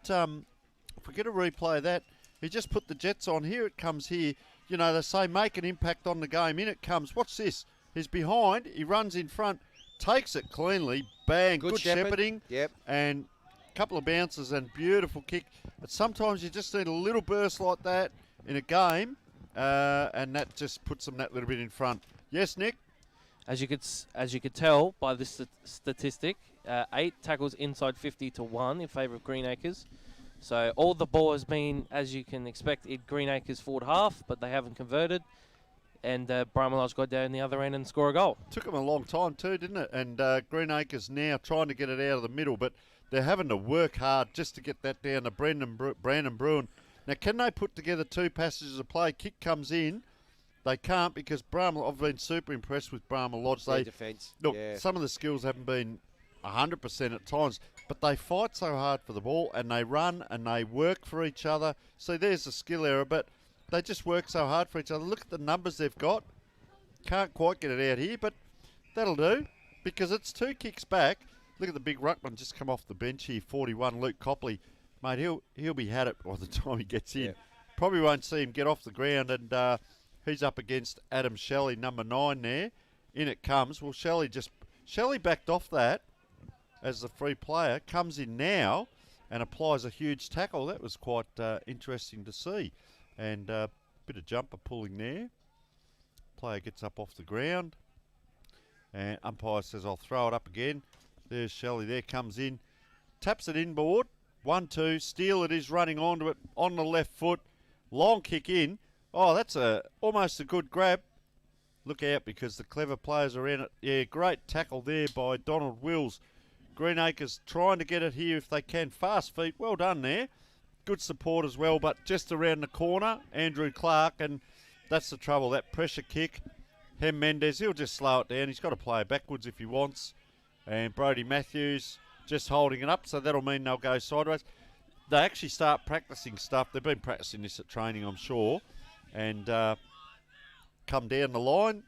if we get a replay of that, he just put the Jets on. Here it comes here. You know, they say make an impact on the game. In it comes. Watch this. He's behind. He runs in front. Takes it cleanly. Bang. Good shepherding. Yep. And a couple of bounces and beautiful kick. But sometimes you just need a little burst like that in a game. And that just puts them that little bit in front. Yes, Nick? As you could tell by this statistic, 8 tackles inside 50 to 1 in favour of Greenacres. So all the ball has been, as you can expect, in Greenacres forward half, but they haven't converted. And Brahma Lodge got down the other end and score a goal. Took them a long time too, didn't it? And Greenacres now trying to get it out of the middle, but they're having to work hard just to get that down to Brandon Bruin. Now, can they put together 2 passages of play? Kick comes in. They can't because I've been super impressed with Brahma Lodge. Their defence. Look, some of the skills haven't been 100% at times, but they fight so hard for the ball and they run and they work for each other. See, there's a skill error, but they just work so hard for each other. Look at the numbers they've got. Can't quite get it out here, but that'll do because it's 2 kicks back. Look at the big ruckman just come off the bench here, 41, Luke Copley. Mate, he'll be had it by the time he gets in. Yeah. Probably won't see him get off the ground, and he's up against Adam Shelley, number 9 there. In it comes. Well, Shelley backed off that as the free player, comes in now and applies a huge tackle. That was quite interesting to see. And a bit of jumper pulling there. Player gets up off the ground. And umpire says, I'll throw it up again. There's Shelley there, comes in. Taps it inboard. 1-2. Steele it is running onto it on the left foot. Long kick in. Oh, that's almost a good grab. Look out because the clever players are in it. Yeah, great tackle there by Donald Wills. Greenacres trying to get it here if they can. Fast feet, well done there. Good support as well, but just around the corner, Andrew Clark, and that's the trouble, that pressure kick. Hem Mendes, he'll just slow it down. He's got to play it backwards if he wants. And Brodie Matthews just holding it up, so that'll mean they'll go sideways. They actually start practicing stuff. They've been practicing this at training, I'm sure. And come down the line.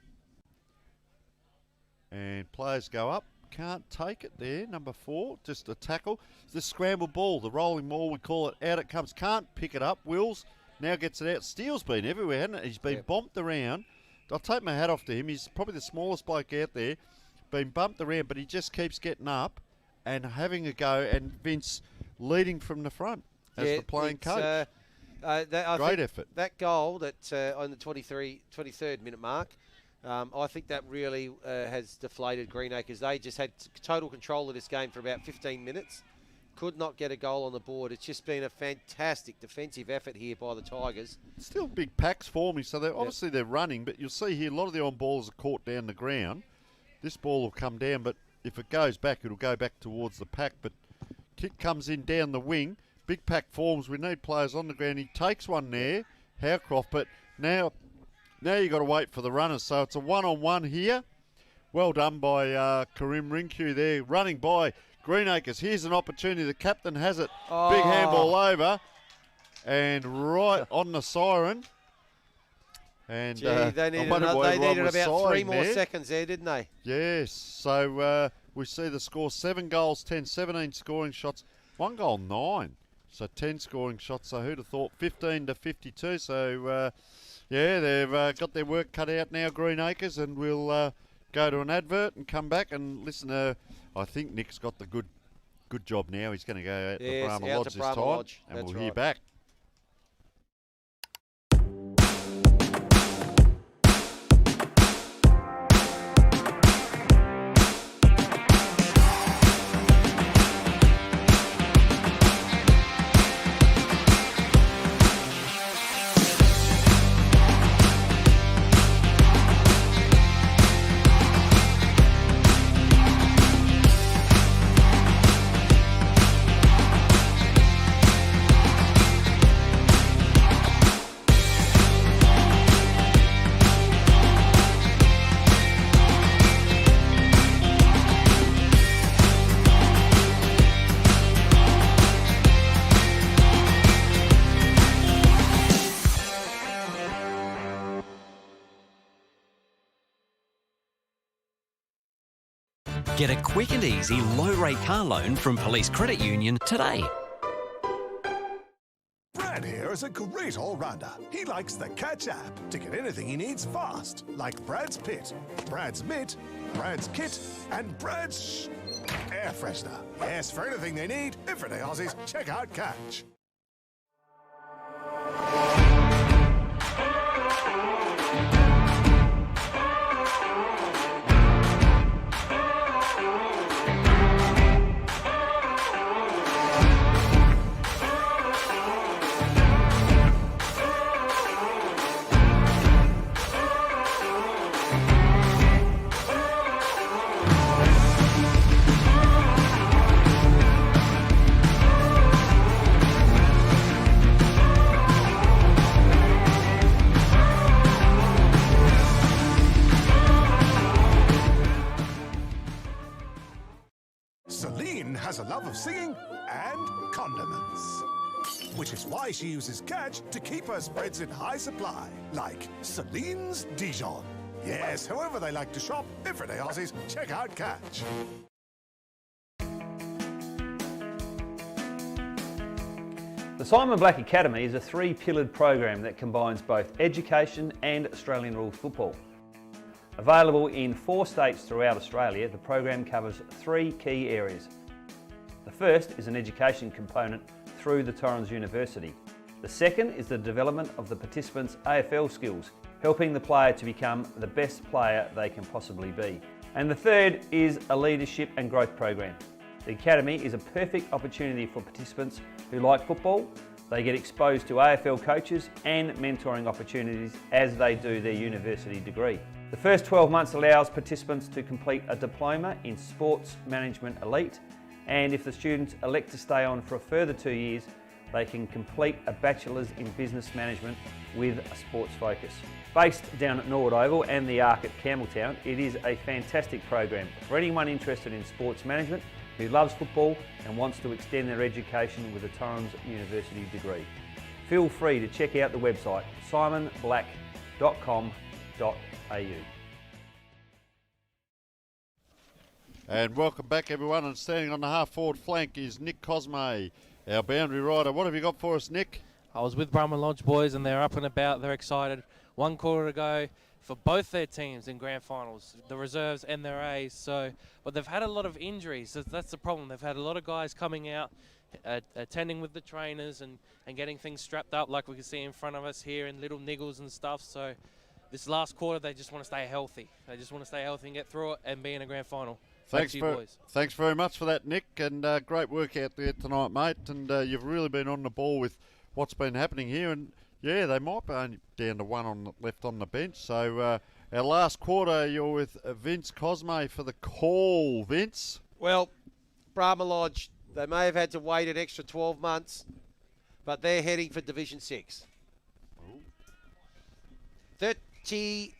And players go up. Can't take it there, number 4. Just a tackle. The scramble ball, the rolling ball, we call it. Out it comes. Can't pick it up. Wills now gets it out. Steele's been everywhere, hasn't he? He's been bumped around. I'll take my hat off to him. He's probably the smallest bloke out there. Been bumped around, but he just keeps getting up and having a go. And Vince leading from the front as the playing coach. Great effort. That goal that on the 23rd minute mark, I think that really has deflated Greenacres. They just had total control of this game for about 15 minutes. Could not get a goal on the board. It's just been a fantastic defensive effort here by the Tigers. Still big packs forming, so obviously they're running, but you'll see here a lot of the on-balls are caught down the ground. This ball will come down, but if it goes back, it'll go back towards the pack. But kick comes in down the wing. Big pack forms. We need players on the ground. He takes one there, Howcroft, but now you've got to wait for the runners. So it's a one-on-one here. Well done by Karim Rinku there, running by Greenacres. Here's an opportunity. The captain has it. Oh. Big handball over. And right on the siren. And they needed about 3 more seconds there, didn't they? Yes. So we see the score 7 goals, 10, 17 scoring shots. 1 goal, 9. So 10 scoring shots. So who'd have thought 15 to 52. So Yeah, they've got their work cut out now, Greenacres, and we'll go to an advert and come back and listen to. I think Nick's got the good job now. He's going to go out to Brahma Lodge this time, and we'll hear back. Get a quick and easy low-rate car loan from Police Credit Union today. Brad here is a great all-rounder. He likes the Catch app to get anything he needs fast, like Brad's Pit, Brad's Mitt, Brad's Kit, and Brad's air freshener. Yes, for anything they need, everyday Aussies, check out Catch. Has a love of singing and condiments, which is why she uses Catch to keep her spreads in high supply, like Celine's Dijon. Yes, however they like to shop, everyday Aussies, check out Catch. The Simon Black Academy is a three-pillared program that combines both education and Australian rules football. Available in 4 states throughout Australia, the program covers 3 key areas. The first is an education component through the Torrens University. The second is the development of the participants' AFL skills, helping the player to become the best player they can possibly be. And the third is a leadership and growth program. The Academy is a perfect opportunity for participants who like football. They get exposed to AFL coaches and mentoring opportunities as they do their university degree. The first 12 months allows participants to complete a diploma in Sports Management Elite, and if the students elect to stay on for a further 2 years, they can complete a Bachelor's in Business Management with a sports focus. Based down at Norwood Oval and the Arc at Campbelltown, it is a fantastic program for anyone interested in sports management who loves football and wants to extend their education with a Torrens University degree. Feel free to check out the website simonblack.com.au. And welcome back, everyone. And standing on the half-forward flank is Nick Cosme, our boundary rider. What have you got for us, Nick? I was with Brahma Lodge boys, and they're up and about. They're excited. 1 quarter to go for both their teams in grand finals, the reserves and their A's. But they've had a lot of injuries. That's the problem. They've had a lot of guys coming out, attending with the trainers and getting things strapped up, like we can see in front of us here, and little niggles and stuff. So this last quarter, they just want to stay healthy. They just want to stay healthy and get through it and be in a grand final. Thanks very much for that, Nick, and great work out there tonight, mate. And you've really been on the ball with what's been happening here. And yeah, they might be only down to 1 left on the bench. So our last quarter, you're with Vince Cosme for the call, Vince. Well, Brahma Lodge, they may have had to wait an extra 12 months, but they're heading for Division 6. Ooh. 37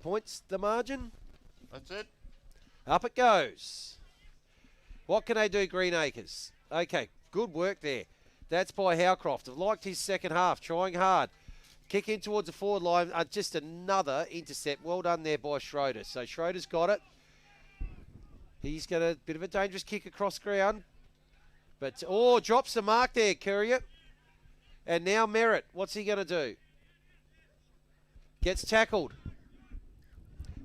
points the margin. That's it. Up it goes. What can they do, Greenacres? Okay, good work there. That's by Howcroft. I've liked his second half, trying hard. Kick in towards the forward line. Just another intercept. Well done there by Schroeder. So Schroeder's got it. He's got a bit of a dangerous kick across ground. But, drops the mark there, Courier. And now Merritt, what's he going to do? Gets tackled.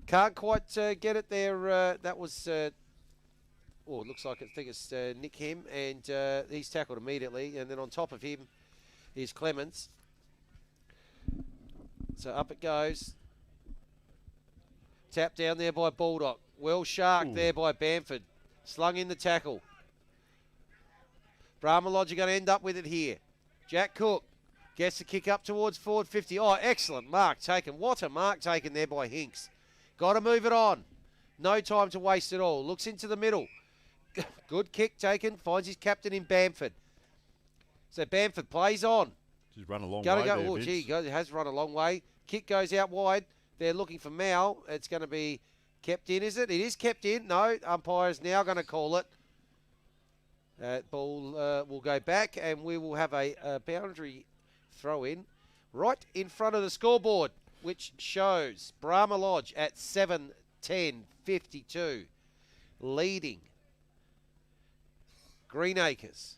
Can't quite get it there. That was, it looks like I think it's Nick Hem, and he's tackled immediately. And then on top of him is Clemens. So up it goes. Tap down there by Baldock. Well sharked there by Bamford. Slung in the tackle. Brahma Lodge are going to end up with it here. Jack Cook gets the kick up towards forward 50. Oh, excellent mark taken. What a mark taken there by Hinks. Got to move it on. No time to waste at all. Looks into the middle. Good kick taken. Finds his captain in Bamford. So Bamford plays on. He's run a long Gotta way go. there, Oh, Vince. gee, has run a long way. Kick goes out wide. They're looking for Mal. It's going to be kept in, is it? It is kept in. No, umpire's now going to call it. Ball will go back, and we will have a boundary throw in right in front of the scoreboard, which shows Brahma Lodge at 7:10:52, leading Greenacres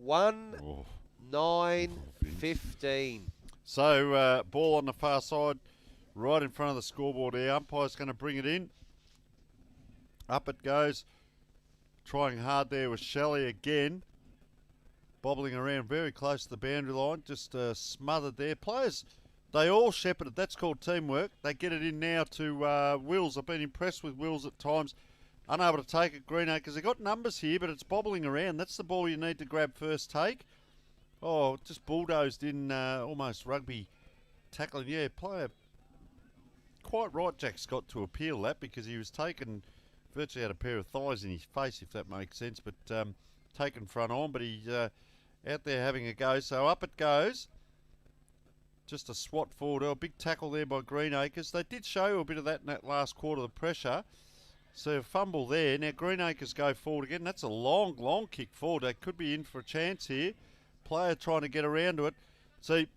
1-9-15. So, ball on the far side, right in front of the scoreboard here. Umpire's going to bring it in. Up it goes. Trying hard there with Shelley again. Bobbling around very close to the boundary line. Just smothered there. Players, they all shepherded. That's called teamwork. They get it in now to Wills. I've been impressed with Wills at times. Unable to take it, Greenacres. They've got numbers here, but it's bobbling around. That's the ball you need to grab first take. Oh, just bulldozed in almost rugby tackling. Yeah, player quite right, Jack Scott, to appeal that because he was taken, virtually had a pair of thighs in his face, if that makes sense, but taken front on, but he's out there having a go. So up it goes. Just a swat forward. A big tackle there by Greenacres. They did show a bit of that in that last quarter, the pressure. So a fumble there. Now Greenacres go forward again. That's a long, long kick forward. They could be in for a chance here. Player trying to get around to it. See,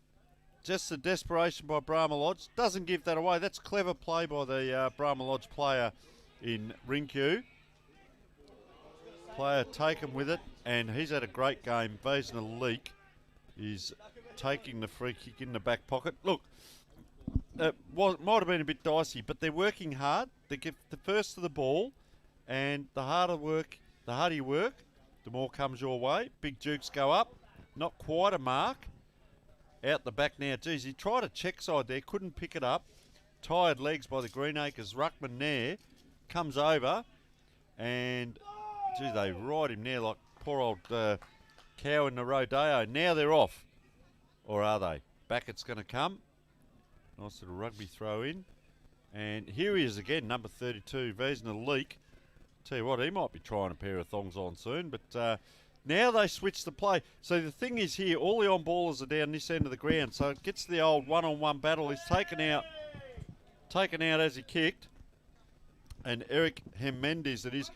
just the desperation by Brahma Lodge. Doesn't give that away. That's clever play by the Brahma Lodge player in Rinque. Player taken with it, and he's had a great game. Vaisna Leak is taking the free kick in the back pocket. Look, might have been a bit dicey, but they're working hard. They get the first to the ball, and the harder you work, the more comes your way. Big Dukes go up. Not quite a mark. Out the back now. Geez, he tried a check side there, couldn't pick it up. Tired legs by the Greenacres. Ruckman there comes over, and geez, they ride him there like poor old cow in the rodeo. Now they're off, or are they? Back it's going to come. Nice little rugby throw in, and here he is again, number 32, Vaisna Leak. Tell you what, he might be trying a pair of thongs on soon, but now they switch the play. So the thing is here, all the on-ballers are down this end of the ground, so it gets the old one-on-one battle. He's taken out as he kicked, and Eric Jimenez it is.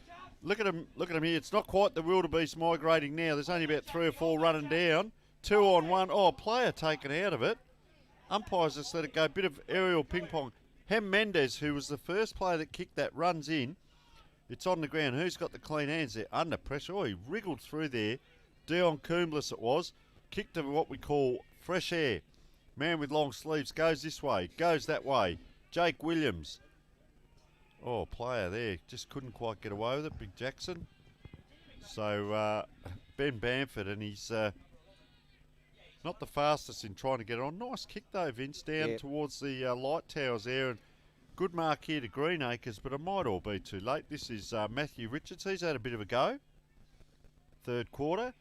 Look at him here. It's not quite the wildebeest migrating now. There's only about 3 or 4 running down. 2 on 1. Oh, player taken out of it. Umpires just let it go. Bit of aerial ping pong. Jimenez, who was the first player that kicked that, runs in. It's on the ground. Who's got the clean hands there? Under pressure. Oh, he wriggled through there. Dion Coomblas it was. Kicked to what we call fresh air. Man with long sleeves goes this way, goes that way. Jake Williams. Oh, player there. Just couldn't quite get away with it. Big Jackson. So, Ben Bamford, and he's not the fastest in trying to get it on. Nice kick, though, Vince, down towards the light towers there. And good mark here to Greenacres, but it might all be too late. This is Matthew Richards. He's had a bit of a go. Third quarter.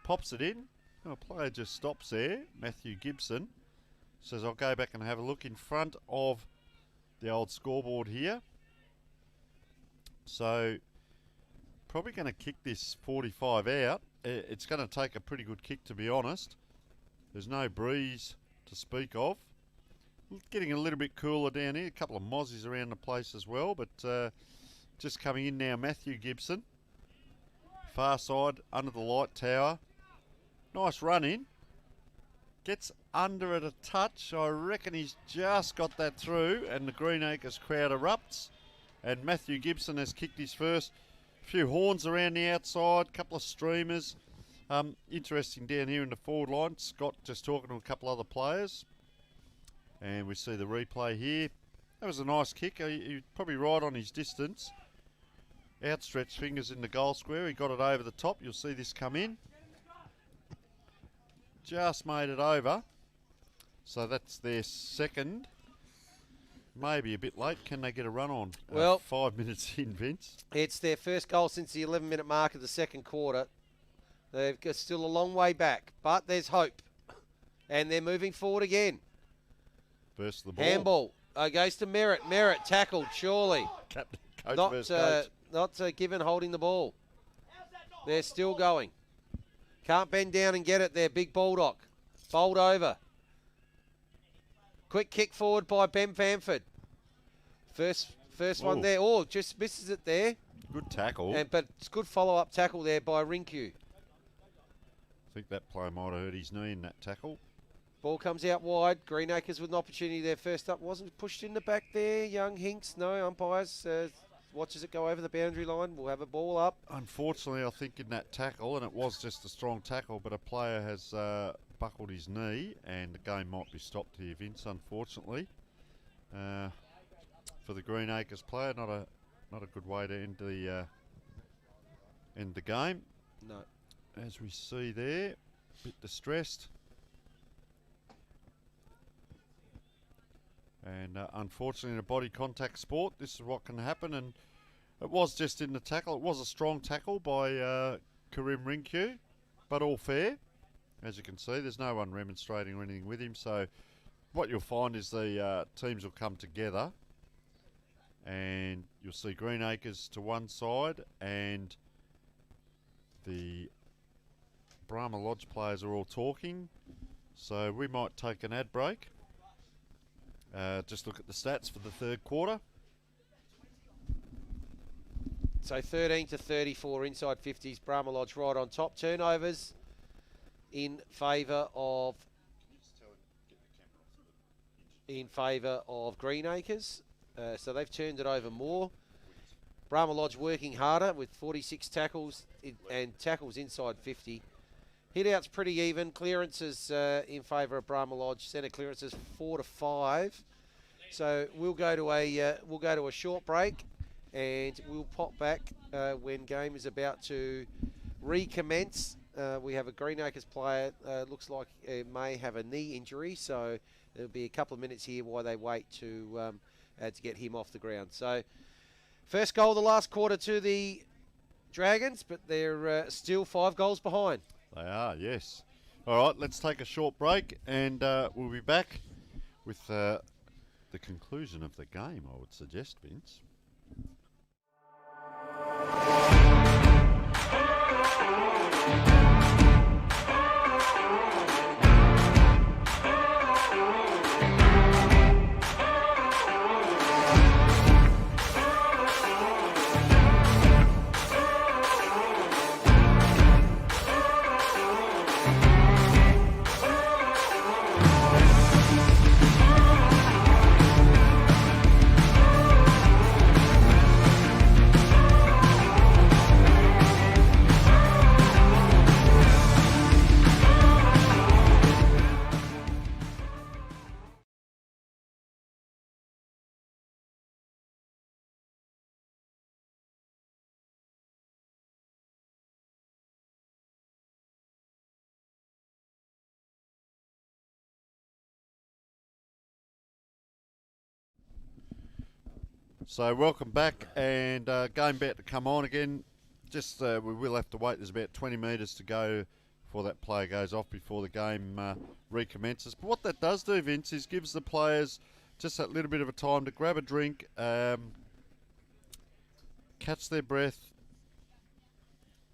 Pops it in. Oh, player just stops there. Matthew Gibson says, I'll go back and have a look in front of the old scoreboard here. So, probably going to kick this 45 out. It's going to take a pretty good kick, to be honest. There's no breeze to speak of. Getting a little bit cooler down here. A couple of mozzies around the place as well, but just coming in now, Matthew Gibson. Far side, under the light tower. Nice run in. Gets under it a touch. I reckon he's just got that through, and the Greenacres crowd erupts. And Matthew Gibson has kicked his first. A few horns around the outside, couple of streamers. Interesting down here in the forward line. Scott just talking to a couple other players. And we see the replay here. That was a nice kick. He probably right on his distance. Outstretched fingers in the goal square. He got it over the top. You'll see this come in. Just made it over. So that's their second. Maybe a bit late. Can they get a run on? Well, 5 minutes in, Vince. It's their first goal since the 11-minute mark of the second quarter. They've got still a long way back, but there's hope. And they're moving forward again. Burst the ball. Handball. Goes to Merritt. Merritt tackled, surely. Captain, coach versus coach. Not given holding the ball. They're still going. Can't bend down and get it there. Big Bulldog. Bowled over. Quick kick forward by Ben Bamford. First one there. Oh, just misses it there. Good tackle. But it's good follow-up tackle there by Rinku. I think that player might have hurt his knee in that tackle. Ball comes out wide. Greenacres with an opportunity there. First up, wasn't pushed in the back there. Young Hinks, no. Umpires watches it go over the boundary line. We'll have a ball up. Unfortunately, I think in that tackle, and it was just a strong tackle, but a player has buckled his knee, and the game might be stopped here, Vince, unfortunately. For the Greenacres player, not a good way to end the game. No. As we see there, a bit distressed. And unfortunately, in a body contact sport, this is what can happen. And it was just in the tackle. It was a strong tackle by Karim Rinku, but all fair. As you can see, there's no one remonstrating or anything with him. So what you'll find is the teams will come together, and you'll see Greenacres to one side, and the Brahma Lodge players are all talking. So we might take an ad break. Just look at the stats for the third quarter. So 13-34 inside 50s. Brahma Lodge right on top. Turnovers in favour of Greenacres. So they've turned it over more. Brahma Lodge working harder with 46 tackles and tackles inside 50. Hit-outs pretty even. Clearances in favour of Brahma Lodge. Centre clearances 4-5. So we'll go to a short break, and we'll pop back when game is about to recommence. We have a Greenacres player. Looks like he may have a knee injury, so there'll be a couple of minutes here while they wait to get him off the ground. So first goal of the last quarter to the Dragons, but they're still 5 goals behind. They are, yes. All right, let's take a short break, and we'll be back with the conclusion of the game, I would suggest, Vince. So welcome back, and game about to come on again. Just we will have to wait. There's about 20 metres to go before that player goes off, before the game recommences. But what that does do, Vince, is gives the players just that little bit of a time to grab a drink, catch their breath,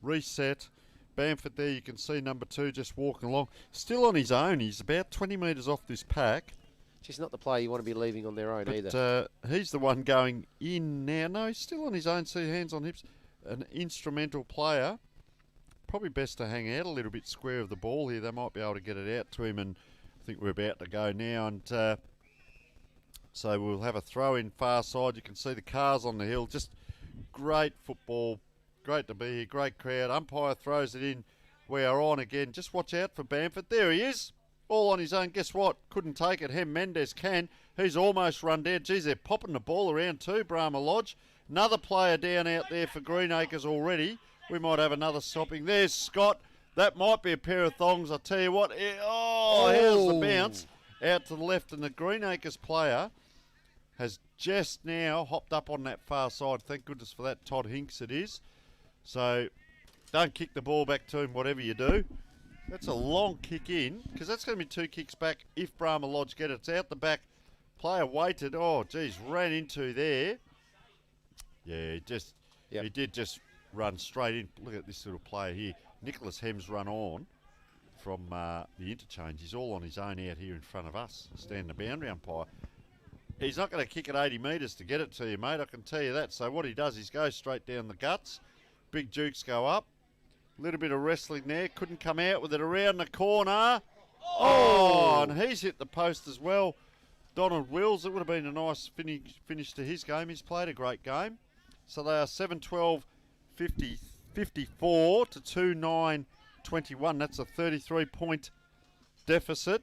reset. Bamford there, you can see number 2 just walking along. Still on his own. He's about 20 metres off this pack. Just not the player you want to be leaving on their own either. He's the one going in now. No, he's still on his own. See, hands on hips. An instrumental player. Probably best to hang out a little bit square of the ball here. They might be able to get it out to him, and I think we're about to go now. And so we'll have a throw in far side. You can see the cars on the hill. Just great football. Great to be here. Great crowd. Umpire throws it in We are on again. Just watch out for Bamford. There he is. All on his own. Guess what? Couldn't take it. Hem Mendes can. He's almost run down. Geez, they're popping the ball around too, Brahma Lodge. Another player down out there for Greenacres already. We might have another stopping. There's Scott. That might be a pair of thongs. I tell you what. Oh, here's the bounce. Out to the left. And the Greenacres player has just now hopped up on that far side. Thank goodness for that. Todd Hinks it is. So don't kick the ball back to him, whatever you do. That's a long kick in, because that's going to be 2 kicks back if Brahma Lodge get it. It's out the back. Player waited. Oh, geez, ran into there. Yeah, he did just run straight in. Look at this little player here. Nicholas Hems run on from the interchange. He's all on his own out here in front of us, standing the boundary umpire. He's not going to kick it 80 metres to get it to you, mate. I can tell you that. So what he does is go straight down the guts. Big Dukes go up. A little bit of wrestling there. Couldn't come out with it around the corner. Oh, and he's hit the post as well. Donald Wills. It would have been a nice finish to his game. He's played a great game. So they are 7-12, 54 to 2-9-21. That's a 33-point deficit.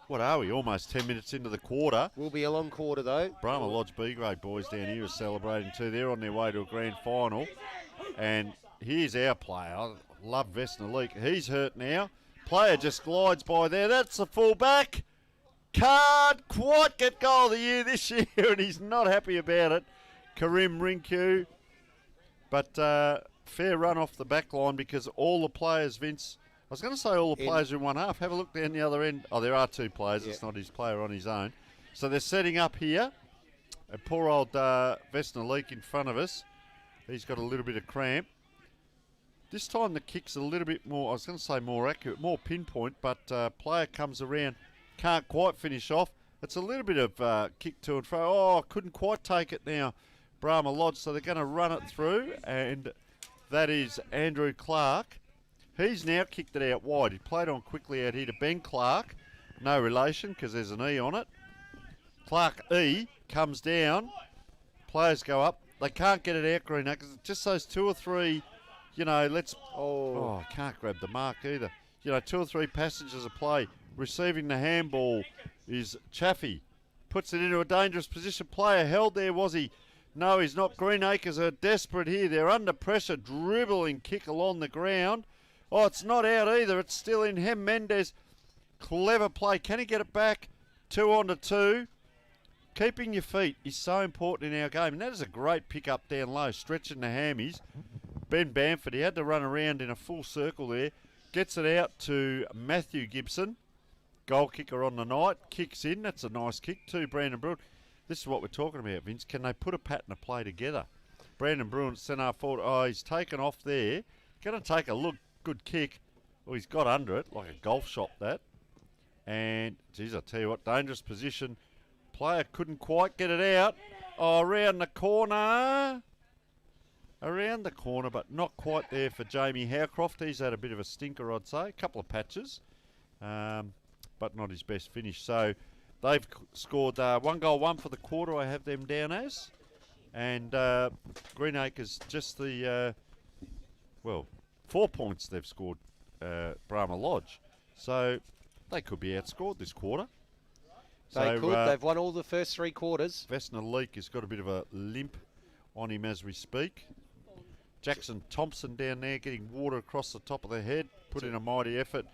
What are we? Almost 10 minutes into the quarter. Will be a long quarter, though. Brahma Lodge B-grade boys down here are celebrating too. They're on their way to a grand final. And here's our player. I love Vesna Leak. He's hurt now. Player just glides by there. That's the full-back. Can't quite get goal of the year this year, and he's not happy about it. Karim Rinku. But fair run off the back line because all the players, Vince... I was going to say all the players are in one half. Have a look down the other end. Oh, there are 2 players. Yeah. It's not his player on his own. So they're setting up here. And poor old Vesna Leak in front of us. He's got a little bit of cramp. This time the kick's a little bit more, I was going to say more accurate, more pinpoint, but player comes around, can't quite finish off. It's a little bit of kick to and fro. Oh, couldn't quite take it now, Brahma Lodge. So they're going to run it through, and that is Andrew Clark. He's now kicked it out wide. He played on quickly out here to Ben Clark. No relation because there's an E on it. Clark E comes down. Players go up. They can't get it out, Greenacres. Just those 2 or 3, you know, I can't grab the mark either. You know, 2 or 3 passages of play. Receiving the handball is Chaffee. Puts it into a dangerous position. Player held there, was he? No, he's not. Greenacres are desperate here. They're under pressure. Dribbling kick along the ground. Oh, it's not out either. It's still in. Hem Mendes. Clever play. Can he get it back? 2 on to 2. Keeping your feet is so important in our game. And that is a great pick up down low. Stretching the hammies. Ben Bamford, he had to run around in a full circle there. Gets it out to Matthew Gibson. Goal kicker on the night. Kicks in. That's a nice kick too, Brandon Bruin. This is what we're talking about, Vince. Can they put a pattern of play together? Brandon Bruin, centre forward. Oh, he's taken off there. Going to take a good kick. Well, he's got under it like a golf shot, that. And, geez, I tell you what, dangerous position. Player couldn't quite get it out. Oh, around the corner. Around the corner, but not quite there for Jamie Howcroft. He's had a bit of a stinker, I'd say. A couple of patches, but not his best finish. So they've scored 1 goal, 1 for the quarter. I have them down as. And Greenacres just the, 4 points they've scored, Brahma Lodge. So they could be outscored this quarter. They could. They've won all the first 3 quarters. Vesna Leak has got a bit of a limp on him as we speak. Jackson Thompson down there getting water across the top of the head. Put in a mighty effort.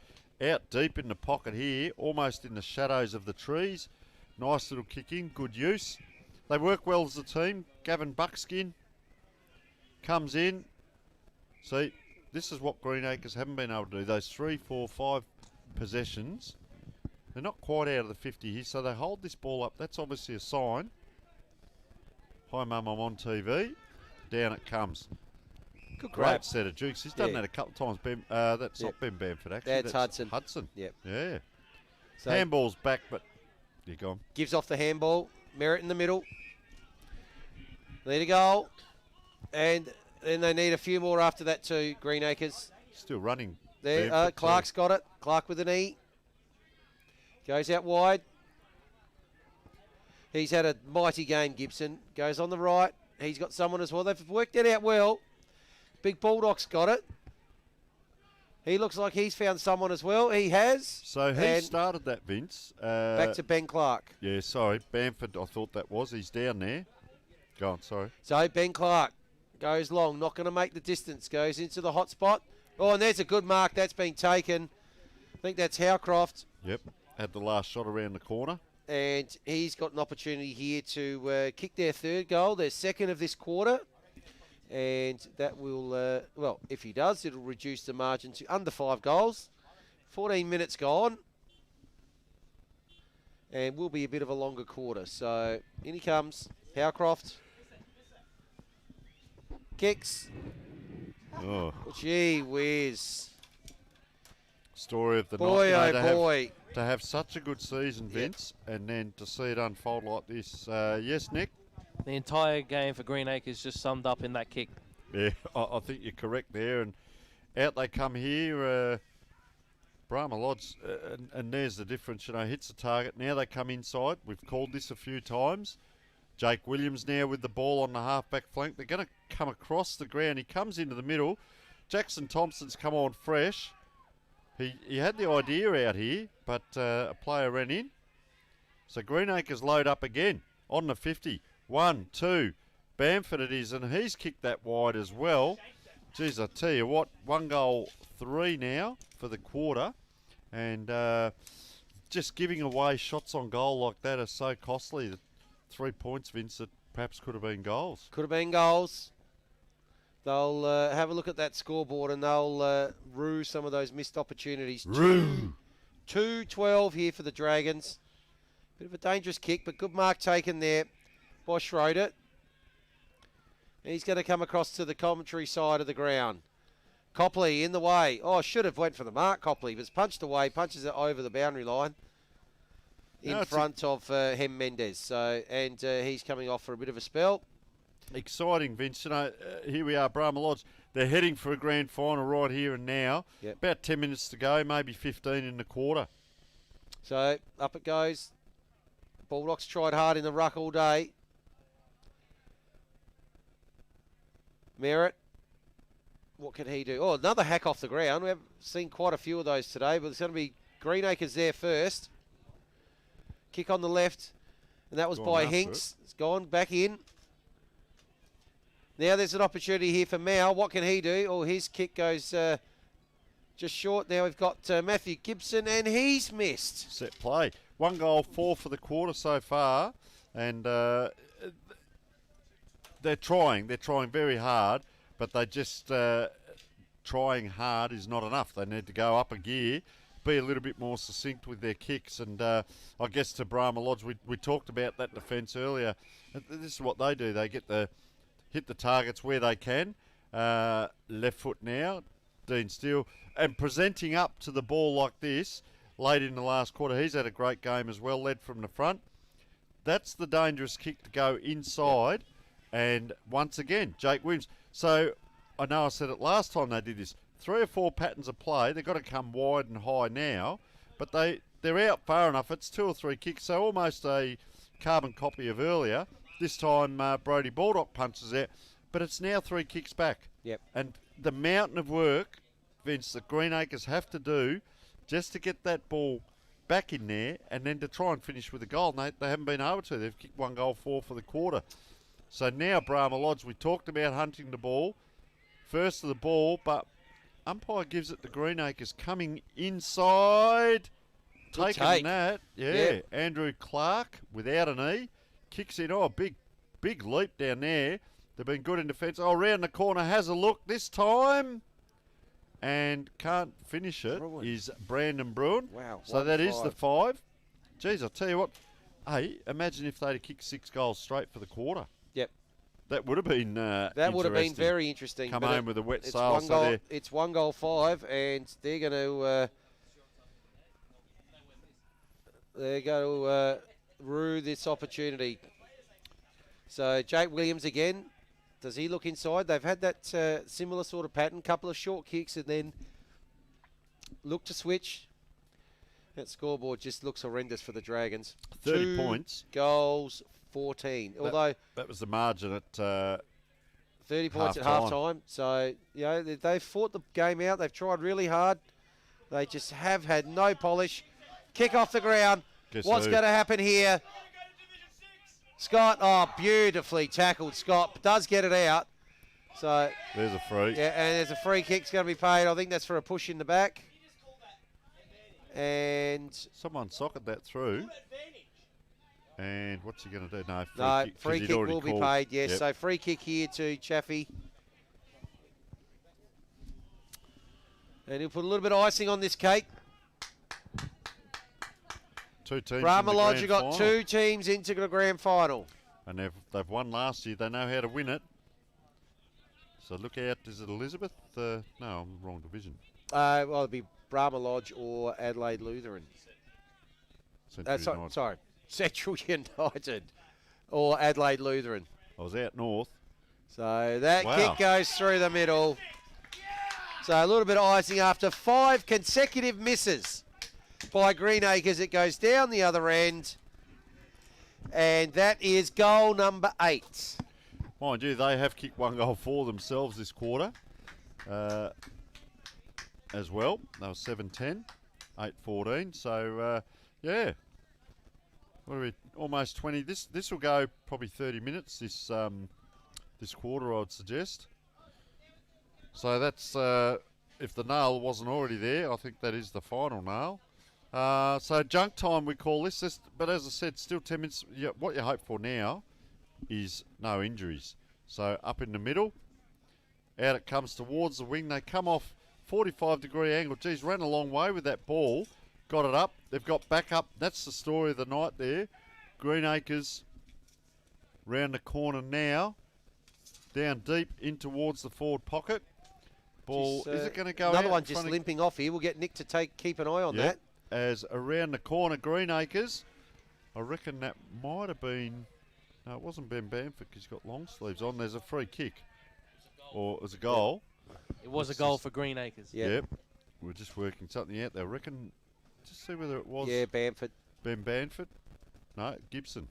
Out deep in the pocket here, almost in the shadows of the trees. Nice little kick in, good use. They work well as a team. Gavin Buckskin comes in. See, this is what Greenacres haven't been able to do. Those 3, 4, 5 possessions. They're not quite out of the 50 here, so they hold this ball up. That's obviously a sign. Hi, Mum, I'm on TV. Down it comes. Good grab. Great set of jukes. He's done that a couple of times. That's not Ben Bamford, actually. That's Hudson. Hudson. Yep. Yeah. So handball's back, but you're gone. Gives off the handball. Merritt in the middle. Need a goal. And then they need a few more after that too, Greenacres. Still running. There, Clark's got it. Clark with an E. Goes out wide. He's had a mighty game, Gibson. Goes on the right. He's got someone as well. They've worked it out well. Big Bulldog's got it. He looks like he's found someone as well. He has. So he And started that, Vince. back to Ben Clark. Yeah, sorry. Bamford, I thought that was. He's down there. Go on, sorry. So Ben Clark goes long, not going to make the distance, goes into the hot spot. Oh, and there's a good mark. That's been taken. I think that's Howcroft. Yep, had the last shot around the corner. And he's got an opportunity here to kick their third goal, their second of this quarter. And that will, well, if he does, it'll reduce the margin to under 5 goals. 14 minutes gone. And will be a bit of a longer quarter. So in he comes, Howcroft. Kicks. Oh. Gee whiz. Story of the Boy, night. oh boy. To have such a good season, Vince, and then to see it unfold like this. Yes, Nick? The entire game for Greenacres just summed up in that kick. Yeah, I think you're correct there. And out they come here. Brahma Lodge, and there's the difference, hits the target. Now they come inside. We've called this a few times. Jake Williams now with the ball on the half-back flank. They're going to come across the ground. He comes into the middle. Jackson Thompson's come on fresh. He had the idea out here, but a player ran in. So Greenacres load up again on the 50. 1, 2. Bamford it is, and he's kicked that wide as well. Geez, I tell you what, 1 goal, 3 now for the quarter. And just giving away shots on goal like that are so costly. 3 points, Vince, that perhaps could have been goals. Could have been goals. They'll have a look at that scoreboard and they'll rue some of those missed opportunities. Rue. 2-12 here for the Dragons. Bit of a dangerous kick, but good mark taken there by Schroeder. And he's going to come across to the commentary side of the ground. Copley in the way. Oh, should have went for the mark, Copley. But it's punched away, punches it over the boundary line in front of Hem Mendes. So, and he's coming off for a bit of a spell. Exciting, Vince. Here we are, Brahma Lodge. They're heading for a grand final right here and now. Yep. About 10 minutes to go, maybe 15 in the quarter. So, up it goes. Bulldogs tried hard in the ruck all day. Merritt. What can he do? Oh, another hack off the ground. We have seen quite a few of those today, but it's going to be Greenacres there first. Kick on the left, and that was by Hinks. It's gone back in. Now there's an opportunity here for Mao. What can he do? Oh, his kick goes just short. Now we've got Matthew Gibson, and he's missed. Set play. 1 goal, 4 for the quarter so far, and they're trying. They're trying very hard, but they just trying hard is not enough. They need to go up a gear, be a little bit more succinct with their kicks, and I guess to Brahma Lodge, we talked about that defence earlier. This is what they do. They hit the targets where they can. Left foot now, Dean Steele, and presenting up to the ball like this late in the last quarter. He's had a great game as well, led from the front. That's the dangerous kick to go inside. And once again, Jake Williams. So I know I said it last time they did this. 3 or 4 patterns of play. They've got to come wide and high now, but they're out far enough. It's 2 or 3 kicks, so almost a carbon copy of earlier. This time Brody Baldock punches out, but it's now 3 kicks back. Yep. And the mountain of work, Vince, that Greenacres have to do just to get that ball back in there and then to try and finish with a goal. And they haven't been able to. They've kicked 1 goal, 4 for the quarter. So now Brahma Lodge, we talked about hunting the ball. First of the ball, but umpire gives it to Greenacres coming inside. Good Taking take. that. Yeah. Andrew Clark without an E. Kicks in. Oh, big leap down there. They've been good in defence. Oh, round the corner, has a look this time. And can't finish it is Brandon Bruin. Wow. So that is the 5. Geez, I'll tell you what. Hey, imagine if they'd have kicked 6 goals straight for the quarter. Yep. That would have been that would have been very interesting. Come home with a wet it's sail. 1 goal, it's 1 goal, 5, and they're going to rue this opportunity. So Jake Williams again. Does he look inside? They've had that similar sort of pattern, couple of short kicks and then look to switch. That scoreboard just looks horrendous for the Dragons. 30 points. Goals, 14. Although that was the margin at 30 points at Half-time. half-time. So, you know, they've fought the game out. They've tried really hard. They just have had no polish. Kick off the ground. Guess What's who? going to happen here? Scott, oh, beautifully tackled. Scott does get it out. So There's a free. yeah, and there's a free kick's going to be paid. I think that's for a push in the back. And Someone socket that through. And what's he going to do? No, free no, kick. 'cause free he'd kick already will be called. paid. Yes, Yep. so free kick here to Chaffee. And he'll put a little bit of icing on this cake. Two teams Brahma in the Lodge grand have got final. 2 teams into the grand final. And they've won last year. They know how to win it. So look out. Is it Elizabeth? No, I'm wrong division. Well, it'll be Brahma Lodge or Adelaide Lutheran. Central Sorry, United. sorry, Central United or Adelaide Lutheran. I was out north. So that Wow. kick goes through the middle. So a little bit of icing after 5 consecutive misses by Greenacres. It goes down the other end. And that is goal number 8. Mind you, they have kicked 1 goal for themselves this quarter as well. They were 7-10, 8-14. So, yeah. What are we? Almost 20. This will go probably 30 minutes this quarter, I'd suggest. So that's, if the nail wasn't already there, I think that is the final nail. So junk time we call this, but as I said, still 10 minutes. Yeah, what you hope for now is no injuries. So up in the middle, out it comes towards the wing. They come off 45-degree angle. Geez, ran a long way with that ball. Got it up. They've got back up. That's the story of the night there. Greenacres round the corner now. Down deep in towards the forward pocket. Ball, is it going to go out? Another one in just front of- limping off here. We'll get Nick to keep an eye on Yep. that. As around the corner, Greenacres. I reckon that might have been... No, it wasn't Ben Bamford because he's got long sleeves on. There's a free kick. Or it was a goal. It was a goal for Greenacres. Yep. We're just working something out there. I reckon... Just see whether it was... Yeah, Bamford. Ben Bamford. No, Gibson.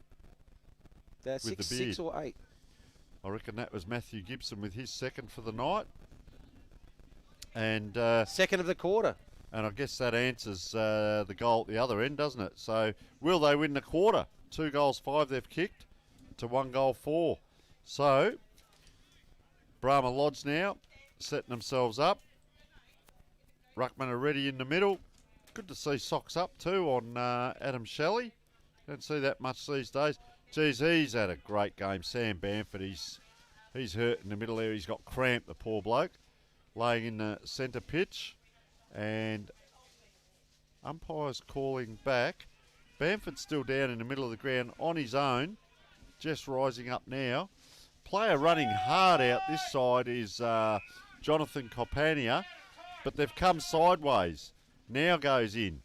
That's With the 6 beard. or 8. I reckon that was Matthew Gibson with his second for the night. And... Second of the quarter. And I guess that answers the goal at the other end, doesn't it? So, will they win the quarter? 2 goals, 5 they've kicked to 1 goal, 4. So, Brahma Lodge now setting themselves up. Ruckman are ready in the middle. Good to see socks up too on Adam Shelley. Don't see that much these days. Geez, he's had a great game. Sam Bamford, he's hurt in the middle there. He's got cramp, the poor bloke. Laying in the centre pitch. And umpires calling back. Bamford's still down in the middle of the ground on his own. Just rising up now. Player running hard out this side is Jonathan Copania. But they've come sideways. Now goes in.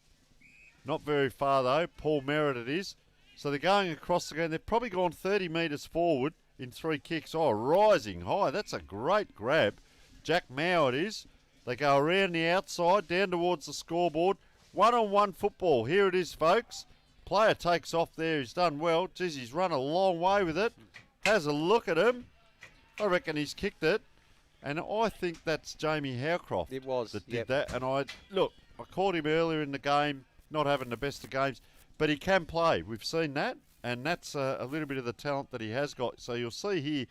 Not very far though. Paul Merritt it is. So they're going across the ground. They've probably gone 30 metres forward in 3 kicks. Oh, rising high. That's a great grab. Jack Mao it is. They go around the outside, down towards the scoreboard. 1-on-1 football. Here it is, folks. Player takes off there. He's done well. Geez, he's run a long way with it. Has a look at him. I reckon he's kicked it. And I think that's Jamie Howcroft. It was, that did yep. that. And I caught him earlier in the game, not having the best of games, but he can play. We've seen that, and that's a little bit of the talent that he has got. So you'll see here,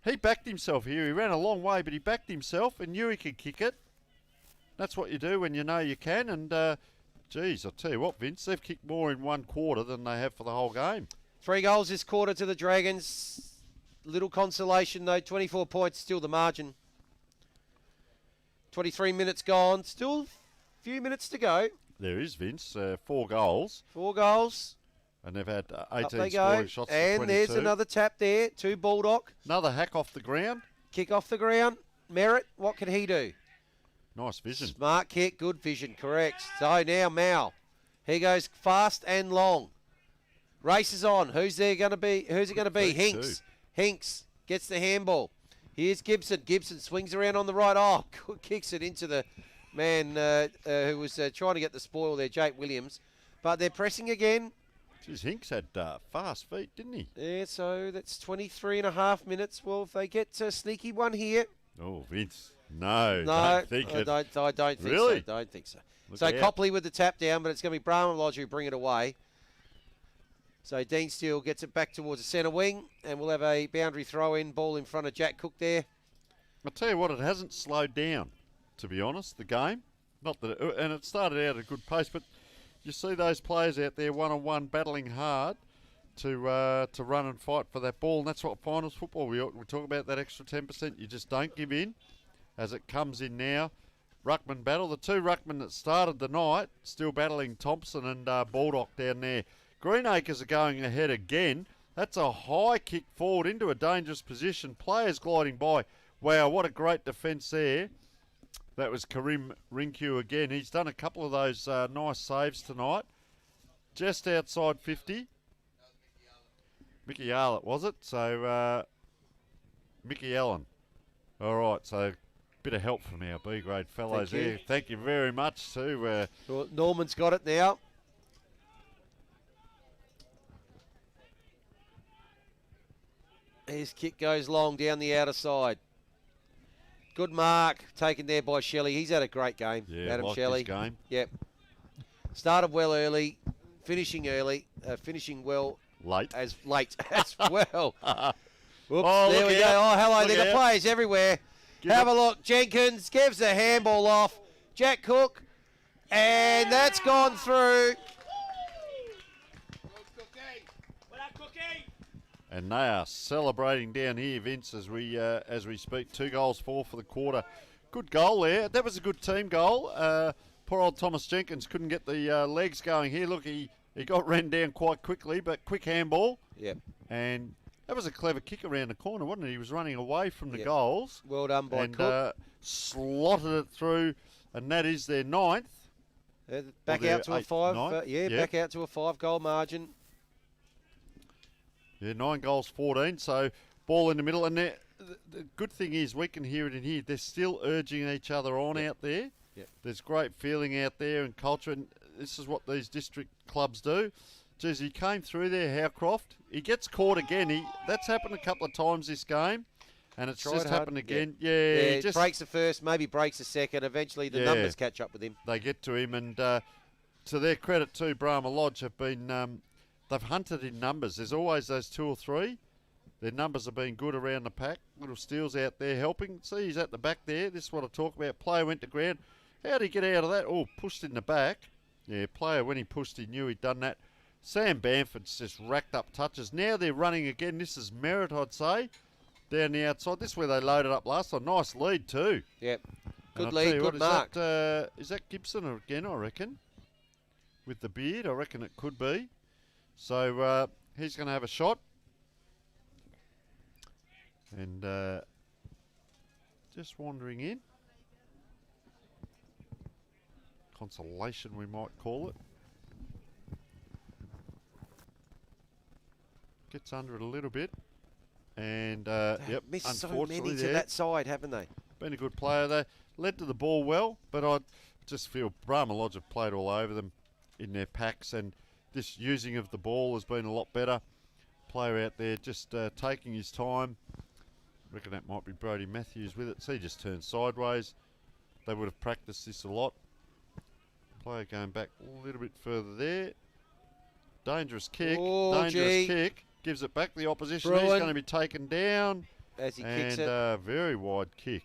he backed himself here. He ran a long way, but he backed himself and knew he could kick it. That's what you do when you know you can. And, geez, I'll tell you what, Vince, they've kicked more in 1 quarter than they have for the whole game. 3 goals this quarter to the Dragons. Little consolation, though. 24 points, still the margin. 23 minutes gone. Still a few minutes to go. There is, Vince. 4 goals. 4 goals. And they've had Up 18 they scoring go. shots to And 22. there's another tap there. 2 Bulldog. Another hack off the ground. Kick off the ground. Merritt, what can he do? Nice vision. Smart kick, good vision, correct. So now Mao. He goes fast and long. Races on. Who's it going to be? 32. Hinks. Hinks gets the handball. Here's Gibson. Gibson swings around on the right. Oh, kicks it into the man who was trying to get the spoil there, Jake Williams. But they're pressing again. Geez, Hinks had fast feet, didn't he? Yeah, so that's 23 and a half minutes. Well, if they get a sneaky one here. Oh, Vince. No, No, don't think I it. don't think Really? so. Don't think so. Look So out. Copley with the tap down, but it's going to be Brahma Lodge who bring it away. So Dean Steele gets it back towards the centre wing, and we'll have a boundary throw-in, ball in front of Jack Cook there. I'll tell you what, it hasn't slowed down, to be honest, the game. Not that, and it started out at a good pace, but you see those players out there one-on-one battling hard to run and fight for that ball, and that's what finals football, we talk about that extra 10%. You just don't give in as it comes in now. Ruckman battle. The two ruckmen that started the night still battling Thompson and Baldock down there. Greenacres are going ahead again. That's a high kick forward into a dangerous position. Players gliding by. Wow, what a great defence there. That was Karim Rinku again. He's done a couple of those nice saves tonight. Just outside 50. Mickey Arlett, was it? So, Mickey Allen. All right, so bit of help from our B-grade fellows there. Thank you very much too. Well, Norman's got it now. His kick goes long down the outer side. Good mark taken there by Shelley. He's had a great game, Adam Shelley. His game. Yep. Started well early, finishing well late as well. Whoops, Oh, there we go. Oh, hello. There's the players everywhere. Have a look. Jenkins gives the handball off. Jack Cook. And that's gone through. And they are celebrating down here, Vince, as we speak. 2 goals, 4 for the quarter. Good goal there. That was a good team goal. Poor old Thomas Jenkins couldn't get the legs going here. Look, he got ran down quite quickly, but quick handball. Yep. And that was a clever kick around the corner, wasn't it? He was running away from the goals. Well done by Cook. Slotted it through, and that is their 9th. Back out to a 5. Back out to a 5-goal margin. Yeah, 9 goals, 14. So ball in the middle, and the good thing is we can hear it in here. They're still urging each other on out there. Yep. There's great feeling out there and culture, and this is what these district clubs do. Geez, he came through there, Howcroft. He gets caught again. That's happened a couple of times this game, and it's just happened again. Yeah, he just breaks the first, maybe breaks the second. Eventually, the numbers catch up with him. They get to him, and to their credit too, Brahma Lodge have been. They've hunted in numbers. There's always those 2 or 3. Their numbers have been good around the pack. Little Steele's out there helping. See, he's at the back there. This is what I talk about. Player went to ground. How did he get out of that? Oh, pushed in the back. Yeah, player, when he pushed, he knew he'd done that. Sam Bamford's just racked up touches. Now they're running again. This is merit, I'd say, down the outside. This is where they loaded up last time. Nice lead too. Yep. Good lead, good mark. Is that Gibson again, I reckon? With the beard, I reckon it could be. So he's going to have a shot. And just wandering in. Consolation, we might call it. Gets under it a little bit. And, missed so unfortunately many to that side, haven't they? Been a good player. They led to the ball well, but I just feel Brahma Lodge have played all over them in their packs, and this using of the ball has been a lot better. Player out there just taking his time. I reckon that might be Brodie Matthews with it. So he just turned sideways. They would have practiced this a lot. Player going back a little bit further there. Dangerous kick. Oh, dangerous kick. Gives it back to the opposition. Bruin. He's going to be taken down. As he kicks it. Very wide kick.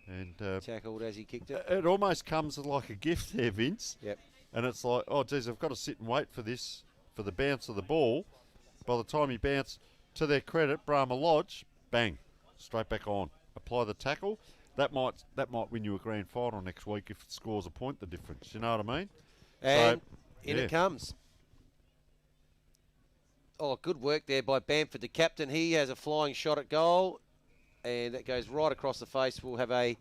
And tackled as he kicked it. It almost comes like a gift there, Vince. Yep. And it's like, oh, geez, I've got to sit and wait for this, for the bounce of the ball. By the time he bounced, to their credit, Brahma Lodge, bang, straight back on. Apply the tackle. That might win you a grand final next week if it scores a point the difference. You know what I mean? And in it comes. Oh, good work there by Bamford, the captain. He has a flying shot at goal, and that goes right across the face. We'll have a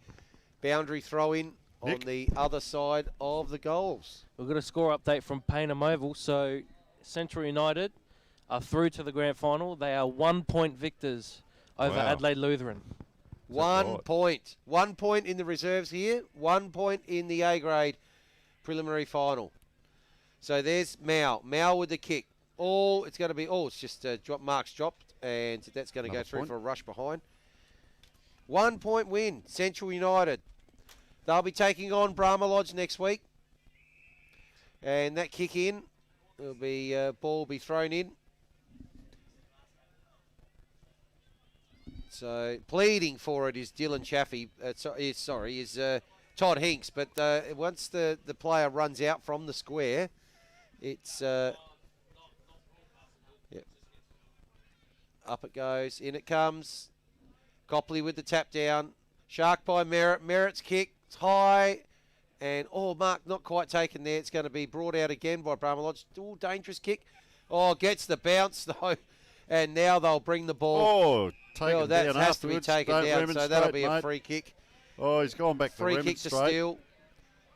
boundary throw-in on the other side of the goals. We've got a score update from Paynham Oval. So Central United are through to the grand final. They are 1-point victors over Adelaide Lutheran. 1 point. 1 point in the reserves here. 1 point in the A-grade preliminary final. So there's Mao. Mao with the kick. all. It's going to be all. It's just Mark's dropped, and that's going to go Another through point. for a rush behind. 1 point win, Central United. They'll be taking on Brahma Lodge next week, and that kick in, will be ball will be thrown in. So pleading for it is Dylan Chaffee. Is Todd Hinks. But once the player runs out from the square, it's yep. Up it goes, in it comes. Copley with the tap down. Shark by Merritt. Merritt's kick, it's high, and Mark not quite taken there. It's going to be brought out again by Brahma Lodge. Dangerous kick. Gets the bounce though, and now they'll bring the ball. That has to be taken down, so that'll be a free kick. He's gone back to free kick to remonstrate. steal.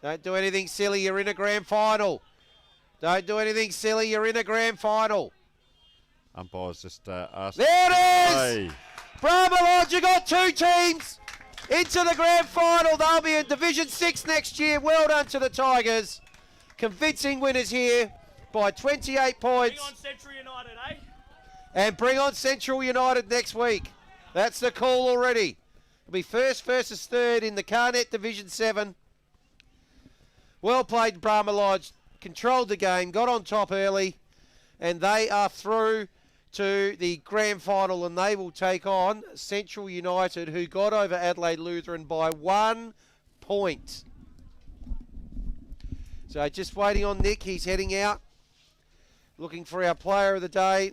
Don't do anything silly. You're in a grand final. Don't do anything silly. You're in a grand final. Umpires just asked. There it is! Hey. Brahma Lodge, you got 2 teams into the grand final. They'll be in Division 6 next year. Well done to the Tigers. Convincing winners here by 28 points. Bring on Central United, eh? And bring on Central United next week. That's the call already. It'll be first versus third in the CarNet Division 7. Well played, Brahma Lodge. Controlled the game, got on top early, and they are through to the grand final, and they will take on Central United, who got over Adelaide Lutheran by 1 point. So just waiting on Nick. He's heading out, looking for our player of the day.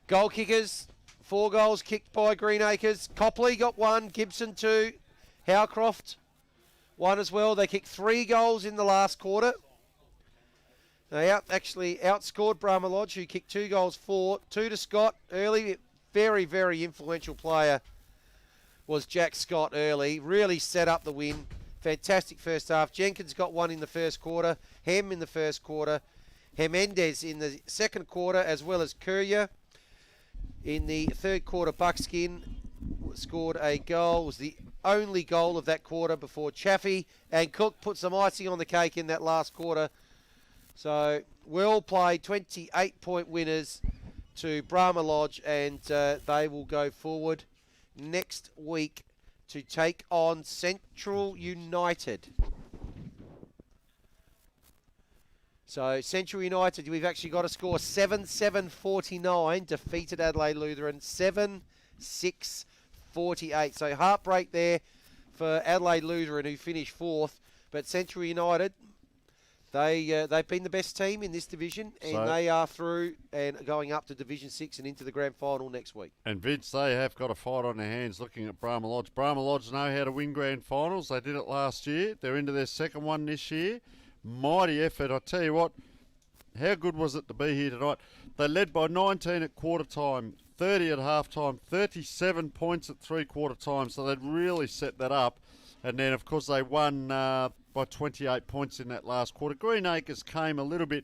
Goal kickers, 4 goals kicked by Greenacres. Copley got 1, Gibson 2, Howcroft 1 as well. They kicked 3 goals in the last quarter. They actually outscored Brahma Lodge, who kicked 2 goals for. 2 to Scott early. Very, very influential player was Jack Scott early. Really set up the win. Fantastic first half. Jenkins got 1 in the first quarter. Hem in the first quarter. Hemendez in the second quarter, as well as Courier. In the third quarter, Buckskin scored a goal. It was the only goal of that quarter before Chaffee. And Cook put some icing on the cake in that last quarter. So, well played, 28-point winners to Brahma Lodge, and they will go forward next week to take on Central United. So, Central United, we've actually got a score 7-7-49, defeated Adelaide Lutheran 7-6-48. So, heartbreak there for Adelaide Lutheran, who finished 4th, but Central United, they've been the best team in this division, and they are through and going up to Division 6 and into the grand final next week. And Vince, they have got a fight on their hands looking at Brahma Lodge. Brahma Lodge know how to win grand finals. They did it last year. They're into their second one this year. Mighty effort. I tell you what, how good was it to be here tonight? They led by 19 at quarter time, 30 at half time, 37 points at 3/4 time. So they'd really set that up. And then, of course, they won by 28 points in that last quarter. Greenacres came a little bit,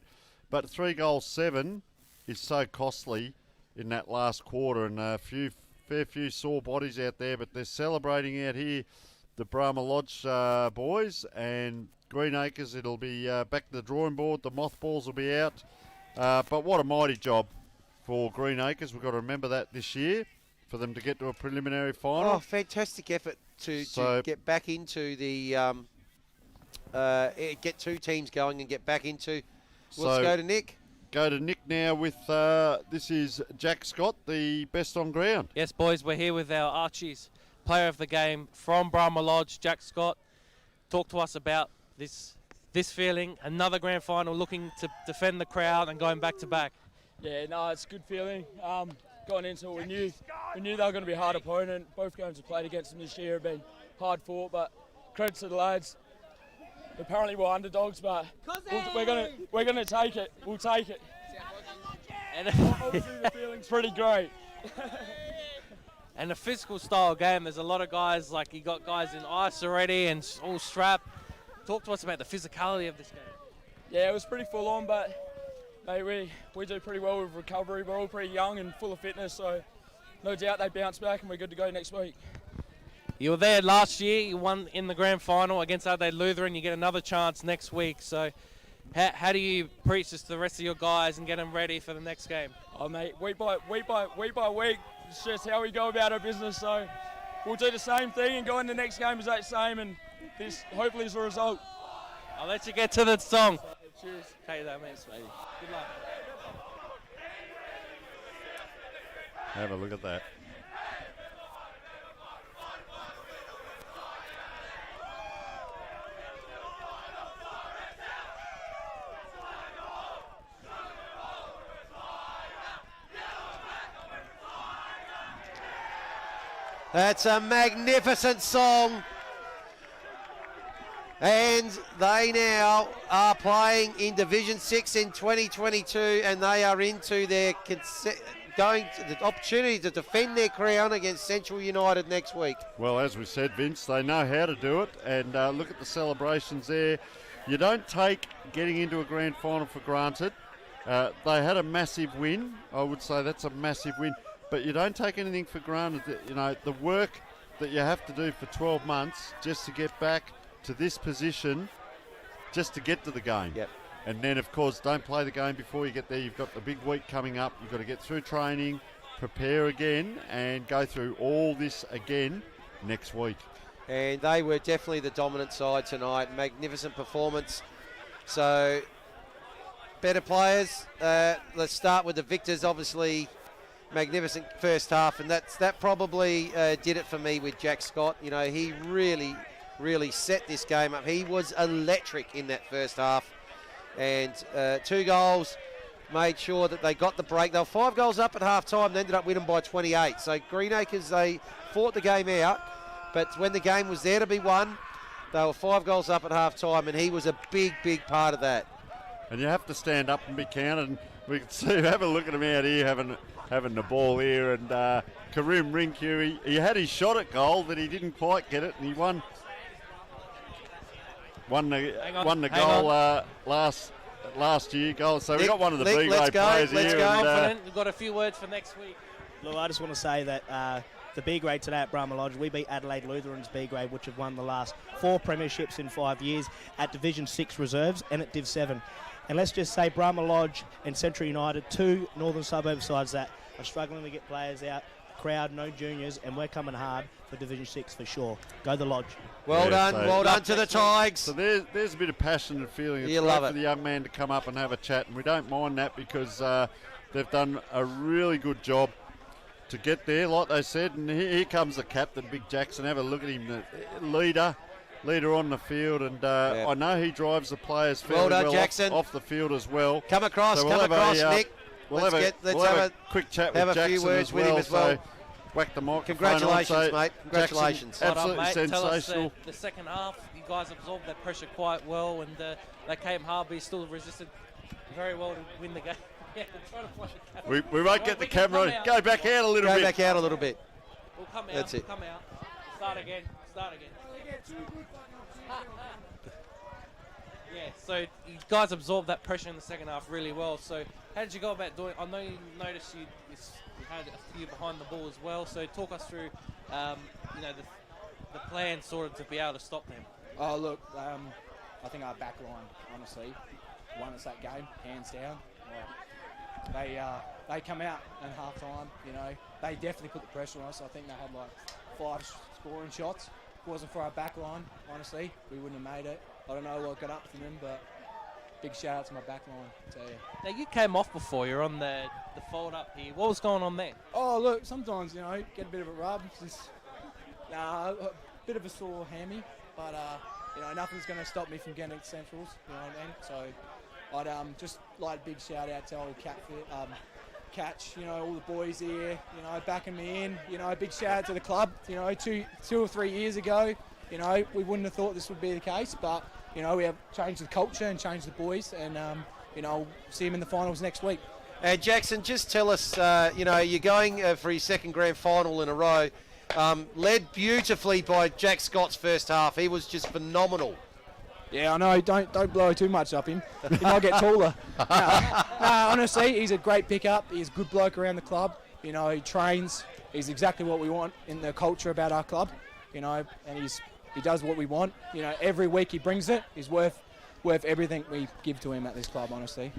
but 3 goals 7 is so costly in that last quarter, and fair few sore bodies out there, but they're celebrating out here, the Brahma Lodge boys, and Greenacres, it'll be back to the drawing board. The mothballs will be out, but what a mighty job for Greenacres. We've got to remember that this year for them to get to a preliminary final. Oh, fantastic effort to get back into the get 2 teams going and get back into. Let's go to Nick. Go to Nick now with this is Jack Scott, the best on ground. Yes, boys, we're here with our Archies, player of the game from Brahma Lodge, Jack Scott. Talk to us about this feeling, another grand final, looking to defend the crowd and going back to back. Yeah, no, it's a good feeling. Going into it, we knew they were going to be a hard opponent. Both games we played against them this year have been hard fought, but credit to the lads. Apparently we're underdogs, but we're gonna take it. We'll take it. And obviously the feeling's pretty great. And a physical style game. There's a lot of guys, like you got guys in ice already and all strapped. Talk to us about the physicality of this game. Yeah, it was pretty full on, but mate, we do pretty well with recovery. We're all pretty young and full of fitness, so no doubt they bounce back and we're good to go next week. You were there last year. You won in the grand final against Adelaide Lutheran. You get another chance next week. So How do you preach this to the rest of your guys and get them ready for the next game? Oh, mate, week by week, it's just how we go about our business. So we'll do the same thing and go in the next game as that same, and this hopefully is the result. I'll let you get to the song. Cheers. Take that, mate. Good luck. Have a look at that. That's a magnificent song. And they now are playing in Division 6 in 2022, and they are into their going to the opportunity to defend their crown against Central United next week. Well, as we said, Vince, they know how to do it, and look at the celebrations there. You don't take getting into a grand final for granted. They had a massive win. I would say that's a massive win. But you don't take anything for granted. You know, the work that you have to do for 12 months just to get back to this position, just to get to the game. Yep. And then, of course, don't play the game before you get there. You've got the big week coming up. You've got to get through training, prepare again, and go through all this again next week. And they were definitely the dominant side tonight. Magnificent performance. So, better players. Let's start with the victors, obviously. Magnificent first half, and that probably did it for me with Jack Scott. You know, he really set this game up. He was electric in that first half, and 2 goals made sure that they got the break. They were 5 goals up at half time, they ended up winning by 28. So Greenacres, they fought the game out, but when the game was there to be won, they were 5 goals up at half time, and he was a big part of that. And you have to stand up and be counted. And we can see, have a look at him out here having the ball here, and Karim Rinku, he had his shot at goal, but he didn't quite get it, and he won the goal last year. Goal. So we got one of the B grade players here. Confident. We've got a few words for next week. Look, I just want to say that the B grade today at Brahma Lodge, we beat Adelaide Lutheran's B grade, which have won the last 4 premierships in 5 years at Division 6 reserves and at Div 7. And let's just say Brahma Lodge and Central United, 2 northern suburb sides that are struggling to get players out, crowd, no juniors, and we're coming hard for Division 6 for sure. Go the Lodge. Well done to the Tigers. So there's a bit of passion and feeling. It's great for the young man to come up and have a chat, and we don't mind that because they've done a really good job to get there, like they said. And here comes the captain, Big Jackson. Have a look at him, the leader on the field, and I know he drives the players fairly well Jackson. Off the field as well. Come across, Nick. Let's have a quick chat have with a Jackson few words as with him as well. So whack the microphone. Congratulations, mate. Congratulations. Jackson, absolutely sensational. Tell us, the second half, you guys absorbed that pressure quite well, and they came hard, but you still resisted very well to win the game. We won't get the camera. Go back out a little bit. Go back out a little bit. We'll come out. That's it. Come out. Start again. Yeah, so you guys absorbed that pressure in the second half really well. So how did you go about doing it? I know you noticed you had a few behind the ball as well. So talk us through, the plan sort of to be able to stop them. Oh, look, I think our back line, honestly, won us that game, hands down. They come out in half time, you know. They definitely put the pressure on us. I think they had like 5 scoring shots. If it wasn't for our back line, honestly, we wouldn't have made it. I don't know what got up for them, but big shout out to my back line, I tell you. Now, you came off before. You're on the fold up here. What was going on there? Oh, look, sometimes, you know, get a bit of a rub. A bit of a sore hammy, but, you know, nothing's going to stop me from getting to Centrals, you know what I mean? So I'd just like a big shout out to old Catch, you know, all the boys here, you know, backing me in. You know, a big shout out to the club. You know, two or 3 years ago, you know, we wouldn't have thought this would be the case, but, you know, we have changed the culture and changed the boys, and, you know, see them in the finals next week. Jackson, just tell us, you know, you're going for your second grand final in a row, led beautifully by Jack Scott's first half. He was just phenomenal. Yeah, I know. Don't blow too much up him. He might get taller. Honestly, he's a great pickup. He's a good bloke around the club. You know, he trains. He's exactly what we want in the culture about our club. You know, and he does what we want. You know, every week he brings it. He's worth worth everything we give to him at this club, honestly.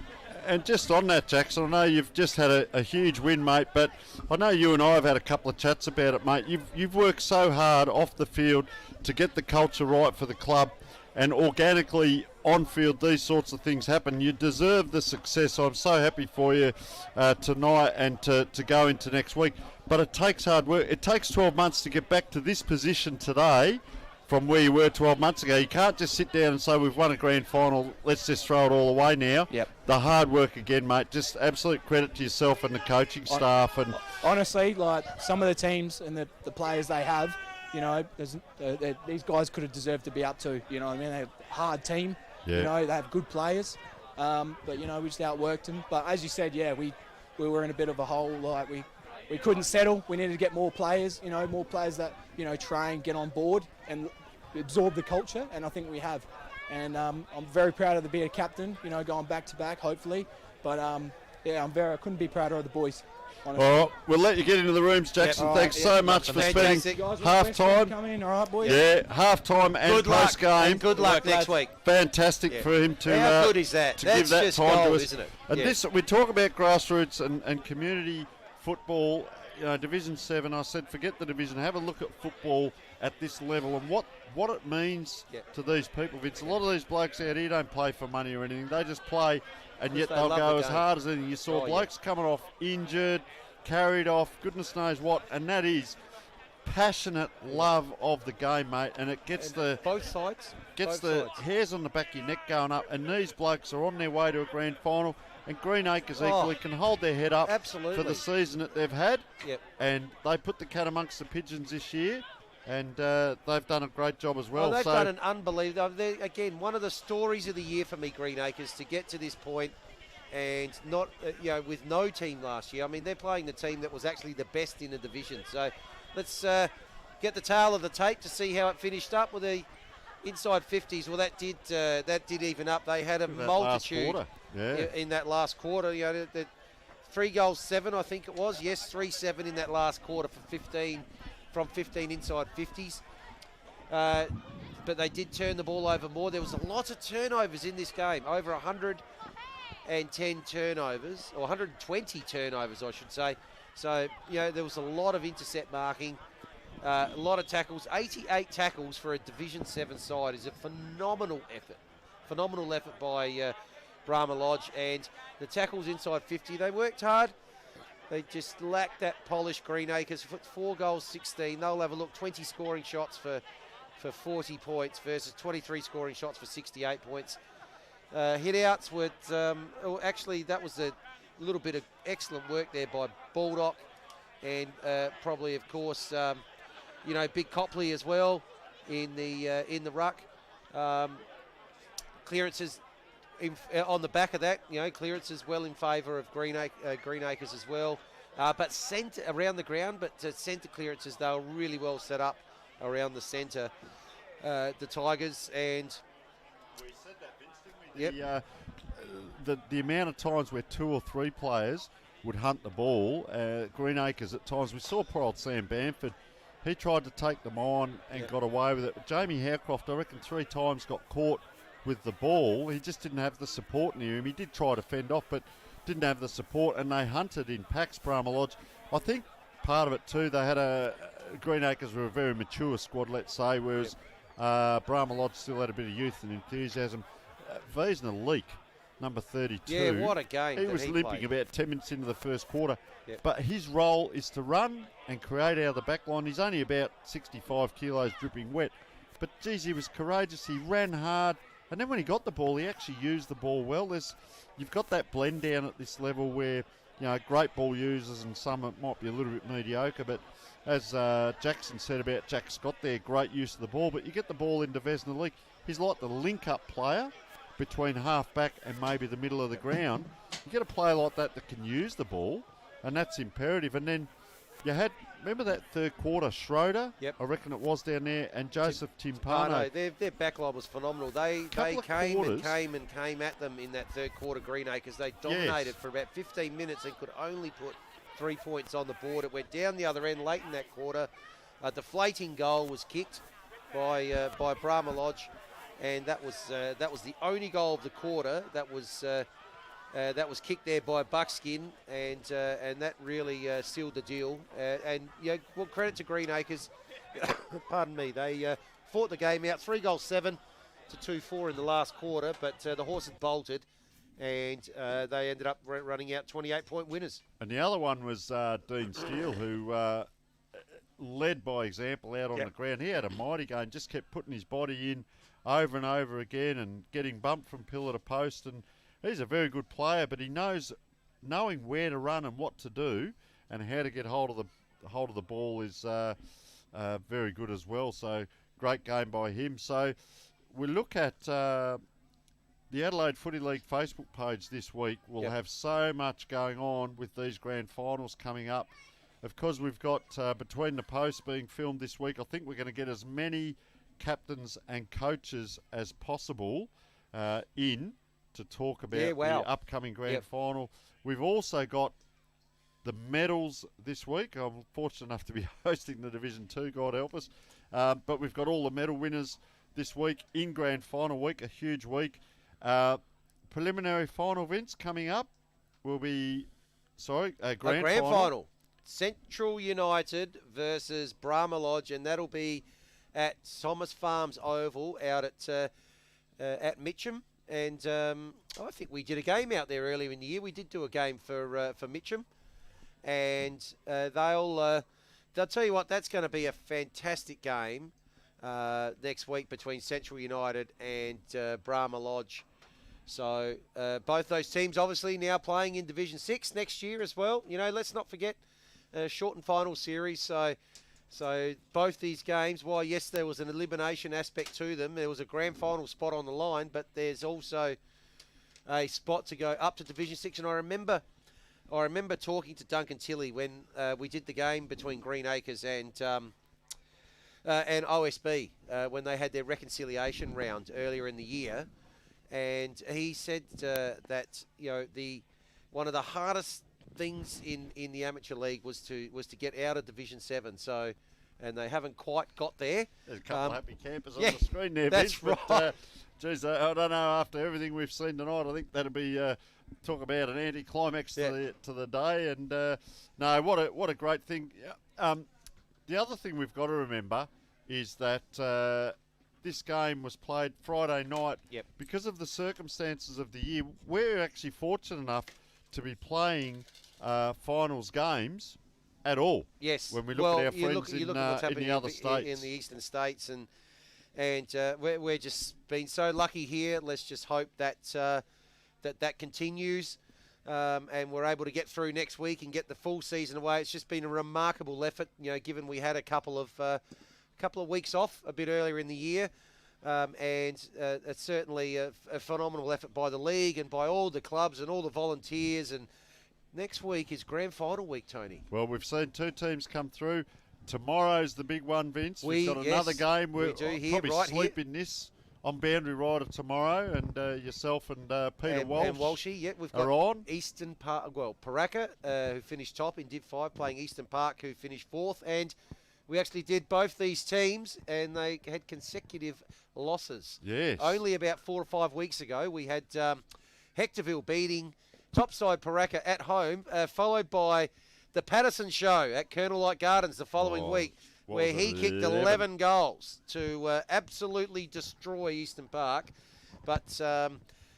And just on that, Jackson, I know you've just had a huge win, mate, but I know you and I have had a couple of chats about it, mate. You've worked so hard off the field to get the culture right for the club, and organically on field these sorts of things happen. You deserve the success. I'm so happy for you tonight and to go into next week. But it takes hard work. It takes 12 months to get back to this position today from where you were 12 months ago. You can't just sit down and say, we've won a grand final, let's just throw it all away now. Yep. The hard work again, mate. Just absolute credit to yourself and the coaching staff. And honestly, like some of the teams and the players they have, you know, these guys could have deserved to be up to. You know what I mean? They're a hard team. Yeah. You know, they have good players. But, you know, we just outworked them. But as you said, yeah, we were in a bit of a hole. Like, we couldn't settle. We needed to get more players, you know, more players that, you know, train, get on board and absorb the culture. And I think we have. And I'm very proud of being a captain, you know, going back to back, hopefully. But, yeah, I couldn't be prouder of the boys. Honestly. All right, we'll let you get into the rooms, Jackson. Yep. Thanks so much for spending half-time. All right, boys. Yeah, half-time and post-game. Good luck next week. Fantastic for him to How good is that? to That's give that just time gold, to us. isn't it? And this, we talk about grassroots and community football. You know, Division 7. I said, forget the division. Have a look at football at this level and what it means to these people. Vince, a lot of these blokes out here don't play for money or anything. They just play, and yet they'll go as hard as anything. You saw blokes coming off injured, carried off, goodness knows what, and that is passionate love of the game, mate, and it gets both sides hairs on the back of your neck going up, and these blokes are on their way to a grand final, and Greenacres equally can hold their head up for the season that they've had, and they put the cat amongst the pigeons this year, and they've done a great job as well. They've done an unbelievable, again, one of the stories of the year for me, Greenacres, to get to this point. And not, you know, with no team last year. I mean, they're playing the team that was actually the best in the division. So let's get the tail of the tape to see how it finished up with the inside 50s. Well, that did even up. They had a multitude in that last quarter. You know, the 3 goals, 7, I think it was. Yes, 3-7 in that last quarter from 15 inside 50s. But they did turn the ball over more. There was a lot of turnovers in this game, over 110 turnovers, or 120 turnovers, I should say. So, you know, there was a lot of intercept marking, a lot of tackles. 88 tackles for a Division 7 side is a phenomenal effort. Phenomenal effort by Brahma Lodge. And the tackles inside 50, they worked hard. They just lacked that polish. Greenacres, 4 goals, 16. They'll have a look. 20 scoring shots for 40 points versus 23 scoring shots for 68 points. Hit-outs with, actually that was a little bit of excellent work there by Buildup, and probably, of course, you know, Big Copley as well in the ruck. Clearances on the back of that, you know, clearances well in favour of Greenacres as well. But centre around the ground, but centre clearances, they were really well set up around the centre, the Tigers. And we said that, Vince, didn't we? The amount of times where 2 or 3 players would hunt the ball, Greenacres at times, we saw poor old Sam Bamford, he tried to take them on and got away with it. Jamie Howcroft, I reckon 3 times got caught with the ball. He just didn't have the support near him. He did try to fend off, but didn't have the support, and they hunted in packs, Brahma Lodge. I think part of it too, they had Greenacres were a very mature squad, let's say, whereas Brahma Lodge still had a bit of youth and enthusiasm. Wiesner Leek, number 32. Yeah, what a game. He was limping about 10 minutes into the first quarter. Yep. But his role is to run and create out of the back line. He's only about 65 kilos dripping wet. But, geez, he was courageous. He ran hard. And then when he got the ball, he actually used the ball well. You've got that blend down at this level where, you know, great ball users and some it might be a little bit mediocre. But as Jackson said about Jack Scott there, great use of the ball. But you get the ball into Wiesner Leek. He's like the link-up player between half-back and maybe the middle of the ground. You get a player like that can use the ball, and that's imperative. And then you had, remember that third quarter, Schroeder, I reckon it was down there, and Joseph Timpano. Their backline was phenomenal. They came at them in that third quarter, Greenacres. They dominated for about 15 minutes and could only put 3 points on the board. It went down the other end late in that quarter. A deflating goal was kicked by Brahma Lodge. and that was the only goal of the quarter. That was kicked there by Buckskin, and that really sealed the deal. And well, credit to Greenacres. Pardon me, they fought the game out, 3-7 to 2-4 in the last quarter, but the horse had bolted, and they ended up running out 28-point winners. And the other one was Dean Steele, who led by example out on the ground. He had a mighty game, just kept putting his body in over and over again and getting bumped from pillar to post. And he's a very good player, but he knowing where to run and what to do and how to get hold of the ball is very good as well. So great game by him. So we look at the Adelaide Footy League Facebook page this week. We'll have so much going on with these grand finals coming up. Of course, we've got Between the Posts being filmed this week. I think we're going to get as many captains and coaches as possible in to talk about the upcoming grand final. We've also got the medals this week. I'm fortunate enough to be hosting the Division 2, God help us. But we've got all the medal winners this week in grand final week, a huge week. Preliminary final events coming up will be, grand final. Central United versus Brahma Lodge, and that'll be at Thomas Farms Oval out at Mitcham. And I think we did a game out there earlier in the year. We did do a game for Mitcham, and they'll tell you what, that's going to be a fantastic game next week between Central United and Brahma Lodge. So both those teams obviously now playing in Division 6 next year as well. Let's not forget shortened final series. So both these games, while yes, there was an elimination aspect to them, there was a grand final spot on the line, but there's also a spot to go up to Division 6. And I remember talking to Duncan Tilley when we did the game between Greenacres and OSB when they had their reconciliation round earlier in the year, and he said that one of the hardest things in the amateur league was to get out of Division 7. So, and they haven't quite got there. There's a couple of happy campers on the screen there, that's Vince, right. But, geez, I don't know. After everything we've seen tonight, I think that'll be talk about an anti-climax to the day. And no, what a great thing. The other thing we've got to remember is that this game was played Friday night. Because of the circumstances of the year, we're actually fortunate enough to be playing finals games at all. Yes. When we look at our friends in in the other states. In the eastern states, and we're just been so lucky here. Let's just hope that that continues, and we're able to get through next week and get the full season away. It's just been a remarkable effort, given we had a couple of weeks off a bit earlier in the year. And it's certainly a phenomenal effort by the league and by all the clubs and all the volunteers. And next week is grand final week, Tony. Well, we've seen two teams come through. Tomorrow's the big one, Vince. We've got another game. We'll probably sleep in this on Boundary Rider tomorrow, and yourself and Peter Walsh and Walshy. We've got on. Eastern Park. Well, Paraka, who finished top in Div 5, playing Eastern Park, who finished 4th, and we actually did both these teams, and they had consecutive losses. Yes. Only about 4 or 5 weeks ago, we had Hectorville beating topside Paraka at home, followed by the Patterson Show at Colonel Light Gardens the following week, where he kicked 11 goals to absolutely destroy Eastern Park. But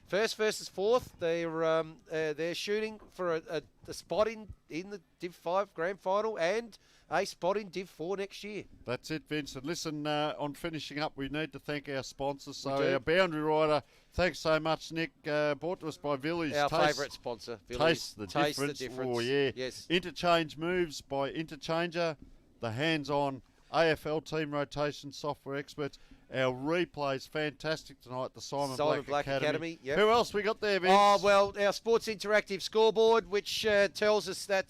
first versus 4th, they're shooting for a spot in the Div 5 grand final and a spot in Div 4 next year. That's it, Vince. And listen, on finishing up, we need to thank our sponsors. So our Boundary Rider, thanks so much, Nick. Brought to us by Villies. Our favourite sponsor, Villies. Taste the difference. Oh, yeah. Yes. Interchange Moves by Interchanger, the hands-on AFL team rotation software experts. Our replay's fantastic tonight, the Simon Black Academy. Yep. Who else we got there, Vince? Oh, well, our Sports Interactive scoreboard, which tells us that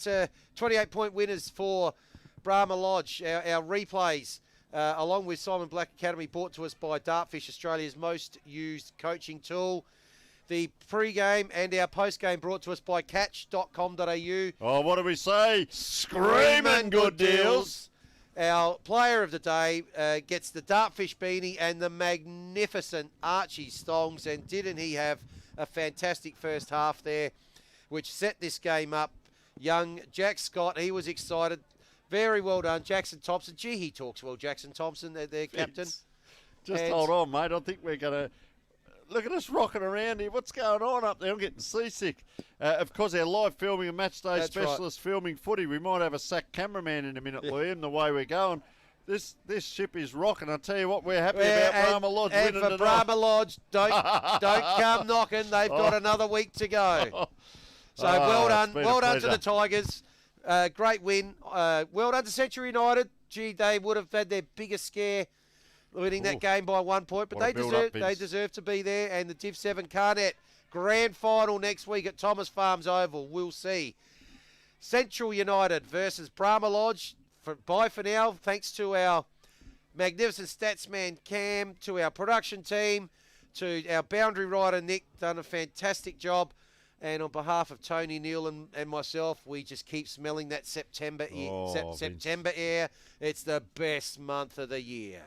28-point winners for Brahma Lodge. Our replays, along with Simon Black Academy, brought to us by Dartfish, Australia's most used coaching tool. The pre-game and our post-game brought to us by catch.com.au. Oh, what do we say? Screaming good deals. Our player of the day gets the Dartfish beanie and the magnificent Archie Stongs. And didn't he have a fantastic first half there, which set this game up? Young Jack Scott, he was excited. Very well done. Jackson Thompson. Gee, he talks well, Jackson Thompson, their captain. Just hold on, mate. I think we're going to... Look at us rocking around here. What's going on up there? I'm getting seasick. Of course, our live filming and match day specialist filming footy. We might have a sack cameraman in a minute, Liam, the way we're going. This ship is rocking. I tell you what, we're happy about Brahma Lodge winning tonight. And for Brahma Lodge, don't come knocking. They've got another week to go. So well done to the Tigers. Great win. Well done to Century United. Gee, they would have had their biggest scare winning that game by 1 point, but they deserve to be there. And the Div 7 CarNet grand final next week at Thomas Farms Oval. We'll see. Central United versus Brahma Lodge. Bye for now. Thanks to our magnificent statsman Cam, to our production team, to our boundary rider Nick, done a fantastic job. And on behalf of Tony, Neal and myself, we just keep smelling that September air. It's the best month of the year.